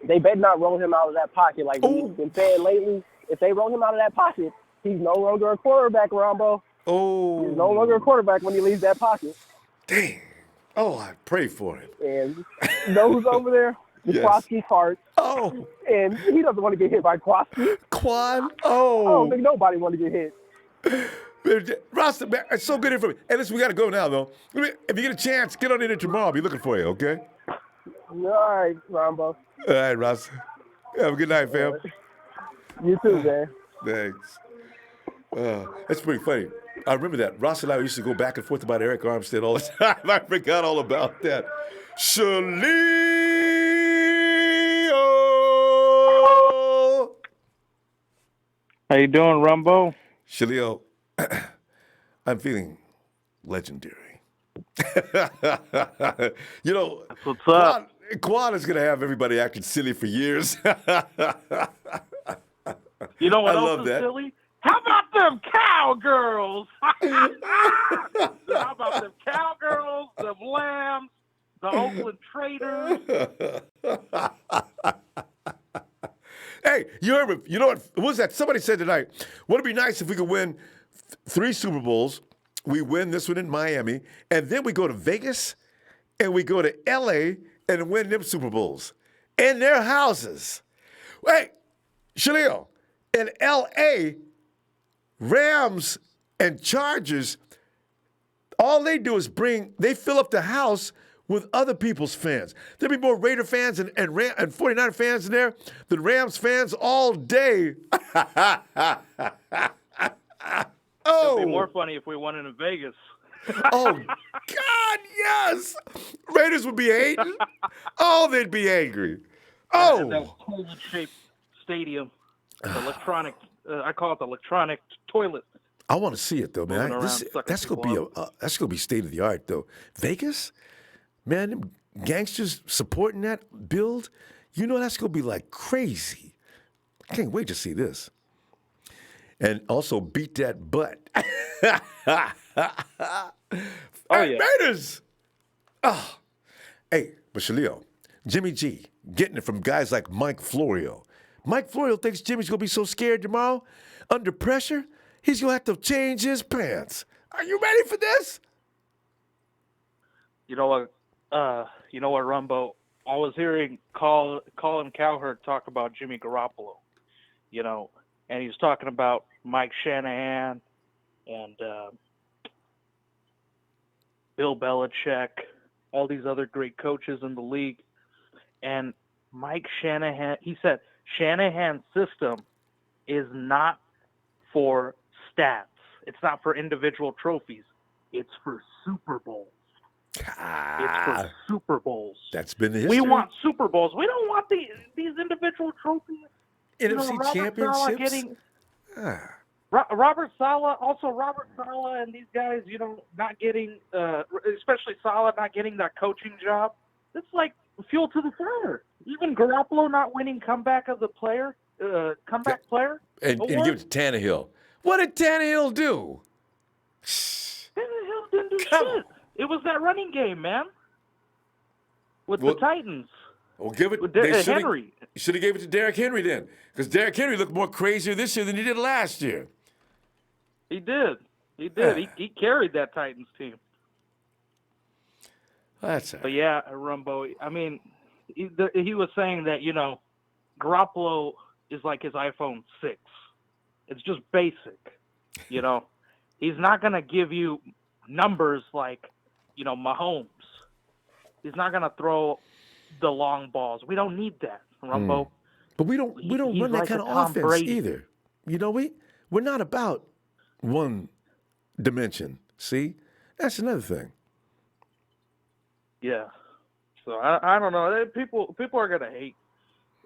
They better not roll him out of that pocket like we've been saying lately. If they roll him out of that pocket, he's no longer a quarterback, Ronbo. He's no longer a quarterback when he leaves that pocket. Dang. Oh, I pray for him. And you know who's over there? Kwasky Hart. Oh. And he doesn't want to get hit by Kwasky. Quan? I don't think nobody want to get hit. Rasta, man, it's so good information. Hey, listen, we got to go now, though. If you get a chance, get on in there tomorrow. I'll be looking for you, okay? All right, Ronbo. All right, Rasta. Have a good night, fam. You too, man. Thanks. That's pretty funny. I remember that. Ross and I used to go back and forth about Eric Armstead all the time. I forgot all about that. Shalio! How you doing, Ronbo? Shalio, I'm feeling legendary. You know, what's up? Quan is going to have everybody acting silly for years. You know what I else love is that. silly? How about them cowgirls? How about them cowgirls, them lambs, the Oakland Traitors? Hey, you know what was that? Somebody said tonight, wouldn't it be nice if we could win 3 Super Bowls? We win this one in Miami, and then we go to Vegas, and we go to L.A. and win them Super Bowls in their houses. Wait, Shalil, in L.A., Rams and Chargers, all they do is they fill up the house with other people's fans. There'll be more Raider fans and 49er fans in there than Rams fans all day. It'd be more funny if we won it in Vegas. Oh, God, yes. Raiders would be hating. Oh, they'd be angry. Oh. That toilet-shaped stadium, the electronic, I call it the electronic toilet. I want to see it though, man. Moving around, That's gonna be state of the art though. Vegas, man, them gangsters supporting that build. You know that's going to be like crazy. I can't wait to see this. And also beat that butt. Oh, yeah. Raiders! Oh. Hey, but Shalio, Jimmy G, getting it from guys like Mike Florio. Mike Florio thinks Jimmy's going to be so scared tomorrow, under pressure, he's going to have to change his pants. Are you ready for this? You know what, Rumbo? I was hearing Colin Cowherd talk about Jimmy Garoppolo, and he was talking about Mike Shanahan and Bill Belichick, all these other great coaches in the league. And Mike Shanahan, he said, Shanahan's system is not for stats. It's not for individual trophies. It's for Super Bowls. It's for Super Bowls. That's been the history. We want Super Bowls. We don't want these individual trophies. NFC championships. Robert Saleh and these guys, not getting, especially Saleh not getting that coaching job. It's like fuel to the fire. Even Garoppolo not winning comeback player. And give it to Tannehill. What did Tannehill do? Tannehill didn't do shit. It was that running game, man. With the Titans. Well, give it. Henry. You should have gave it to Derrick Henry then, because Derrick Henry looked more crazier this year than he did last year. He did. He carried that Titans team. That's But yeah, Rumbo. I mean, he was saying that Garoppolo is like his iPhone 6. It's just basic. He's not gonna give you numbers like Mahomes. He's not gonna throw the long balls. We don't need that, Rumbo. But we don't run that kind of offense either. We're not about one dimension. See, that's another thing. Yeah. So I don't know. People are gonna hate.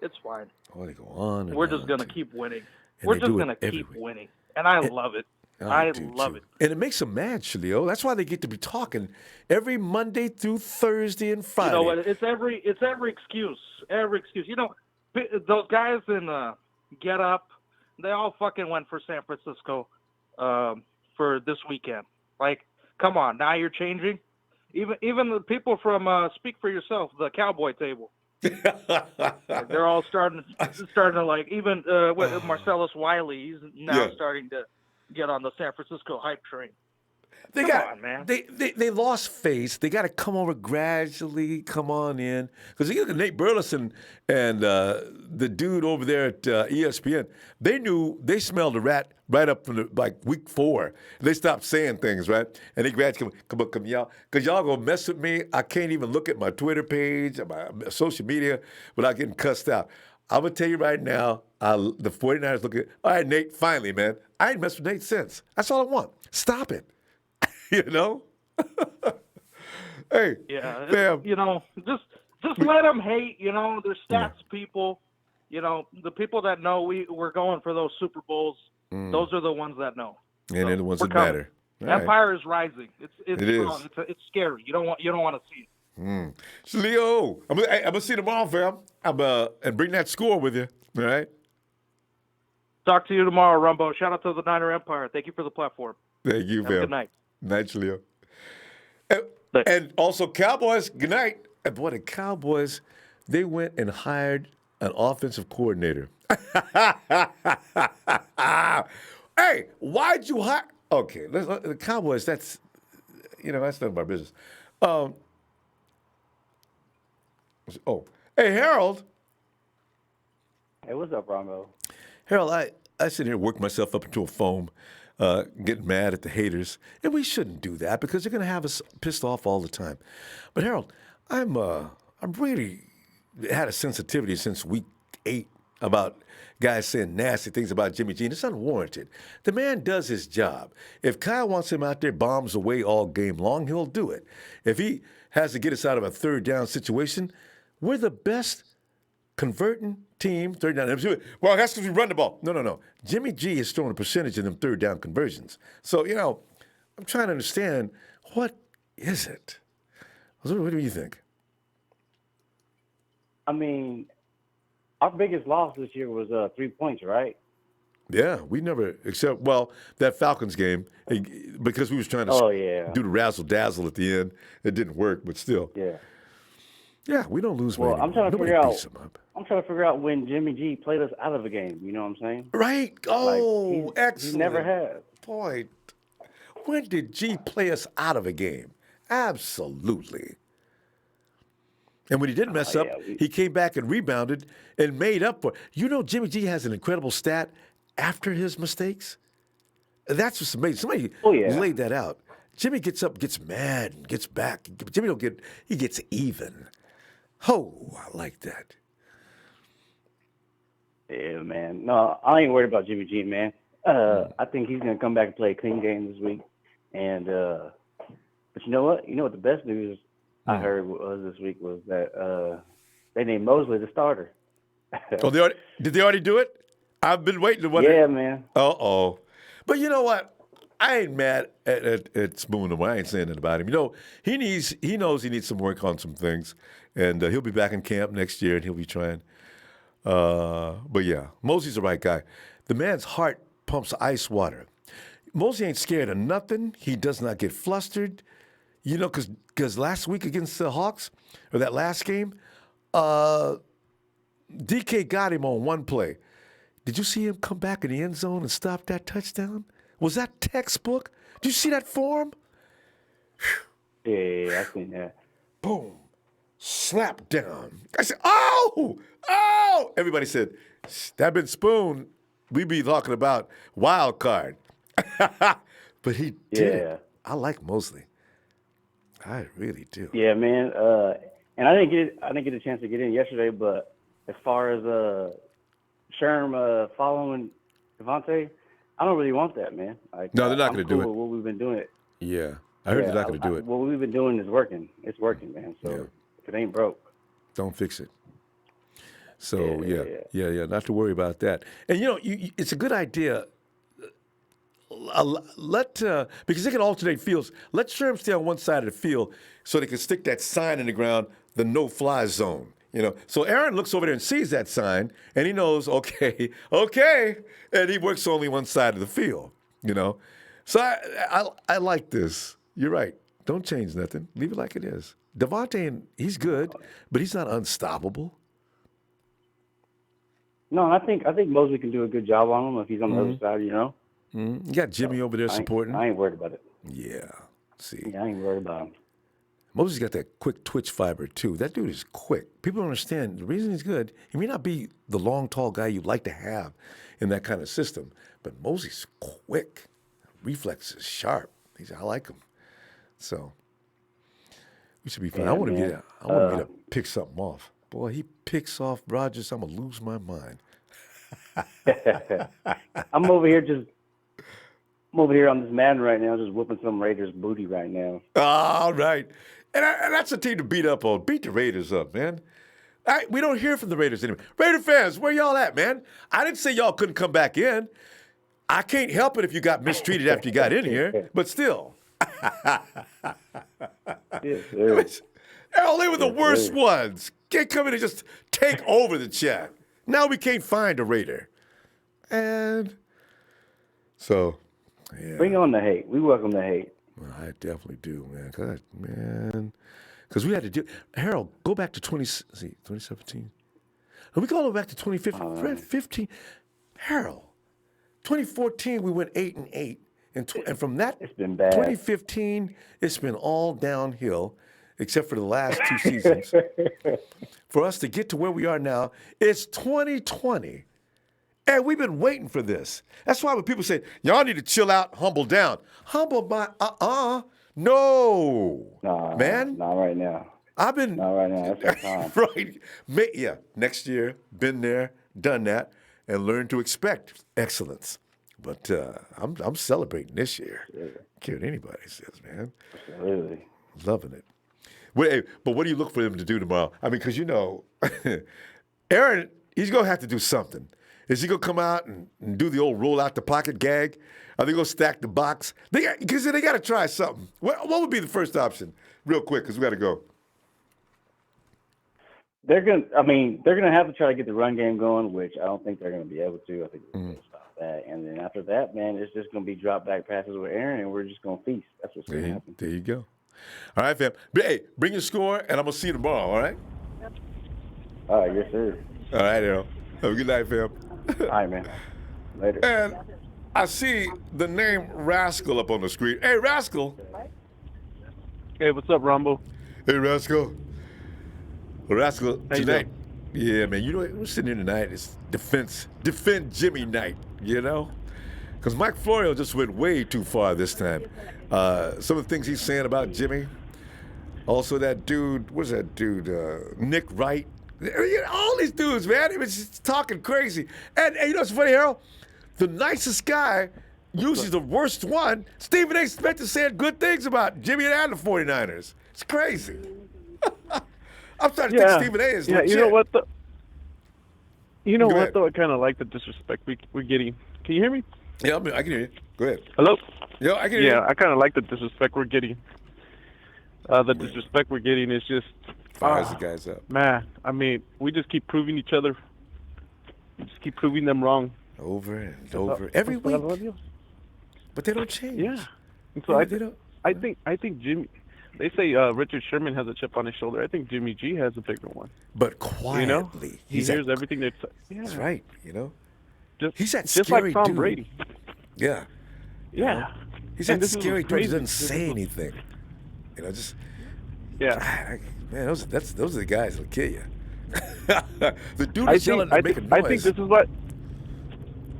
It's fine. Oh, they go on. We're just gonna keep winning. We're just gonna keep winning, and I love it. I love it. And it makes them mad, Shalio. That's why they get to be talking every Monday through Thursday and Friday. You know what? It's every excuse. Every excuse. Those guys in Get Up, they all fucking went for San Francisco for this weekend. Like, come on, now you're changing. Even the people from Speak for Yourself, the Cowboy table. They're all starting to like, even with Marcellus Wiley, he's now starting to get on the San Francisco hype train. Come on, man. They lost face. They got to come over gradually, come on in. Because you look at Nate Burleson and the dude over there at ESPN, they smelled a rat right up from week 4. They stopped saying things, right? And they gradually come y'all. Because y'all going to mess with me. I can't even look at my Twitter page, my social media without getting cussed out. I'm going to tell you right now, the 49ers look at, all right, Nate, finally, man. I ain't messed with Nate since. That's all I want. Stop it. Hey, yeah, fam. Just let them hate. They're stats people. The people that know we're going for those Super Bowls. Those are the ones that know. And they're the ones that matter. Empire is rising. It's is. It's scary. You don't want to see it. So Leo, I'm gonna see you tomorrow, fam. And bring that score with you. All right. Talk to you tomorrow, Rumbo. Shout out to the Niner Empire. Thank you for the platform. Thank you, Have fam. a good night. Night, Leo. And also, Cowboys, good night. And boy, the Cowboys, they went and hired an offensive coordinator. Hey, why'd you hire? Okay, the Cowboys, that's none of our business. Hey, Harold. Hey, what's up, Ronbo? Harold, I sit here and work myself up into a foam, getting mad at the haters, and we shouldn't do that because they're going to have us pissed off all the time. But Harold, I'm really had a sensitivity since week 8 about guys saying nasty things about Jimmy G, and it's unwarranted. The man does his job. If Kyle wants him out there bombs away all game long, he'll do it. If he has to get us out of a third down situation, we're the best converting team, third down. Well, that's because we run the ball. No. Jimmy G is throwing a percentage of them third down conversions. So, I'm trying to understand, what is it? What do you think? I mean, Our biggest loss this year was 3 points, right? Yeah, we never, except, that Falcons game, because we was trying to do the razzle-dazzle at the end. It didn't work, but still. Yeah. Yeah, we don't lose Well, weight I'm anymore. trying to Nobody figure out. beats them up. I'm trying to figure out when Jimmy G played us out of a game. You know what I'm saying? Right. Oh, excellent. He never has. Boy, when did G play us out of a game? Absolutely. And when he did mess up, he came back and rebounded and made up for it. You know, Jimmy G has an incredible stat after his mistakes. That's just amazing. Somebody laid that out. Jimmy gets up, gets mad, and gets back. Jimmy he gets even. Oh, I like that. Yeah, man. No, I ain't worried about Jimmy G, man. I think he's gonna come back and play a clean game this week. And but you know what? You know what the best news I heard was this week was that they named Mosley the starter. Did they already do it? I've been waiting to wonder. Yeah, man. Uh-oh. But you know what? I ain't mad at Spoon. I ain't saying that about him. You know, he knows he needs some work on some things, and he'll be back in camp next year, and he'll be trying. But yeah, Mosley's the right guy. The man's heart pumps ice water. Mosley ain't scared of nothing. He does not get flustered. You know, because last week against the Hawks, or that last game, DK got him on one play. Did you see him come back in the end zone and stop that touchdown? Was that textbook? Did you see that form? Yeah, I seen that. Boom. Slap down. I said, oh! Everybody said, that been Spoon, we be talking about wild card. But he did it. I like Mosley. I really do. Yeah, man. And I didn't get a chance to get in yesterday, but as far as Sherm following Devontae, I don't really want that, man. No, they're not going to do it. What we've been doing. Yeah, I heard they're not going to do it. What we've been doing is working. It's working, man. So if it ain't broke, don't fix it. So yeah, not to worry about that. And you know, it's a good idea. Because they can alternate fields. Let Sherm stay on one side of the field so they can stick that sign in the ground, the no-fly zone. You know, so Aaron looks over there and sees that sign, and he knows, okay, and he works only one side of the field. You know, so I like this. You're right. Don't change nothing. Leave it like it is. Devontae, he's good, but he's not unstoppable. No, I think Mosley can do a good job on him if he's on the other side. You know. You got Jimmy over there supporting. I ain't worried about it. Yeah. See. Yeah, I ain't worried about him. Mosley's got that quick twitch fiber, too. That dude is quick. People don't understand. The reason he's good, he may not be the long, tall guy you'd like to have in that kind of system, but Mosley's quick. Reflexes sharp. I like him. So, we should be fine. Yeah, I want to get to pick something off. Boy, he picks off Rodgers, I'm going to lose my mind. I'm over here on this Madden right now, just whooping some Raiders booty right now. All right. And that's a team to beat up on. Beat the Raiders up, man. We don't hear from the Raiders anymore. Raider fans, where y'all at, man? I didn't say y'all couldn't come back in. I can't help it if you got mistreated after you got in here, but still. They were the worst ones. Can't come in and just take over the chat. Now we can't find a Raider. And so, yeah. Bring on the hate. We welcome the hate. Well, I definitely do, man. Because we had to do. Harold, go back to 2017. And we go back to 2015. Harold, 2014 we went 8-8, and from that, it's been bad. 2015, it's been all downhill, except for the last two seasons. For us to get to where we are now, it's 2020. And we've been waiting for this. That's why when people say, y'all need to chill out, humble down. Humble by, no. Nah, man. Not right now. I've been. Not right now. That's our time. Right. Yeah. Next year, been there, done that, and learned to expect excellence. But I'm celebrating this year. Yeah. Care what anybody says, man. Absolutely. Loving it. But what do you look for them to do tomorrow? I mean, because, you know, Aaron, he's going to have to do something. Is he going to come out and do the old roll out the pocket gag? Are they going to stack the box? Because they got to try something. What would be the first option? Real quick, because we got to go. they're gonna have to try to get the run game going, which I don't think they're gonna be able to. I think they're gonna stop that, and then after that, man, it's just gonna be drop back passes with Aaron, and we're just gonna feast. That's what's gonna happen. There you go. All right, fam. Hey, bring your score, and I'm gonna see you tomorrow. All right. All right, yes, sir. All right, Aaron. Have a good night, fam. All right, man. Later. And I see the name Rascal up on the screen. Hey, Rascal. Hey, what's up, Ronbo? Hey, Rascal. Rascal, How you tonight. Yeah, man. You know what? We're sitting here tonight. It's defend Jimmy night, you know? Because Mike Florio just went way too far this time. Some of the things he's saying about Jimmy. Also, that dude, what's that dude? Nick Wright. All these dudes, man, he was just talking crazy. And you know what's funny, Harold? The nicest guy, usually the worst one, Stephen A. Smith is saying good things about Jimmy and the 49ers. It's crazy. I'm starting to think Stephen A. is legit. You know what, though? You know Go what, ahead. though? I kind of like the disrespect we're getting. Can you hear me? Yeah, I can hear you. Go ahead. Hello? Yeah, I can hear you. Yeah, I kind of like the disrespect we're getting. The disrespect we're getting is just... Fires the guys up. Man, I mean, we just keep proving each other. We just keep proving them wrong. Over and over. Every week. But they don't change. Yeah. And so I think Jimmy... They say Richard Sherman has a chip on his shoulder. I think Jimmy G has a bigger one. But quietly. You know? He hears everything that's... Yeah. That's right, you know? He's that just scary like Tom dude. Brady. Yeah. Yeah. You know? He's And that this is scary what's dude who crazy. doesn't say anything. You know, just... Yeah. Man, those are the guys that'll kill you. The dude I is yelling to make a noise. I think this is what...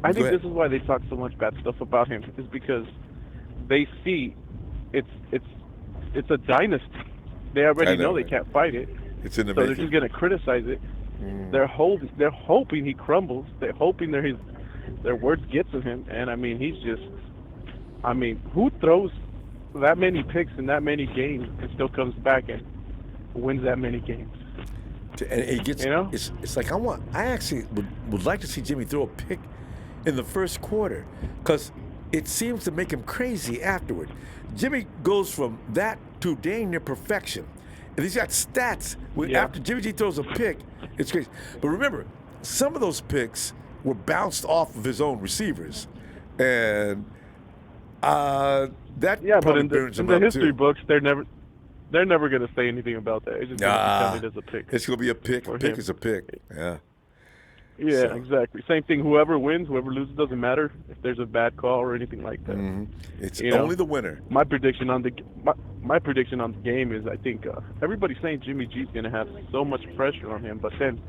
I Go think ahead. this is why they talk so much bad stuff about him, is because they see it's a dynasty. They already know they can't fight it. It's in the so they're making. just going to criticize it. They're hoping he crumbles. They're hoping their words get to him. And I mean, who throws that many picks in that many games and still comes back and wins that many games? And it gets, You know? it's like I actually would like to see Jimmy throw a pick in the first quarter, because it seems to make him crazy afterward. Jimmy goes from that to dang near perfection. And he's got stats. After Jimmy G throws a pick, it's crazy. But remember, some of those picks were bounced off of his own receivers. And that But probably in burns the him up history too. books, they're never going to say anything about that. It's just going to be counted as a pick. It's going to be a pick. for A pick him. is a pick. Yeah. Yeah, So- exactly. Same thing. Whoever wins, whoever loses, doesn't matter if there's a bad call or anything like that. It's You know? only the winner. My prediction on the game is I think everybody's saying Jimmy G's going to have so much pressure on him, but then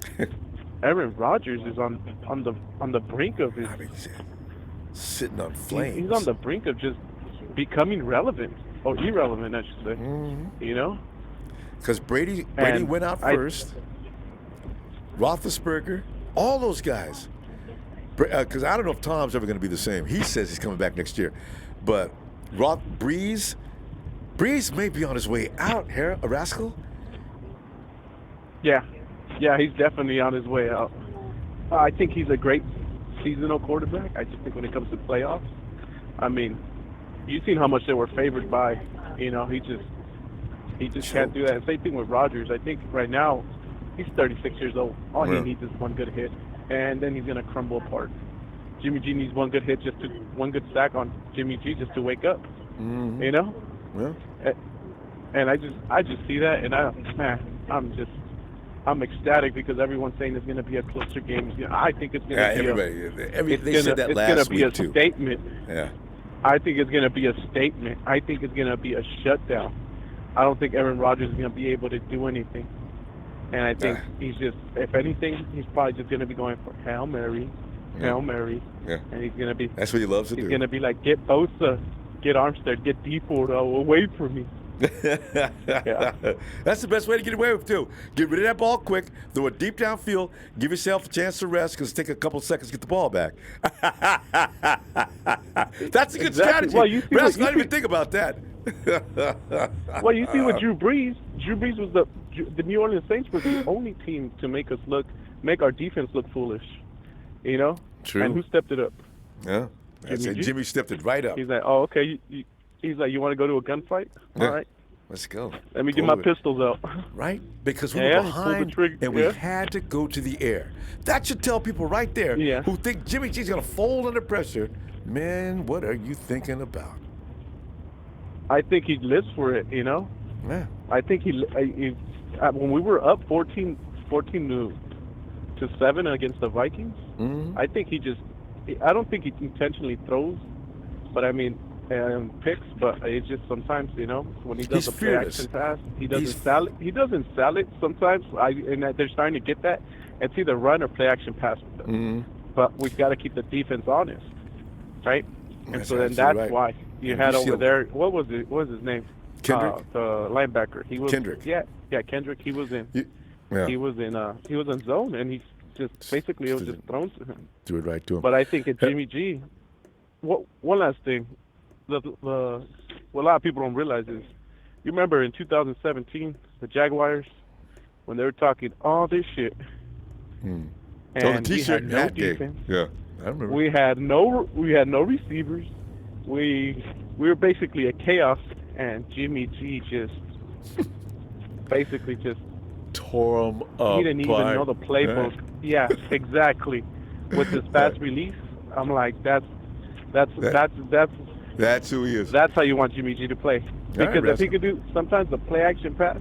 Aaron Rodgers is on the brink of his sitting on flames. He's on the brink of just becoming relevant or irrelevant, I should say. You know, Because Brady And went out first. Roethlisberger, all those guys. Because I don't know if Tom's ever going to be the same. He says he's coming back next year. But Breeze may be on his way out, Rascal. Yeah, he's definitely on his way out. I think he's a great seasonal quarterback. I just think when it comes to playoffs, I mean, you've seen how much they were favored by. You know, he just can't do that. And same thing with Rodgers. I think right now he's 36 years old. All Yeah. he needs is one good hit, and then he's gonna crumble apart. Jimmy G needs one good hit, one good sack on Jimmy G just to wake up. You know. Yeah. And I just see that, and I'm ecstatic because everyone's saying it's going to be a closer game. You know, I think it's going to be they said that last week, it's going to be a statement. Yeah. I think it's going to be a statement. I think it's going to be a shutdown. I don't think Aaron Rodgers is going to be able to do anything. And I think he's just, if anything, he's probably just going to be going for Hail Mary, Hail Mary. Yeah. And he's going to be. That's what he loves to He's do. going to be like, get Bosa, get Armstead, get D4 away from me. That's the best way to get away with it, too. Get rid of that ball quick, throw it deep downfield, give yourself a chance to rest because take a couple of seconds to get the ball back. That's a good strategy. Well, you see Rascal, what- I didn't even think about that. Well, you see with Drew Brees. Drew Brees was the New Orleans Saints were the only team to make our defense look foolish. You know. True. And who stepped it up? Yeah. Jimmy G. Jimmy stepped it right up. He's like, oh, okay. He's like, you want to go to a gunfight? Yeah. All right. Let's go. Let me get my pistols out. Right? Because we Yeah, were he pulled the behind trigger, and we yeah. had to go to the air. That should tell people right there who think Jimmy G's going to fold under pressure. Man, what are you thinking about? I think he lives for it, you know? Yeah. I think when we were up 14 to 7 against the Vikings, I think I don't think he intentionally throws, but I mean, picks, but it's just sometimes, you know, when he does a play action pass, he doesn't sell it sometimes, and they're starting to get that. It's either run or play action pass with them. But we've got to keep the defense honest, right? And so then that's why you had over there, what was his name? Kendrick? The linebacker. He was Kendrick. Yeah, Kendrick. He was in zone, and he just basically it was just thrown to him. Threw it right to him. But I think at Jimmy G, one last thing, what a lot of people don't realize is, you remember in 2017 the Jaguars when they were talking all this shit, and the T-shirt we had no defense. Yeah, I remember. We had no receivers. We were basically a chaos, and Jimmy G just basically just tore him up. He didn't even know the playbook. Yeah, exactly. With this fast release, I'm like, that's who he is. That's how you want Jimmy G to play. Because if he could do sometimes the play action pass,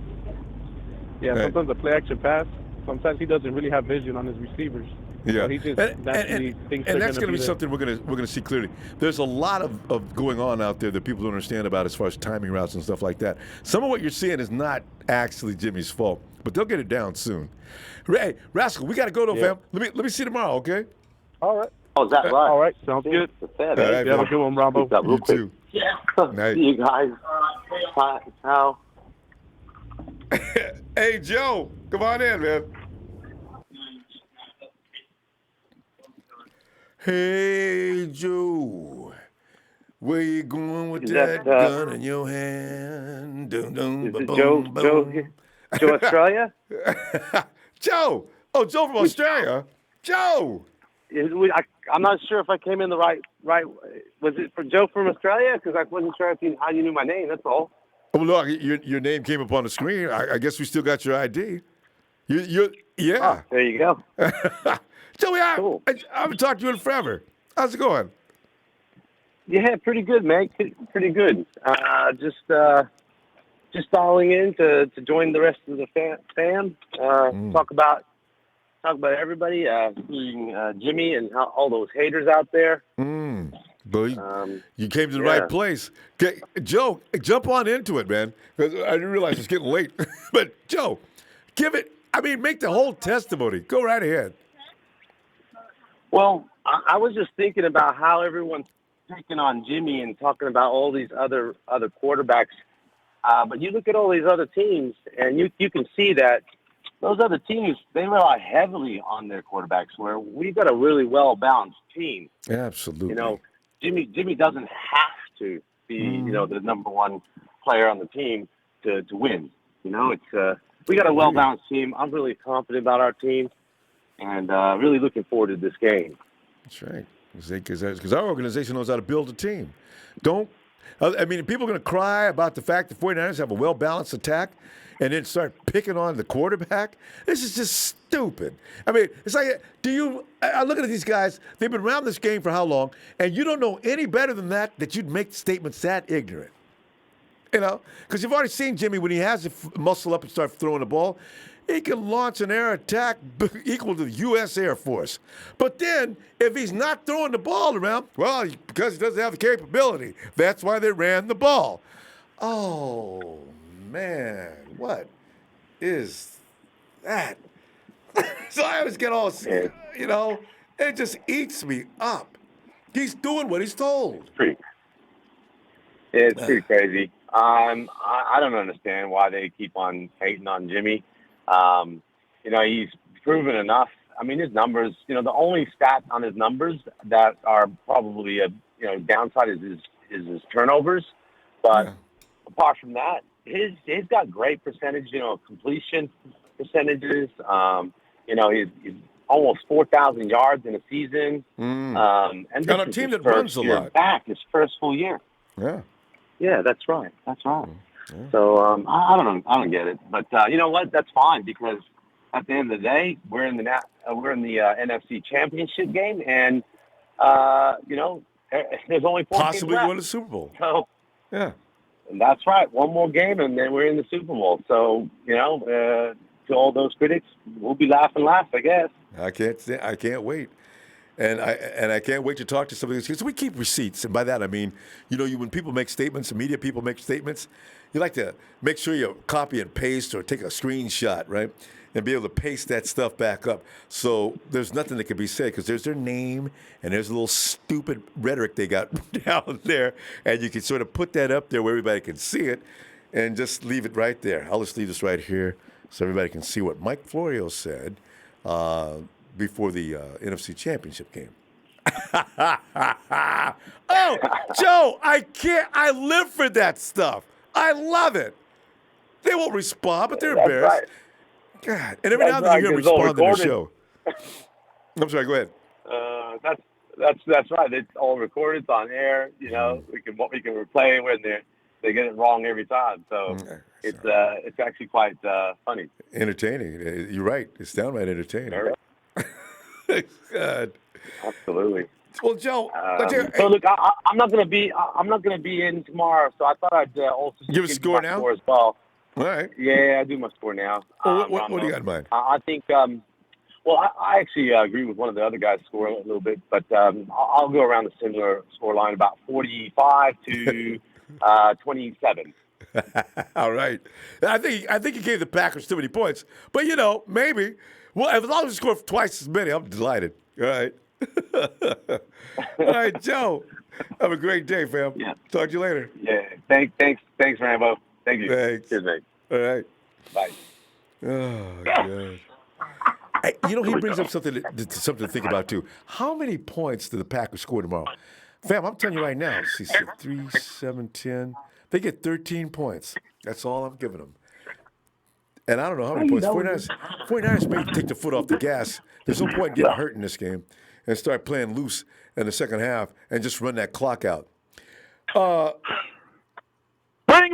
sometimes the play action pass, sometimes he doesn't really have vision on his receivers. Yeah, so he just thinks and that's going to be something we're going to see clearly. There's a lot of going on out there that people don't understand about as far as timing routes and stuff like that. Some of what you're seeing is not actually Jimmy's fault, but they'll get it down soon. Hey, Rascal, we got to go though, fam. Let me see you tomorrow, okay? All right. Oh, is that right? All right, sounds good. Fair, you have a good one, Ronbo. You too. Yeah. See you guys. Bye. Ciao. Hey, Joe, come on in, man. Hey, Joe, where you going with that gun in your hand? Dum, Is it Joe Australia? Joe! Oh, Joe from Australia. Joe! I'm not sure if I came in the right. Was it for Joe from Australia? Because I wasn't sure how you knew my name. That's all. Oh, look, your name came up on the screen. I guess we still got your ID. Yeah. Oh, there you go. Joey, I haven't talked to you in forever. How's it going? Yeah, pretty good, man. Pretty good. Just dialing in to join the rest of the fam. Talk about everybody, including Jimmy and all those haters out there. But you came to the right place. Okay, Joe, jump on into it, man. Because I didn't realize it's getting late. But Joe, make the whole testimony. Go right ahead. Well, I was just thinking about how everyone's picking on Jimmy and talking about all these other quarterbacks. But you look at all these other teams, and you can see that those other teams, they rely heavily on their quarterbacks, where we've got a really well-balanced team. Absolutely. You know, Jimmy doesn't have to be, the number one player on the team to win. You know, it's we got a well-balanced team. I'm really confident about our team, and really looking forward to this game. That's right. Because our organization knows how to build a team. People are going to cry about the fact the 49ers have a well-balanced attack and then start picking on the quarterback. This is just stupid. It's like, I look at these guys, they've been around this game for how long, and you don't know any better than that you'd make statements that ignorant. You know, because you've already seen Jimmy when he has to muscle up and start throwing the ball. He can launch an air attack equal to the U.S. Air Force. But then, if he's not throwing the ball around, well, because he doesn't have the capability. That's why they ran the ball. Oh, man, what is that? So I always get all, it just eats me up. He's doing what he's told. It's pretty crazy. I don't understand why they keep on hating on Jimmy. He's proven enough. His numbers, the only stat on his numbers that are probably a downside is his turnovers. But apart from that, he's got great percentage, completion percentages. He's almost 4,000 yards in a season. And this is team his that runs a lot. His first full year. Yeah. Yeah, that's right. That's right. So I don't know. I don't get it. But you know what? That's fine because at the end of the day, we're in the NFC Championship game, and you know, there's only 4 teams Possibly left. win the Super Bowl. So yeah, that's right. One more game, and then we're in the Super Bowl. So you know, to all those critics, we'll be laughing last, I guess. I can't wait. And I can't wait to talk to some of these kids. So we keep receipts, and by that I mean, you know, when people make statements, the media people make statements, you like to make sure you copy and paste or take a screenshot, right, and be able to paste that stuff back up. So there's nothing that can be said because there's their name and there's a little stupid rhetoric they got down there, and you can sort of put that up there where everybody can see it, and just leave it right there. I'll just leave this right here so everybody can see what Mike Florio said. Before the NFC Championship game. Oh, Joe, I live for that stuff. I love it. They won't respond, but they're embarrassed. Right. God. And every now and then you hear them respond to the show. I'm sorry, go ahead. That's right. It's all recorded. It's on air. You know, we can replay when they get it wrong every time. So it's actually quite funny. Entertaining. You're right. It's downright entertaining. All right. God. Absolutely. Well, Joe. So look, I'm not gonna be in tomorrow. So I thought I'd also give a score now. Score as well. All right. Yeah, I do my score now. Well, what do you got in mind? I think. Well, I actually agree with one of the other guys' score a little bit, but I'll go around a similar score line, about 45 to 27. All right. I think you gave the Packers too many points, but you know, maybe. Well, as long as you score twice as many, I'm delighted. All right. All right, Joe. Have a great day, fam. Yeah. Talk to you later. Yeah. Thanks, Rambo. Thank you. Thanks. Cheers, mate. All right. Bye. Oh, God. You know, he brings up something to think about, too. How many points do the Packers score tomorrow? Fam, I'm telling you right now, see, 3, 7, 10. They get 13 points. That's all I'm giving them. And I don't know how many points. 49ers may take the foot off the gas. There's no point in getting hurt in this game and start playing loose in the second half and just run that clock out. Bring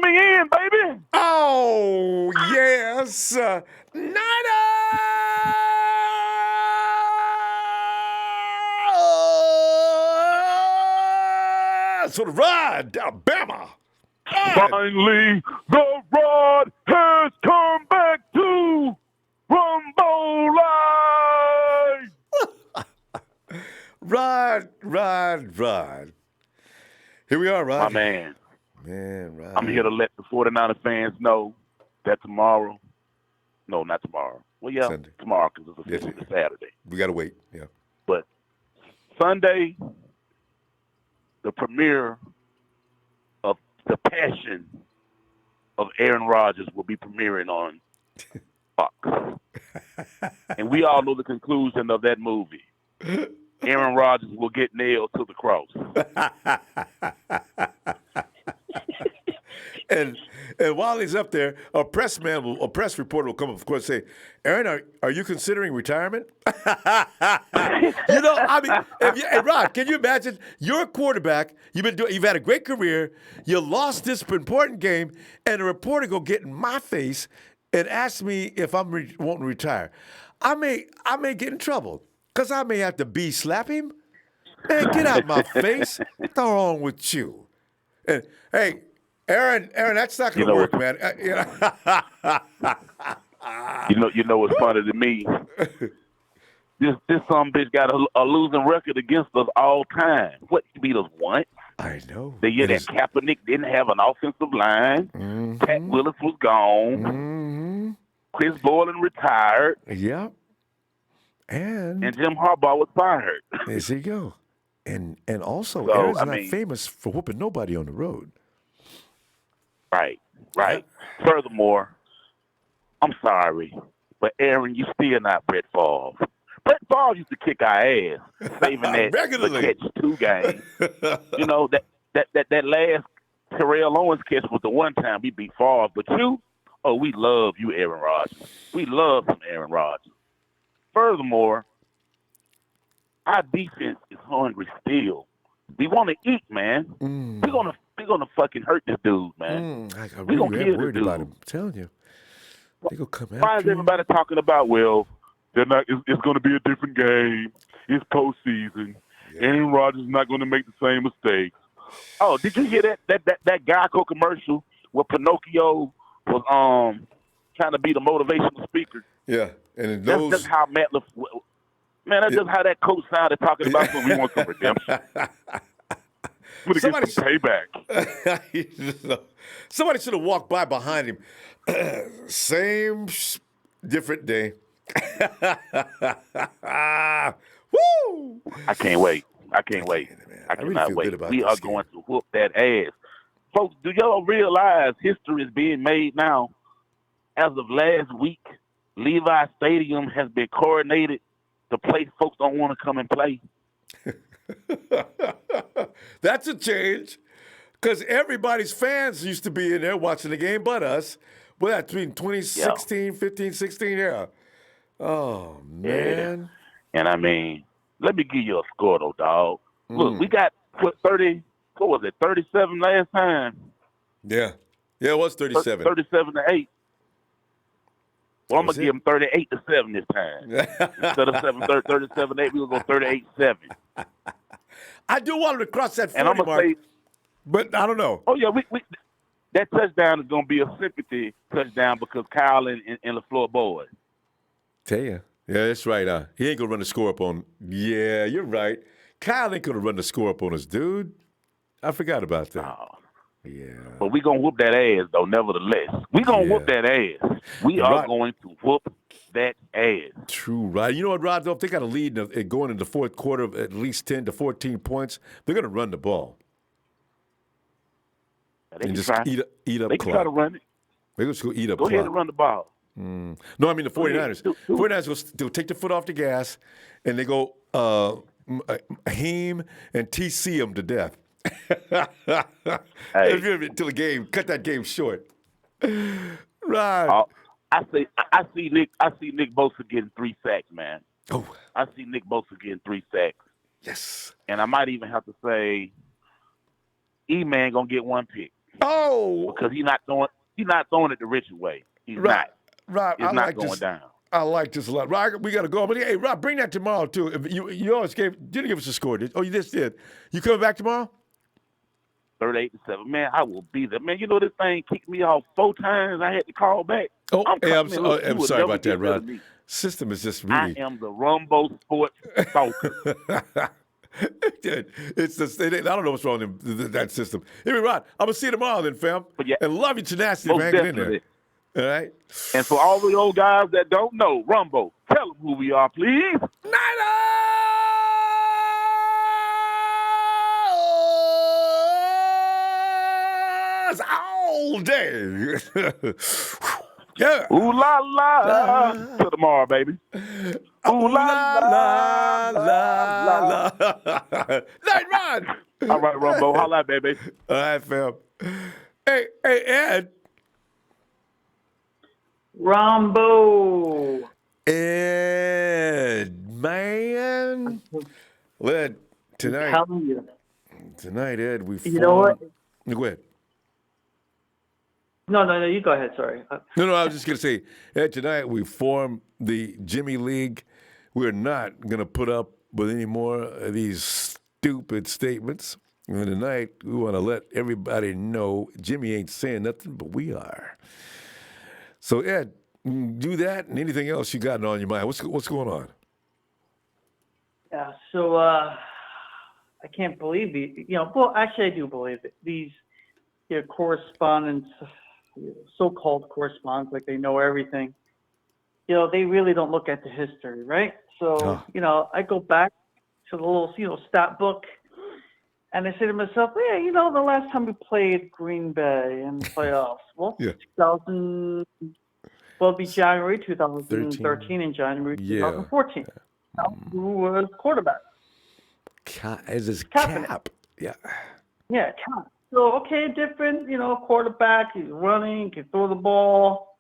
me in, baby. Oh, yes. Niners! So the ride, Alabama. Finally, the rod has come back to Ronbo Live. Rod. Here we are, Rod. My man. Man, Rod. I'm here to let the 49er fans know that tomorrow, no, not tomorrow. Well, yeah, Sunday. Tomorrow because it's a Saturday. We got to wait, yeah. But Sunday, the premiere of The Passion of Aaron Rodgers will be premiering on Fox. And we all know the conclusion of that movie. Aaron Rodgers will get nailed to the cross. And while he's up there, a press reporter will come up, of course, and say, Aaron, are you considering retirement? You know, I mean, hey, Rod, can you imagine? You're a quarterback. You've had a great career. You lost this important game, and a reporter go get in my face and ask me if I'm wanting to retire. I may get in trouble because I may have to slap him. Man, get out my face. What's wrong with you? And hey, Aaron, that's not going to work, man. You know what's funny to me? This some bitch got a losing record against us all time. What, he beat us once? I know. The year that Kaepernick didn't have an offensive line. Mm-hmm. Pat Willis was gone. Mm-hmm. Chris Boylan retired. Yep. And Jim Harbaugh was fired. There you go. And also, So, Aaron's I not mean- famous for whooping nobody on the road. Right. Furthermore, I'm sorry, but Aaron, you still not Brett Favre. Brett Favre used to kick our ass, saving that Regularly. the catch 2 game. You know, that last Terrell Owens catch was the one time we beat Favre. But we love you, Aaron Rodgers. We love some Aaron Rodgers. Furthermore, our defense is hungry still. We want to eat, man. We're gonna fucking hurt this dude, man. I We gonna really kill am worried this dude. about him. I'm telling you. They gonna come Why is after you. everybody talking about? Well, they're not. It's going to be a different game. It's postseason. Aaron Rodgers is not going to make the same mistakes. Oh, did you hear that Geico commercial where Pinocchio was trying to be the motivational speaker? Yeah, and That's just how Matt. Man, that's just how that coach sounded talking about. So we want some redemption. We're gonna get some payback. Somebody should have walked by behind him. Same, different day. Woo! I can't wait. I cannot wait. We are going to whoop that ass. Folks, do y'all realize history is being made now? As of last week, Levi Stadium has been coordinated to place folks don't want to come and play. That's a change. Because everybody's fans used to be in there watching the game but us. Well, that's between 2016, 15, 16, yeah. Oh, man. Yeah. And I mean, let me give you a score, though, dog. Look, we got, 37 last time? Yeah. Yeah, it was 37. 37-8. Well, I'm going to give them 38-7 this time. Instead of 37-8, we're going to go 38-7. I do want them to cross that 40 and I'm gonna mark, say, but I don't know. Oh, yeah, we that touchdown is going to be a sympathy touchdown because Kyle and LaFleur boys. Tell you. Yeah, that's right. He ain't going to run the score up on. Yeah, you're right. Kyle ain't going to run the score up on us, dude. I forgot about that. Oh. Yeah. But we going to whoop that ass, though, nevertheless. We going to whoop that ass. We are going to whoop that ass. True, right. You know what, Rod, though? If they got a lead going into the fourth quarter of at least 10 to 14 points, they're going to run the ball. And just eat up They can try to run it. They're just going to eat up Go clock. ahead and run the ball. No, I mean the 49ers. 49ers will take the foot off the gas, and they go Haim and TC them to death. Until the game, cut that game short. Right. I see Nick Bosa getting 3 sacks, man. Oh. I see Nick Bosa getting 3 sacks. Yes. And I might even have to say E-Man gonna get 1 pick. Oh. Because he's not throwing it the Richard way. He's not. Rob, it's I not like going this. down. I like this a lot. Rob, we got to go. But hey, Rob, bring that tomorrow too. If you always didn't give us a score, did? Oh, you just did. You coming back tomorrow? 38-7. Man, I will be there. Man, you know this thing kicked me off 4 times. I had to call back. Oh, I'm look, sorry about that, Rod. System is just really. I am the Ronbo Sports Stalker. It's just, I don't know what's wrong with that system. Anyway, Rod, I'm going to see you tomorrow then, fam. And love your tenacity for hanging in there. All right? And for all the old guys that don't know, Ronbo, tell them who we are, please. Niners all day. Yeah. Ooh la la. Till tomorrow, baby. Ooh la la la la. Night, Rod. All right, Ronbo. Holla, baby. All right, fam. Hey, Ed. Ronbo. Ed, man. Ed, tonight, Ed, we formed. You know what? Go ahead. No, you go ahead. Sorry. No, I was just going to say, Ed, tonight we formed the Jimmy League. We're not going to put up with any more of these stupid statements. And tonight we want to let everybody know Jimmy ain't saying nothing, but we are. So, Ed, do that and anything else you got on your mind. What's going on? Yeah, so I can't believe well, actually I do believe it. These correspondents, so-called correspondents, like they know everything, they really don't look at the history, right? So, I go back to the little, stat book, and I say to myself, the last time we played Green Bay in the playoffs, well, 2000, it'll be January 2013 and January 2014. Who was quarterback? Is this Cap? Yeah. Yeah, Cap. So, okay, different, quarterback, he's running, can throw the ball.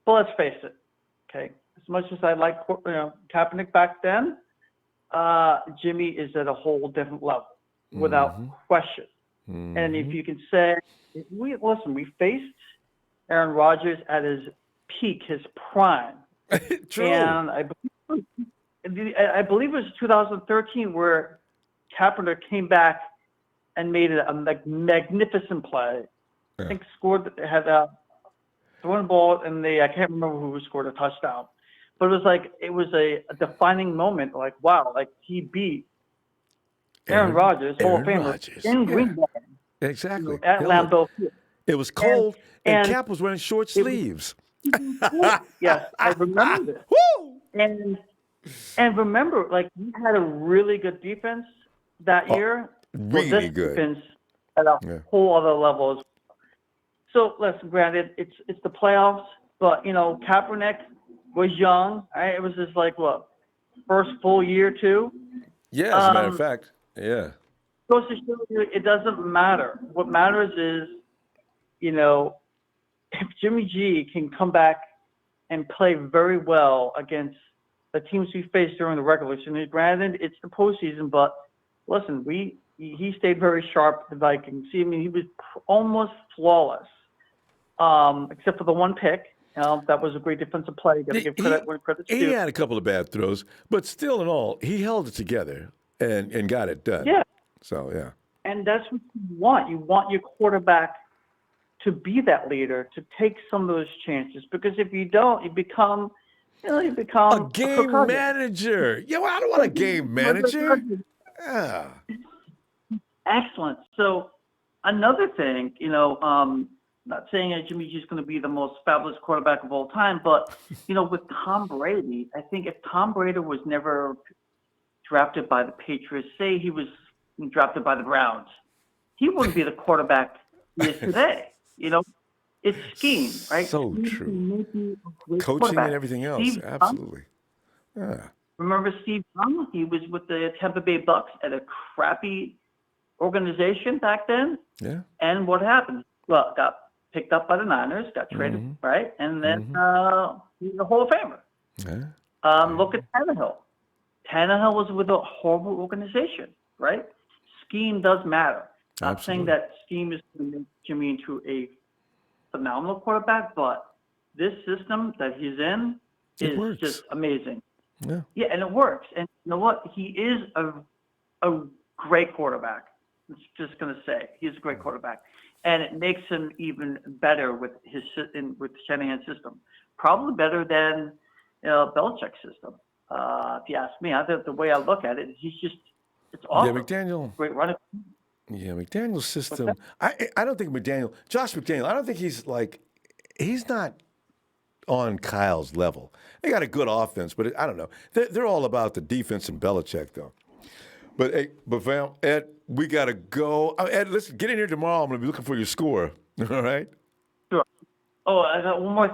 But let's face it, okay, as much as I like, Kaepernick back then, Jimmy is at a whole different level, without question. And if you can say, we faced Aaron Rodgers at his peak, his prime. True. And I believe it was 2013 where Kaepernick came back and made a magnificent play. I think had a throwing ball, and I can't remember who scored a touchdown. But it was a defining moment. Like, wow, he beat Aaron Rodgers, Hall of Famer, in Green Bay. Exactly. At Lambeau Field. It was cold, and Cap was wearing short sleeves. Yes, I remember this. Woo! And remember, we had a really good defense that year. Really this good. Defense at a whole other level as well. So, listen, granted, it's the playoffs, but, Kaepernick was young. Right? It was just first full year, too. Yeah, as a matter of fact. Yeah. Goes to show you it doesn't matter. What matters is, if Jimmy G can come back and play very well against the teams we faced during the regular season. Granted, it's the postseason, but listen, he stayed very sharp. The Vikings. He was almost flawless, except for the one pick. That was a great defensive play. Got to give credit where credit's due. He had a couple of bad throws, but still in all, he held it together and got it done. Yeah. So, yeah. And that's what you want. You want your quarterback to be that leader, to take some of those chances. Because if you don't, you become a game manager. Yeah, well, I don't want a game manager. Yeah. Excellent. So another thing, not saying that Jimmy G is going to be the most fabulous quarterback of all time, but, with Tom Brady, I think if Tom Brady was never drafted by the Patriots, say he was drafted by the Browns, he wouldn't be the quarterback he is today. It's scheme, right? So true. Coaching and everything else. Steve Absolutely. Yeah. Remember Steve Young? He was with the Tampa Bay Bucks at a crappy organization back then. Yeah. And what happened? Well, got picked up by the Niners, got traded, right? And then he's a Hall of Famer. Yeah. Look at Tannehill. Tannehill was with a horrible organization, right? Scheme does matter. Not saying that scheme is going to make Jimmy into a phenomenal quarterback, but this system that he's in is just amazing. Yeah. Yeah, and it works. And you know what? He is a great quarterback. I'm just going to say he's a great quarterback, and it makes him even better with with Shanahan's system. Probably better than Belichick's system. If you ask me, the way I look at it, it's awesome. Yeah, McDaniel. Great running. Yeah, McDaniel's system. I don't think Josh McDaniel, I don't think he's not on Kyle's level. They got a good offense, but I don't know. They're all about the defense and Belichick, though. But hey, Ed, we got to go. Ed, listen, get in here tomorrow. I'm going to be looking for your score. All right? Sure. Oh, I got one more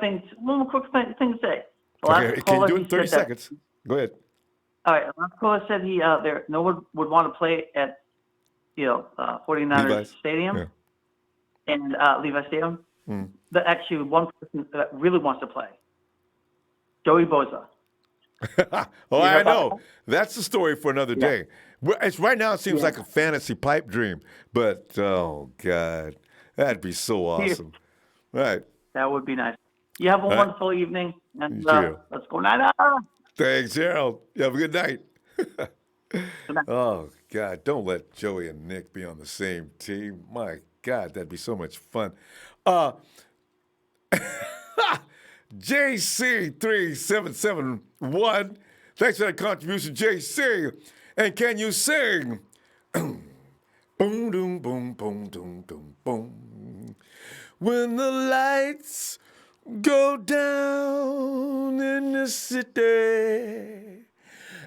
quick thing to say. Okay, can you do it in 30 seconds? Go ahead. All right. Last caller said no one would want to play at 49ers Levi's Stadium and Levi Stadium. That actually one person that really wants to play, Joey Bosa. I know. That's the story for another day. It's right now. It seems like a fantasy pipe dream, but oh god, that'd be so awesome. Right. That would be nice. You have a wonderful evening, and let's go night. Thanks, Harold. You have a good night. Oh God, don't let Joey and Nick be on the same team. My God, that'd be so much fun. JC3771. Thanks for that contribution, JC. And can you sing? Boom, boom, boom, boom, boom, boom, boom. When the lights go down in the city,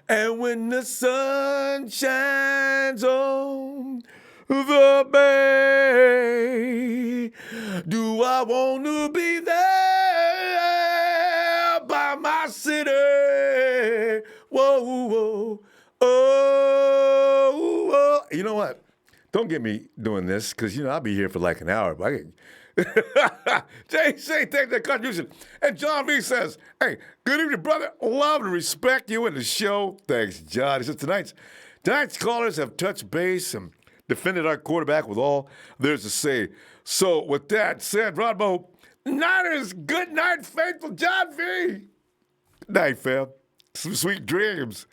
and when the sun shines on the bay, do I want to be there by my city? Whoa, whoa, oh, oh. You know what? Don't get me doing this, because, I'll be here for like an hour. But I can... JC, take that contribution. And John V says, hey, good evening, brother. Love and respect you in the show. Thanks, John. He says tonight's callers have touched base and defended our quarterback with all there's to say. So with that said, Ronbo, Niners, good night, faithful John V. Good night, fam. Some sweet dreams.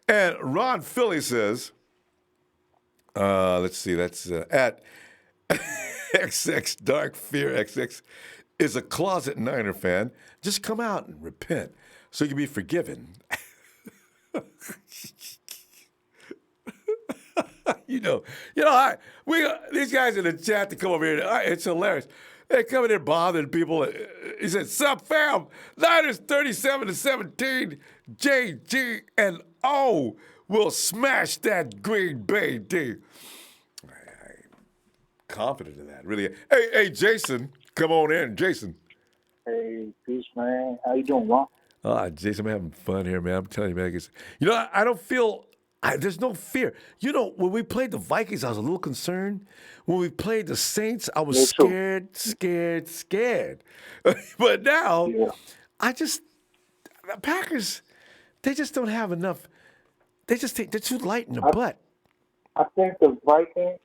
And Ron Philly says, let's see, that's at XX Dark Fear XX is a closet Niner fan. Just come out and repent so you can be forgiven. These guys in the chat to come over here, it's hilarious. They come in there bothering people. He said, "Sup, fam? Niners 37-17. JG and O will smash that Green Bay D." I'm confident in that, really. Hey, Jason, come on in, Jason. Hey, peace, man. How you doing, Ron? Jason, I'm having fun here, man. I'm telling you, man. I don't feel. There's no fear. When we played the Vikings, I was a little concerned. When we played the Saints, I was scared. But now, the Packers, they just don't have enough. They're too light in the butt. I think the Vikings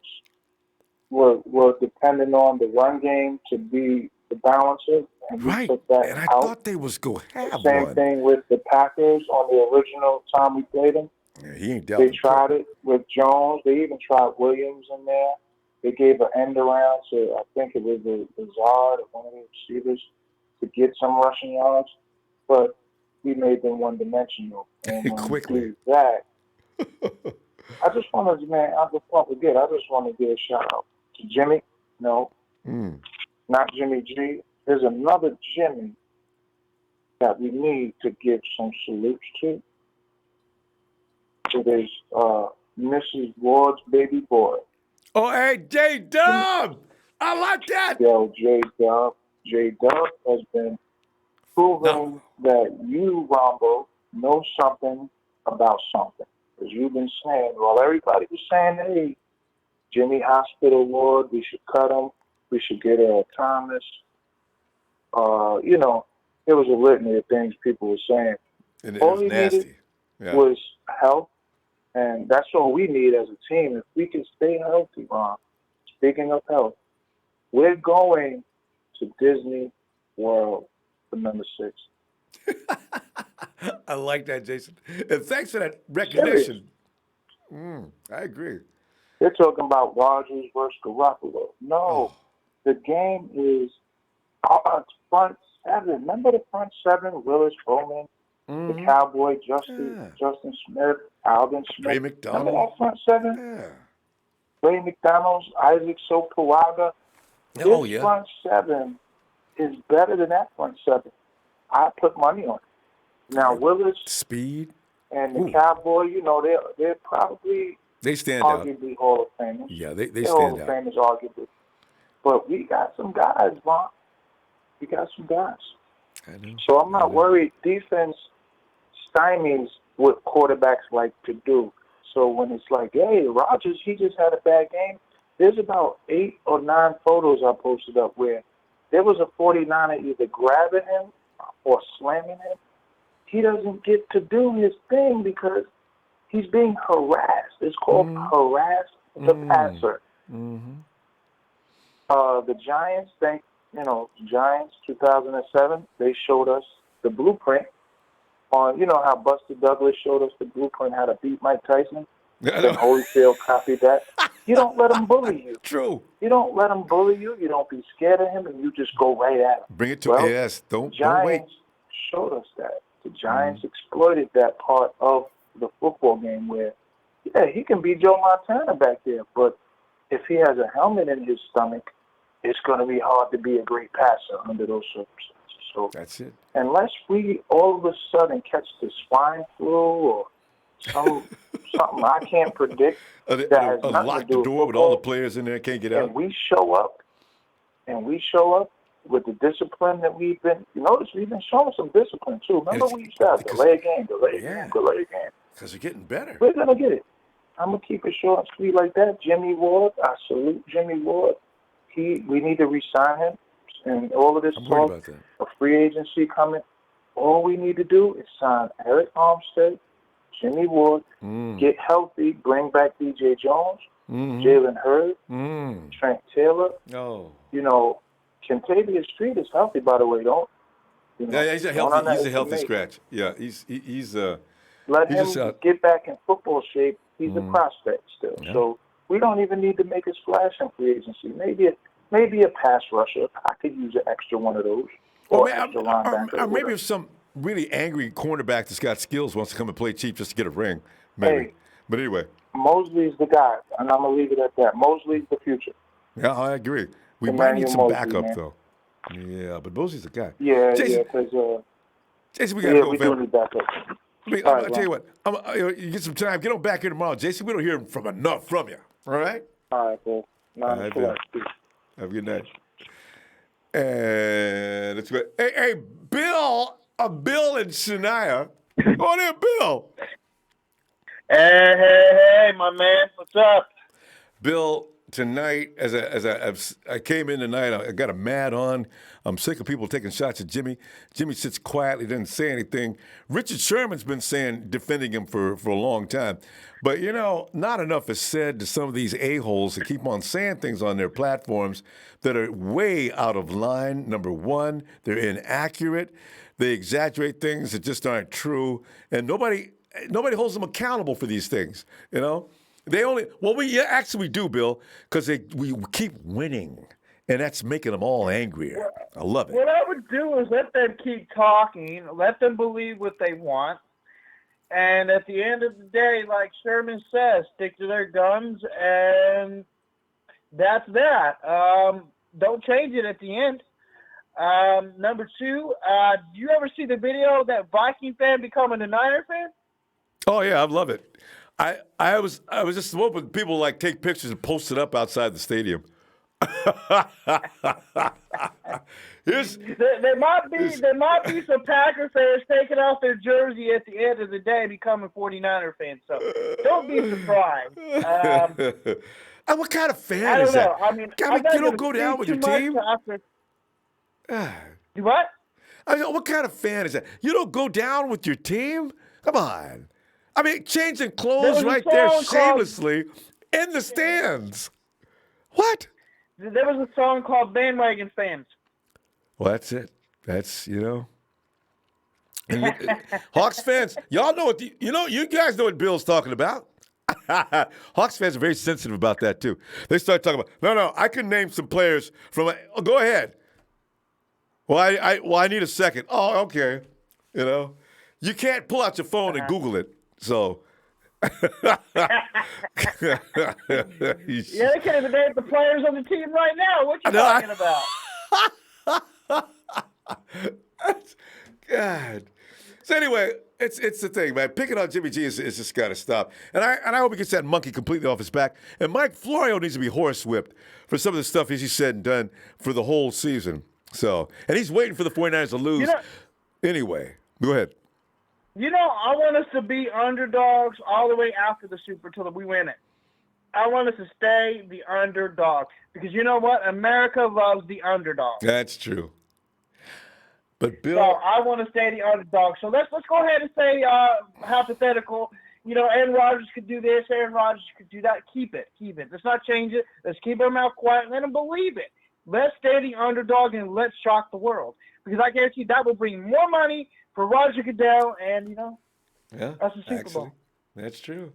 were dependent on the run game to be the balancer. And right. Took that and I out. thought they was going to have Same one. thing with the Packers on the original time we played them. Yeah, he ain't dealt They with tried it with Jones. They even tried Williams in there. They gave an end around to, I think it was Lazard or one of the receivers to get some rushing yards, but we made them one-dimensional. And quickly. That, I just want to, man, I just want to give a shout out to Jimmy. No, not Jimmy G. There's another Jimmy that we need to give some salutes to. It is Mrs. Ward's baby boy. Oh, hey, J-Dub! I like that! Yo, J-Dub. J-Dub has been proving that you, Ronbo, know something about something. Because you've been saying, well, everybody was saying, hey, Jimmy Hospital Ward, we should cut him. We should get Thomas. There was a litany of things people were saying. And all it was he nasty. needed Yeah. was health, and that's all we need as a team. If we can stay healthy, Ron, speaking of health, we're going to Disney World for number 6. I like that, Jason. And thanks for that recognition. I agree. They're talking about Rodgers versus Garoppolo. No, the game is front 7. Remember the front 7? Willis, Bowman, the Cowboy, Justin Smith, Alvin Smith. Ray Remember McDonald. that front 7? Yeah. Ray McDonald, Isaac Sopuaga. This front 7 is better than that front 7. I put money on it. Now, Willis, speed, and the Cowboy, they're probably they stand out. arguably Hall of Famers. Yeah, they They're stand Hall of out. Famers, arguably. But we got some guys, Ron. We got some guys. I know. So I'm not worried. Defense stymies what quarterbacks like to do. So when it's like, hey, Rodgers, he just had a bad game, there's about 8 or 9 photos I posted up where there was a 49er either grabbing him or slamming him. He doesn't get to do his thing because he's being harassed. It's called harass the passer. The Giants, Giants 2007, they showed us the blueprint on, how Buster Douglas showed us the blueprint how to beat Mike Tyson. Then Holyfield copied that. You don't let him bully you. True. You don't let him bully you. You don't be scared of him, and you just go right at him. Bring it to Don't wait. Giants showed us that. The Giants exploited that part of the football game where, he can be Joe Montana back there, but if he has a helmet in his stomach, it's going to be hard to be a great passer under those circumstances. So that's it. Unless we all of a sudden catch the swine flu or something I can't predict that has nothing lock to do the door with all the players in there, can't get out. and we show up with the discipline that we've been, we've been showing some discipline too. Remember we used to have delay game. Because they're getting better. We're going to get it. I'm going to keep it short and sweet like that. Jimmy Ward, I salute Jimmy Ward. We need to re-sign him. And all of this talk of free agency coming, all we need to do is sign Eric Armstead, Jimmy Ward, get healthy, bring back DJ Jones, Jalen Hurd, Trent Taylor. Oh. You know, Kentavious Street is healthy, by the way. Don't. You know, Yeah, he's a don't healthy underestimate. scratch. Yeah, he's Let he's him just out. get back in football shape. He's a prospect still. Yeah. So we don't even need to make a splash in free agency. Maybe a pass rusher. I could use an extra one of those. Or extra linebacker. Or maybe if some really angry cornerback that's got skills wants to come and play cheap just to get a ring, maybe. Hey, but anyway. Mosley's the guy, and I'm going to leave it at that. Mosley's the future. Yeah, I agree. We might need some backup, though. Yeah, but Mosley's the guy. Yeah, Jason, because Jason, we got to go, we fam. do need backup. I'll tell you what. You get some time. Get on back here tomorrow, Jason. We don't hear enough from you. All right? All right, man. All right, man. Have a good night. And it's good. Hey, Bill and Shania. Oh, there, Bill. Hey, my man. What's up? Bill, tonight, as I came in tonight, I got a mad on. I'm sick of people taking shots at Jimmy. Jimmy sits quietly, doesn't say anything. Richard Sherman's been defending him for a long time. But, not enough is said to some of these a-holes that keep on saying things on their platforms that are way out of line. Number one, they're inaccurate. They exaggerate things that just aren't true. And nobody holds them accountable for these things, we actually do, Bill, because we keep winning, and that's making them all angrier. I love it. What I would do is let them keep talking, let them believe what they want, and at the end of the day, like Sherman says, stick to their guns, and that's that. Don't change it at the end. Number two, do you ever see the video of that Viking fan becoming a Niner fan? Oh yeah, I love it. I was just hoping people take pictures and post it up outside the stadium. There might be some Packer fans taking off their jersey at the end of the day, becoming 49er fans. So don't be surprised. What kind of fan is that? I mean, you don't go down with your team. You what? What kind of fan is that? You don't go down with your team? Come on. I mean, changing clothes right there shamelessly in the stands. What? There was a song called Bandwagon Fans. Well, that's it. That's, Hawks fans, y'all know what, you guys know what Bill's talking about. Hawks fans are very sensitive about that, too. They start talking about, no, I can name some players from, go ahead. Well, I need a second. Oh, okay. You can't pull out your phone and Google it. So. Yeah, they can't even name the players on the team right now. What you talking about? God. So anyway, it's the thing, man. Picking on Jimmy G is just got to stop. And I hope he gets that monkey completely off his back. And Mike Florio needs to be horsewhipped for some of the stuff he's said and done for the whole season. So, and he's waiting for the 49ers to lose. Anyway, go ahead. I want us to be underdogs all the way after the Super till we win it. I want us to stay the underdog because you know what? America loves the underdog. That's true. But Bill, so I want to stay the underdog. So let's go ahead and say hypothetical. Aaron Rodgers could do this. Aaron Rodgers could do that. Keep it. Let's not change it. Let's keep our mouth quiet and let them believe it. Let's stay the underdog and let's shock the world because I guarantee that will bring more money for Roger Goodell, and that's a Super Bowl. That's true.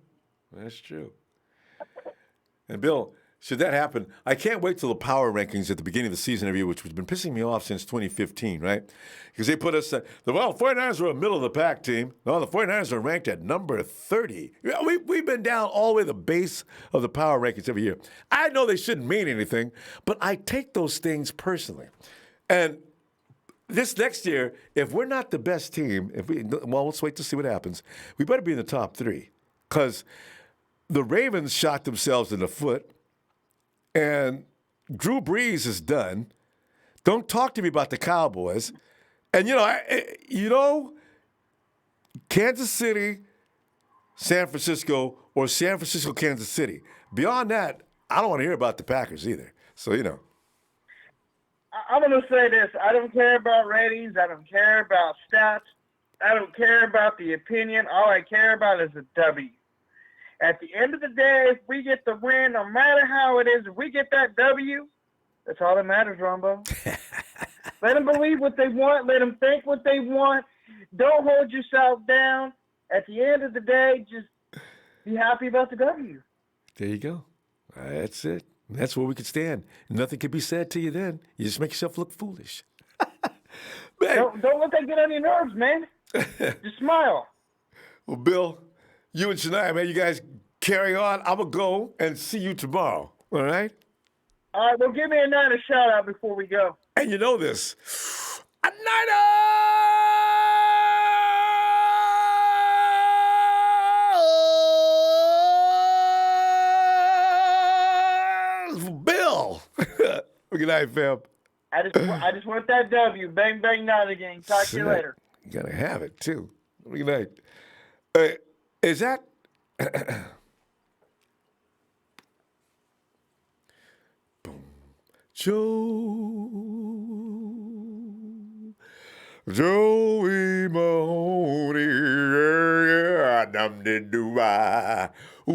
And Bill, should that happen, I can't wait till the power rankings at the beginning of the season every year, which has been pissing me off since 2015, right? Because they put us, the 49ers are a middle of the pack team. No, the 49ers are ranked at number 30. We've been down all the way to the base of the power rankings every year. I know they shouldn't mean anything, but I take those things personally. And this next year, if we're not the best team, let's wait to see what happens. We better be in the top 3 because the Ravens shot themselves in the foot, and Drew Brees is done. Don't talk to me about the Cowboys. And, Kansas City, San Francisco, or San Francisco, Kansas City. Beyond that, I don't want to hear about the Packers either. So, I'm going to say this. I don't care about ratings. I don't care about stats. I don't care about the opinion. All I care about is a W. At the end of the day, if we get the win, no matter how it is, if we get that W, that's all that matters, Ronbo. Let them believe what they want. Let them think what they want. Don't hold yourself down. At the end of the day, just be happy about the W. There you go. That's it. That's where we can stand. Nothing can be said to you then. You just make yourself look foolish. Don't let that get on your nerves, man. Just smile. Well, Bill, you and Shania, man, you guys carry on. I'm going to go and see you tomorrow. All right? All right, well, give me a Niner shout-out before we go. And you know this. A Niner! Bill! Good night, fam. I just want that W. Bang, bang, Niner gang. Talk to you later. You got to have it, too. Good night. Is that... Boom. Joey Mahoney, yeah, dum did do I. Ooh,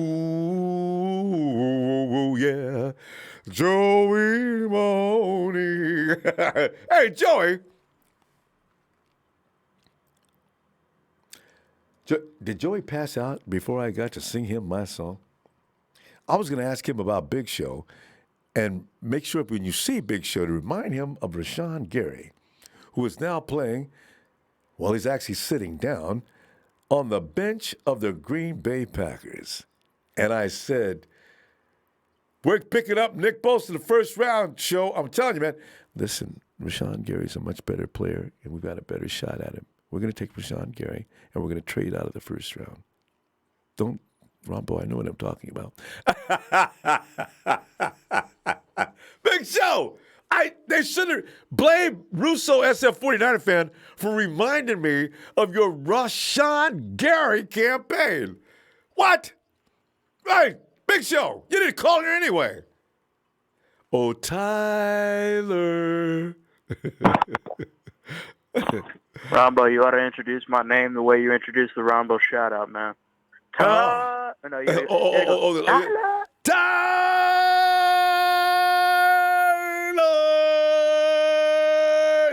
yeah. Joey Mahoney. Hey, Joey. Did Joey pass out before I got to sing him my song? I was going to ask him about Big Show and make sure when you see Big Show to remind him of Rashawn Gary, who is now playing, well, he's actually sitting down on the bench of the Green Bay Packers. And I said, we're picking up Nick Bosa in the first round, Show. I'm telling you, man, listen, Rashawn Gary's a much better player, and we've got a better shot at him. We're going to take Rashawn Gary, and we're going to trade out of the first round. Don't, Ronbo, I know what I'm talking about. Big Show! They should have blamed Russo, SF 49er fan, for reminding me of your Rashawn Gary campaign. What? Right, Big Show, you didn't call her anyway. Oh, Tyler. Ronbo, you ought to introduce my name the way you introduced the Ronbo shout-out, man. Tyler. No, Tyler!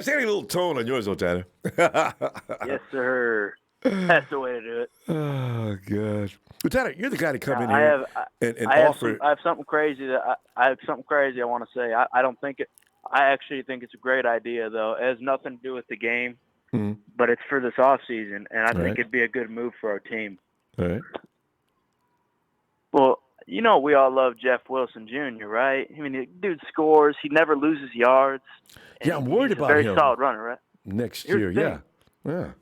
Say any little tone on yours, though, Tyler. Yes, sir. That's the way to do it. Oh, God. But Tyler, you're the guy to come in I here and offer. I have something crazy I want to say. I don't think it. I actually think it's a great idea, though. It has nothing to do with the game, but it's for this off season, and I think it'd be a good move for our team. All right. Well, you know we all love Jeff Wilson Jr., right? I mean, the dude scores. He never loses yards. Yeah, I'm worried about him. him. Very solid runner, right? Next Here's year, the yeah.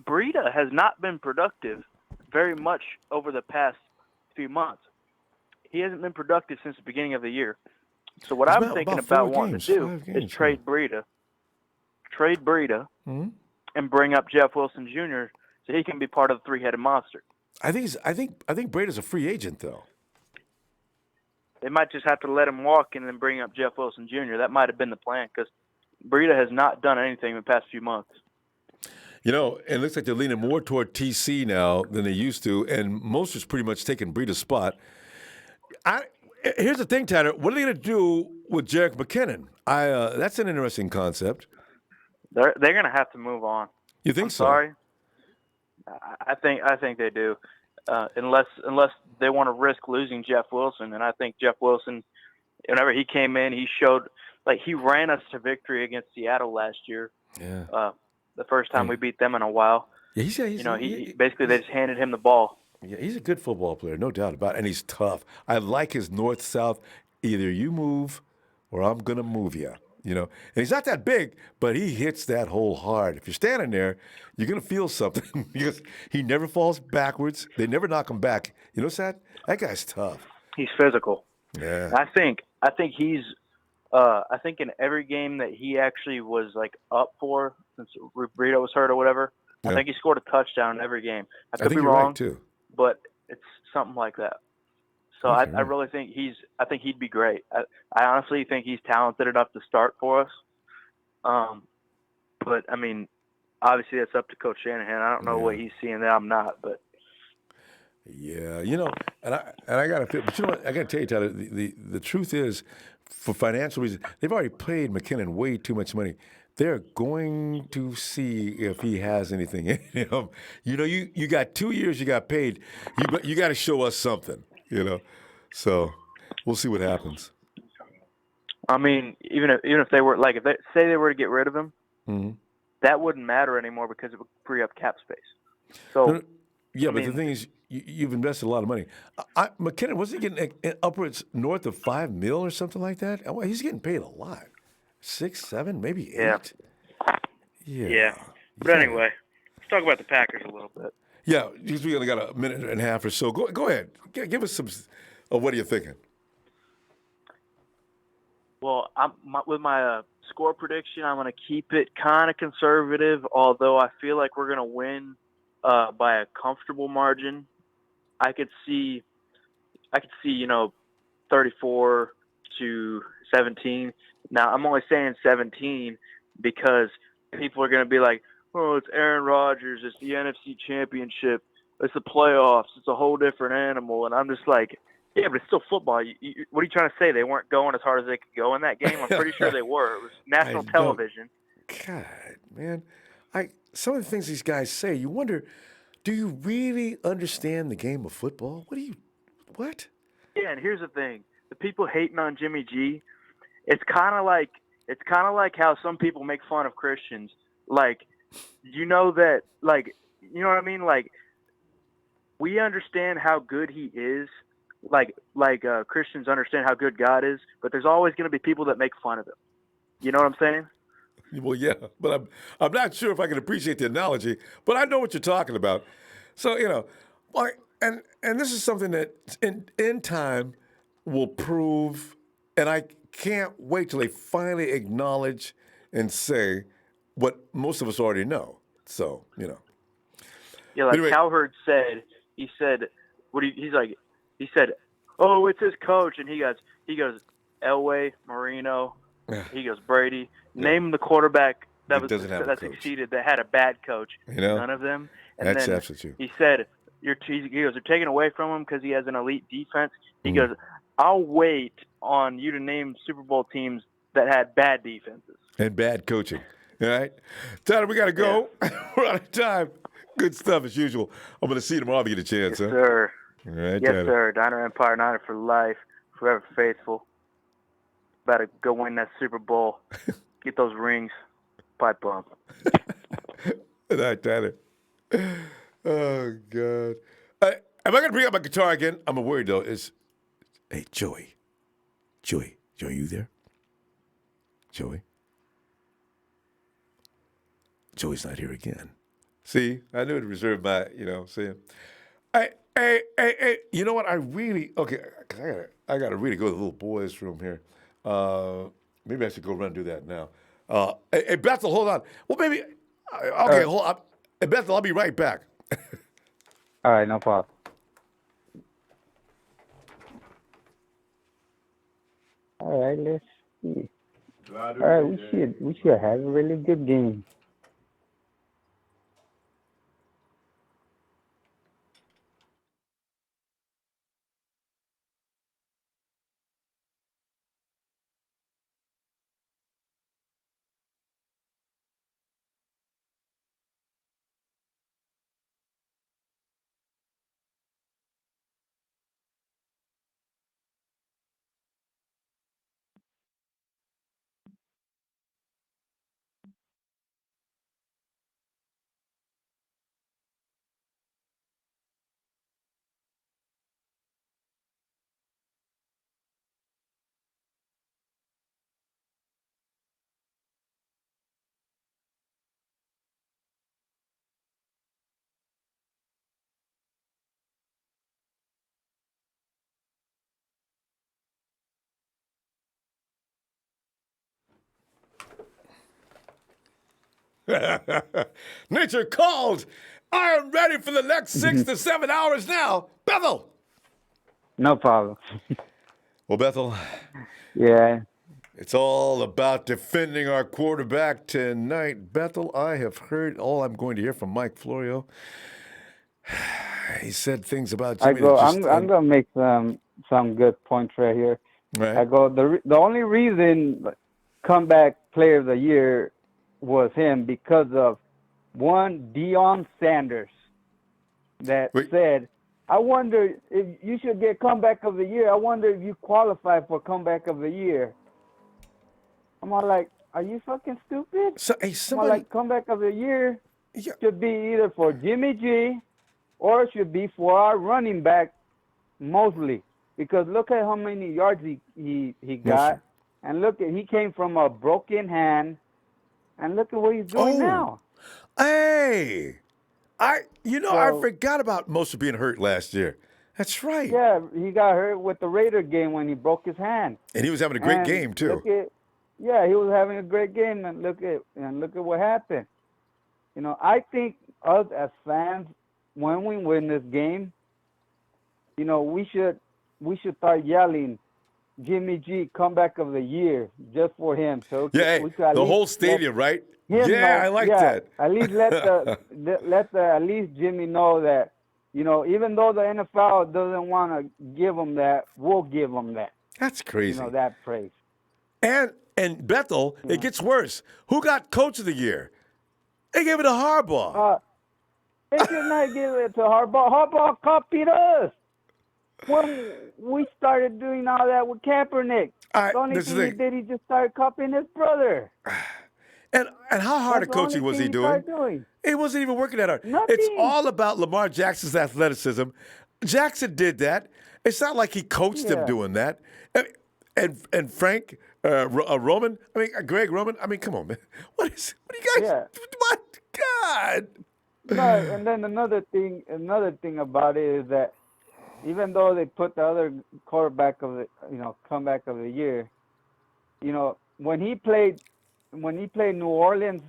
Breida has not been productive very much over the past few months. He hasn't been productive since the beginning of the year. So what I'm thinking about wanting to do is trade Breida, and bring up Jeff Wilson Jr. so he can be part of the three-headed monster. I think Breida's a free agent, though. They might just have to let him walk and then bring up Jeff Wilson Jr. That might have been the plan because Breida has not done anything in the past few months. You know, it looks like they're leaning more toward TC now than they used to, and Mostert's pretty much taking Breida's spot. Here's the thing, Tanner. What are they going to do with Jerick McKinnon? That's an interesting concept. They're going to have to move on. You think so? Sorry, I think they do, unless they want to risk losing Jeff Wilson. And I think Jeff Wilson, whenever he came in, he showed he ran us to victory against Seattle last year. Yeah. The first time we beat them in a while. Yeah, he basically they just handed him the ball. Yeah, he's a good football player, no doubt about it, and he's tough. I like his north-south, either you move or I'm going to move you, you know. And he's not that big, but he hits that hole hard. If you're standing there, you're going to feel something because he never falls backwards. They never knock him back. You know, Sad? That guy's tough. He's physical. Yeah. I think he's I think in every game that he actually was up for, since Breida was hurt or whatever, I think he scored a touchdown in every game. I could be wrong, right, too. But it's something like that. So I really think I think he'd be great. I honestly think he's talented enough to start for us. But I mean, obviously that's up to Coach Shanahan. I don't know what he's seeing that I'm not, but Yeah, and I got to feel, but you know what? I got to tell you, Tyler, the truth is, for financial reasons, they've already paid McKinnon way too much money. They're going to see if he has anything in him. You got 2 years, you got paid. You got to show us something. So we'll see what happens. I mean, even if they were like, if they say they were to get rid of him, Mm-hmm. that wouldn't matter anymore because it would free up cap space. So, yeah, but the thing is, you've invested a lot of money. McKinnon, wasn't he getting upwards north of $5 million or something like that? Well, he's getting paid a lot, 6, 7, maybe 8. Yeah. But anyway, let's talk about the Packers a little bit. Yeah, because we only got a minute and a half or so. Go ahead, give us some. What are you thinking? Well, with my score prediction, I'm going to keep it kind of conservative, although I feel like we're going to win by a comfortable margin. I could see 34-17. Now, I'm only saying 17 because people are going to be like, oh, it's Aaron Rodgers, it's the NFC Championship, it's the playoffs, it's a whole different animal. And I'm just like, yeah, but it's still football. What are you trying to say? They weren't going as hard as they could go in that game? I'm pretty sure they were. It was national television. God, man. Some of the things these guys say, you wonder, do you really understand the game of football? What? Yeah, and here's the thing. The people hating on Jimmy G, it's kind of like how some people make fun of Christians. Like, you know what I mean? Like, we understand how good he is. Like Christians understand how good God is, but there's always going to be people that make fun of him. You know what I'm saying? Well, yeah, but I'm not sure if I can appreciate the analogy, but I know what you're talking about. So, and this is something that in time will prove, and I can't wait till they finally acknowledge and say what most of us already know. So, Yeah, like anyway. Cowherd said, he said, oh, it's his coach, and he goes, Elway, Marino, he goes, Brady. Name the quarterback that succeeded that had a bad coach. None of them. And that's then absolutely he said, you're taking away from him because he has an elite defense. He goes, I'll wait on you to name Super Bowl teams that had bad defenses and bad coaching. All right, Tyler, we got to go. Yeah. We're out of time. Good stuff as usual. I'm going to see you tomorrow if you get a chance. Yes, sir. All right, yes, Tyler. Sir. Diner Empire, Niner for life, forever faithful. About to go win that Super Bowl. Get those rings. Pipe bomb. All right, Tyler. Oh, God. Am I going to bring up my guitar again? I'm worried, though. Hey, Joey, you there? Joey? Joey's not here again. See, I knew to reserve my, saying. Hey, you know what? Because I gotta really go to the little boys' room here. Maybe I should go run and do that now. Hey, Bethel, hold on. Well, maybe. Okay, hold on. Hey, Bethel, I'll be right back. All right, no problem. All right, let's see. All right, we should have a really good game. Nature called. I am ready for the next 6 to 7 hours now. Bethel. No problem. Well, Bethel. Yeah. It's all about defending our quarterback tonight. Bethel, I have heard all I'm going to hear from Mike Florio. He said things about I Jimmy go. that just. I'm gonna make some good points right here. Right. I go. The only reason comeback player of the year was him because of one Deion Sanders that said, "I wonder if you should get comeback of the year. I wonder if you qualify for comeback of the year." I'm all like, "Are you fucking stupid?" So, hey, I'm all like, comeback of the year should be either for Jimmy G or it should be for our running back Mosley, because look at how many yards he got, and look at he came from a broken hand, and look at what he's doing now. Hey, I So, forgot about Moser being hurt last year. That's right. yeah, he got hurt with the Raider game when he broke his hand, And he was having a great game too. Look at, yeah, he was having a great game, and look at what happened. I think us as fans, when we win this game, we should start yelling, Jimmy G, comeback of the year, just for him. So Yeah, we could at the least whole stadium, right? him Yeah, know, I like that. At least let at least Jimmy know that, even though the NFL doesn't want to give him that, we'll give him that. That's crazy. That praise. And Bethel, it gets worse. Who got Coach of the Year? They gave it to Harbaugh. They should not give it to Harbaugh. Harbaugh copied us when we started doing all that with Kaepernick. The only thing he did, he just started copying his brother. And how hard a coaching was he doing? He wasn't even working that hard. Nothing. It's all about Lamar Jackson's athleticism. Jackson did that. It's not like he coached him doing that. And Frank Roman, Greg Roman, come on, man. What are you guys? Yeah. What? God. No, and then another thing about it is that even though they put the other quarterback of the comeback of the year, when he played New Orleans,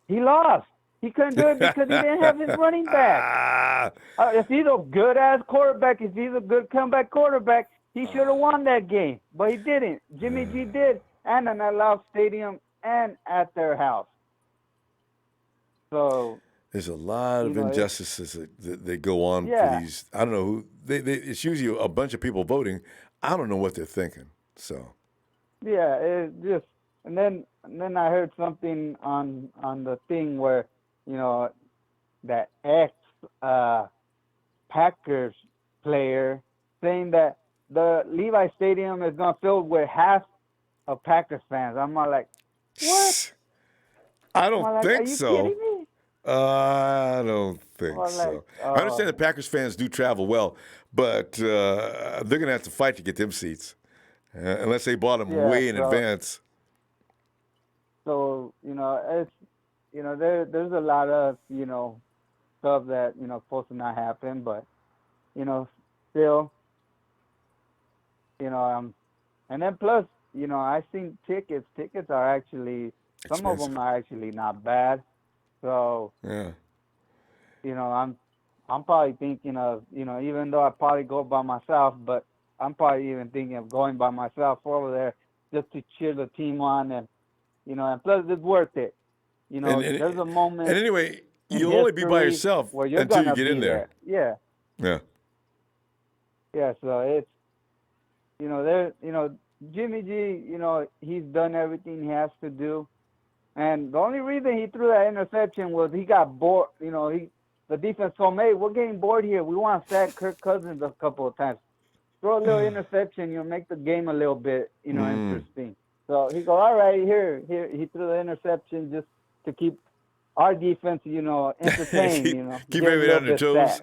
he lost. He couldn't do it because he didn't have his running back. If he's a good ass quarterback, if he's a good comeback quarterback, he should have won that game, but he didn't. Jimmy G did, and in that loud stadium and at their house. So there's a lot of injustices that go on for these. I don't know who. It's usually a bunch of people voting. I don't know what they're thinking. So. Yeah, it just and then I heard something on the thing where that ex Packers player saying that the Levi Stadium is gonna fill with half of Packers fans. I'm not like, what? I don't think Are you so. kidding me? I don't think so. I understand that Packers fans do travel well, but they're going to have to fight to get them seats, unless they bought them way in advance. So it's there's a lot of stuff that supposed to not happen, but still and then plus I seen tickets. Tickets are actually some of them are actually not bad. So yeah, I'm probably thinking of even though I probably go by myself, but I'm probably even thinking of going by myself over there just to cheer the team on, and and plus it's worth it. There's a moment. And anyway, you'll only be by yourself until you get in there. Yeah. Yeah. Yeah. So it's Jimmy G. He's done everything he has to do. And the only reason he threw that interception was he got bored. The defense told him, hey, we're getting bored here. We want to sack Kirk Cousins a couple of times. Throw a little interception, make the game a little bit, interesting. So he go, all right, here. He threw the interception just to keep our defense, entertained. keep everybody on their toes.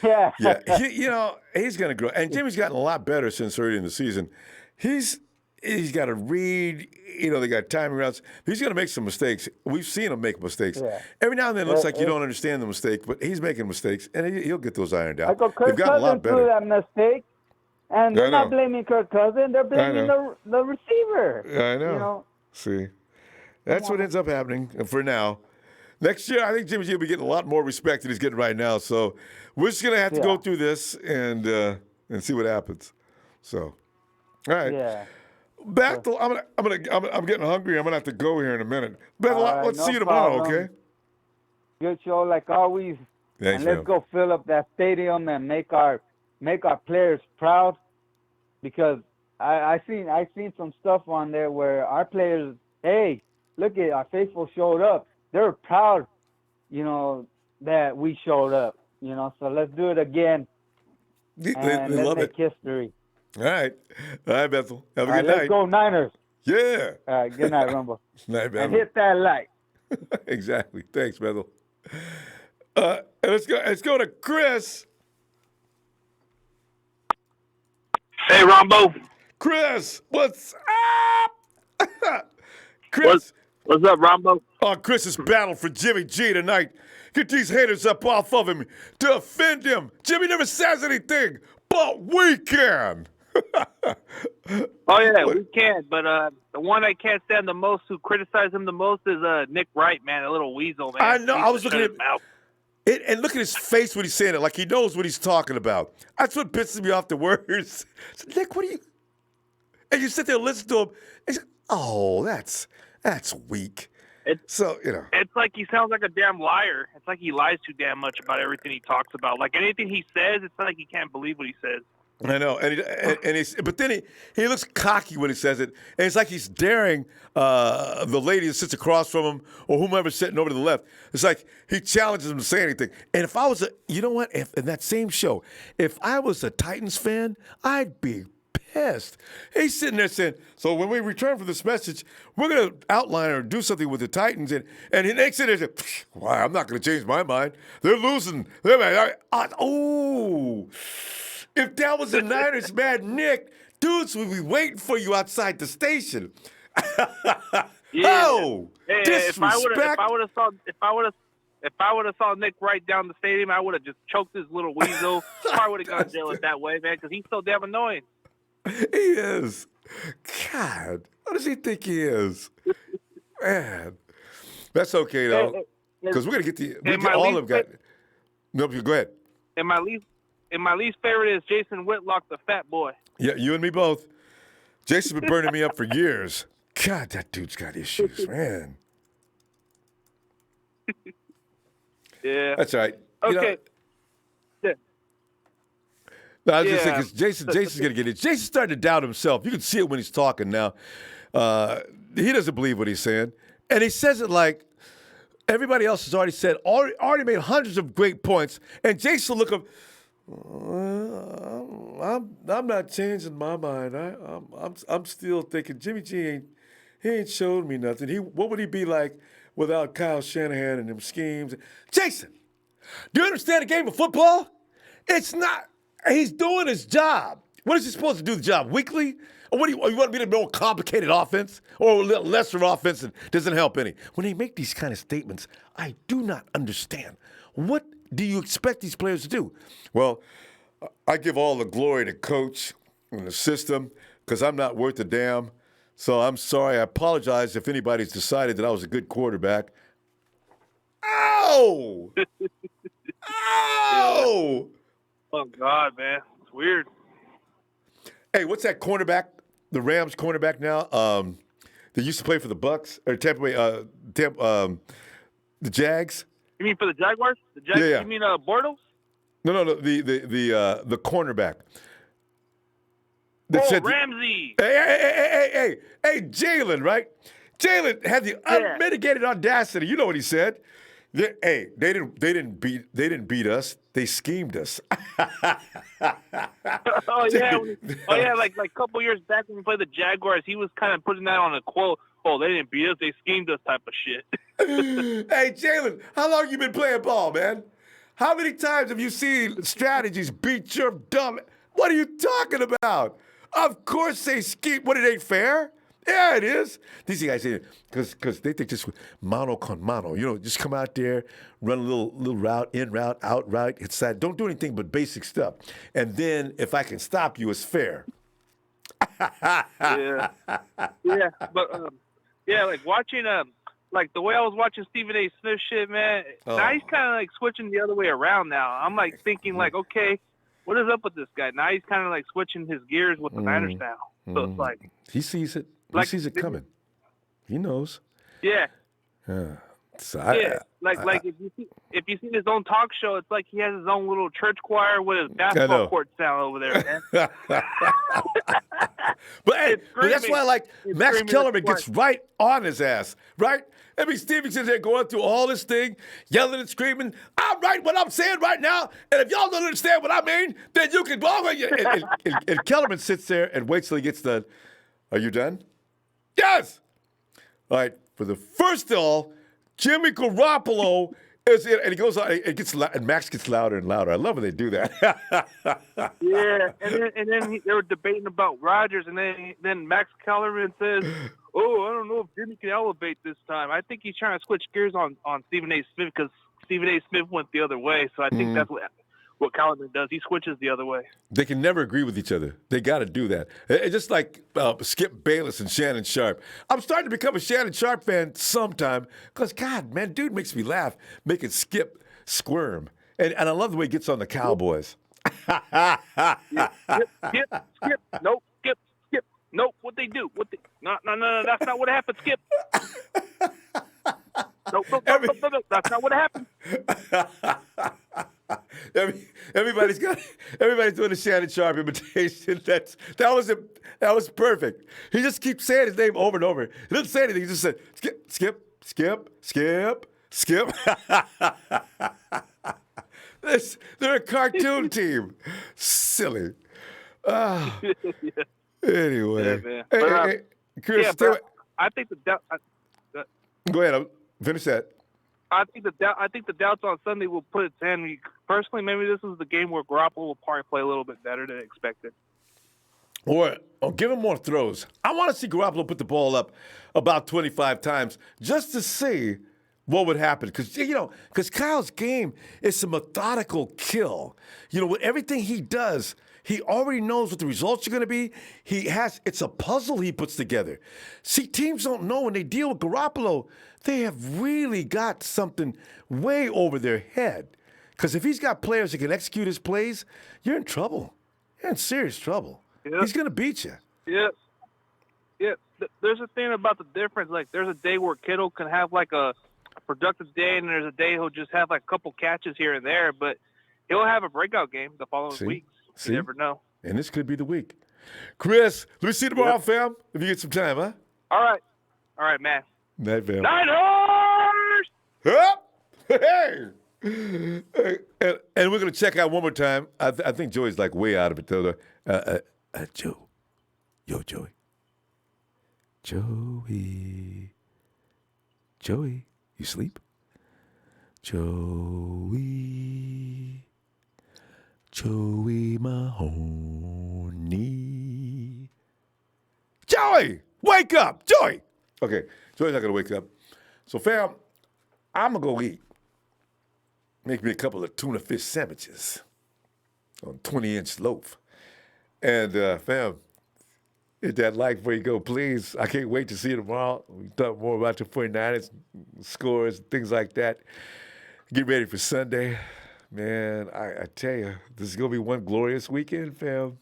Yeah. Yeah. He's going to grow. And Jimmy's gotten a lot better since early in the season. He's got to read. They got timing routes. He's going to make some mistakes. We've seen him make mistakes. Yeah. Every now and then it looks like you don't understand the mistake, but he's making mistakes, and he'll get those ironed out. Kirk Cousins threw that mistake, and they're not blaming Kirk Cousins. They're blaming the receiver. Yeah, I know. See, that's what ends up happening for now. Next year, I think Jimmy G will be getting a lot more respect than he's getting right now. So we're just going to have to go through this and see what happens. So, all right. Yeah. Bethel, I'm getting hungry. I'm gonna have to go here in a minute. Bethel, let's see you tomorrow, okay? Good show, like always. Thanks, and let's man. go fill up that stadium and make our players proud. Because I seen some stuff on there where our players, hey, look at our faithful showed up. They're proud, that we showed up. So let's do it again They and let's love make it. history. All right, Bethel. Have a All right, good let's night. go Niners. Yeah. All right, good night, Rumble. Night, And Bethel. hit that like. Exactly. Thanks, Bethel. And let's go to Chris. Hey, Ronbo. Chris, what's up? Chris. What's up, Ronbo? On Chris's battle for Jimmy G tonight. Get these haters up off of him. Defend him. Jimmy never says anything, but we can. Oh yeah, we can. But the one I can't stand the most, who criticized him the most, is Nick Wright, man, a little weasel, man. I know. I was looking at his mouth. and look at his face when he's saying it, like he knows what he's talking about. That's what pisses me off the words. So, Nick, what are you? And you sit there and listen to him. And you say, oh, that's weak. So It's like he sounds like a damn liar. It's like he lies too damn much about everything he talks about. Like anything he says, it's like he can't believe what he says. I know, but then he looks cocky when he says it, and it's like he's daring the lady that sits across from him or whomever's sitting over to the left. It's like he challenges him to say anything. And if I was if in that same show, if I was a Titans fan, I'd be pissed. He's sitting there saying, so when we return from this message, we're going to outline or do something with the Titans. And he next sitting there saying, why, I'm not going to change my mind. They're losing. If that was the Niners, man, Nick, dudes would be waiting for you outside the station. Oh, Hey, disrespect. if I would have saw Nick right down the stadium, I would have just choked his little weasel. Probably would have gone to jail it that way, man, because he's so damn annoying. He is. God, what does he think he is? Man, that's okay though, because we're gonna get all of them. No, go ahead. And my least favorite is Jason Whitlock, the fat boy. Yeah, you and me both. Jason's been burning me up for years. God, that dude's got issues, man. Yeah. That's all right. Okay. No, I was just saying, because Jason's going to get it. Jason's starting to doubt himself. You can see it when he's talking now. He doesn't believe what he's saying. And he says it like everybody else has already said, already made hundreds of great points. And Jason look up, I'm not changing my mind. I'm still thinking Jimmy G ain't showed me nothing. What would he be like without Kyle Shanahan and them schemes? Jason, do you understand the game of football? It's not. He's doing his job. What is he supposed to do the job weekly? Or what do you want me to be a more complicated offense or a little lesser offense that doesn't help any? When they make these kind of statements, I do not understand. What do you expect these players to do? Well, I give all the glory to coach and the system because I'm not worth a damn. So I'm sorry. I apologize if anybody's decided that I was a good quarterback. Ow! Ow! Oh, God, man. It's weird. Hey, what's that cornerback, the Rams cornerback now? That used to play for the Bucks or Tampa Bay, the Jags? You mean for the Jaguars? The Jags? Yeah. You mean Bortles? No, the cornerback. Ramsey. Hey, Jalen, right? Jalen had the unmitigated audacity. You know what he said? They didn't beat us. They schemed us. Oh yeah, like a couple years back when we played the Jaguars, he was kind of putting that on a quote. Oh, they didn't beat us, they schemed us type of shit. Hey, Jalen, how long you been playing ball, man? How many times have you seen strategies beat your dumb? What are you talking about? Of course they scheme. What, it ain't fair? Yeah, it is. These guys say because they think just mano con mano. Just come out there, run a little route, in route, out route. It's that. Don't do anything but basic stuff. And then if I can stop you, it's fair. Yeah, but like watching like the way I was watching Stephen A. Smith shit, man. Now he's kind of like switching the other way around. Now I'm like thinking like, okay, what is up with this guy? Now he's kind of like switching his gears with the Niners now. So it's like he sees it. He sees it coming. He knows. Yeah. So Yeah, like if you see his own talk show, it's like he has his own little church choir with his basketball court sound over there, man. But hey, but that's why Max Kellerman gets right on his ass, right? I mean, Stevenson's there going through all this thing, yelling and screaming. I'm right what I'm saying right now, and if y'all don't understand what I mean, then you can go. And Kellerman sits there and waits till he gets done. Are you done? Yes. All right. For the first of all, Jimmy Garoppolo is in, and he goes on. It gets and Max gets louder and louder. I love when they do that. Yeah, and then they were debating about Rodgers, and then Max Kellerman says, "Oh, I don't know if Jimmy can elevate this time. I think he's trying to switch gears on Stephen A. Smith because Stephen A. Smith went the other way. So I think that's what Kellerman does. He switches the other way. They can never agree with each other. They got to do that. It's just like Skip Bayless and Shannon Sharp. I'm starting to become a Shannon Sharp fan sometime because, God, man, dude makes me laugh, making Skip squirm. And I love the way he gets on the Cowboys. Skip. Nope. Skip. Nope. What they do? No. That's not what happened. Skip. Nope. That's not what happened. Everybody's doing a Shannon Sharp imitation. That was perfect. He just keeps saying his name over and over. He doesn't say anything. He just said skip. They're a cartoon team. Silly. Anyway, hey, Chris, I think go ahead. I'll finish that. I think the doubts on Sunday will put it to him. Personally, maybe this is the game where Garoppolo will probably play a little bit better than expected. Or give him more throws. I want to see Garoppolo put the ball up about 25 times just to see what would happen. Because Kyle's game is a methodical kill. With everything he does, he already knows what the results are going to be. It's a puzzle he puts together. See, teams don't know when they deal with Garoppolo, they have really got something way over their head. Because if he's got players that can execute his plays, you're in trouble. You're in serious trouble. Yep. He's going to beat you. Yeah. There's a thing about the difference. Like, there's a day where Kittle can have like a productive day, and there's a day he'll just have like a couple catches here and there, but he'll have a breakout game the following week. You never know. And this could be the week. Chris, let me see you tomorrow, fam, if you get some time, huh? All right, man. Night, fam. Niners! Up! Hey! And we're going to check out one more time. I think Joey's like way out of it, though. Joe. Yo, Joey. Joey, you sleep? Joey Mahoney. Joey, wake up, Joey. Okay, Joey's not gonna wake up. So, fam, I'm gonna go eat. Make me a couple of tuna fish sandwiches on 20-inch loaf. And, fam, hit that like before you go, please. I can't wait to see you tomorrow. We talk more about the 49ers, scores, things like that. Get ready for Sunday. Man, I tell you, this is going to be one glorious weekend, fam.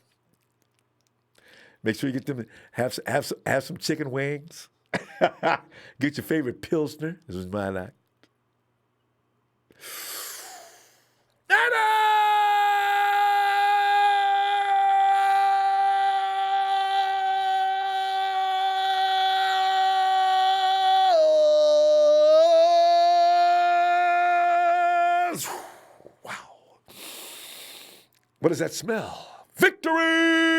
Make sure you get them, have some chicken wings. Get your favorite Pilsner. This is my night. Wow. What does that smell? Victory!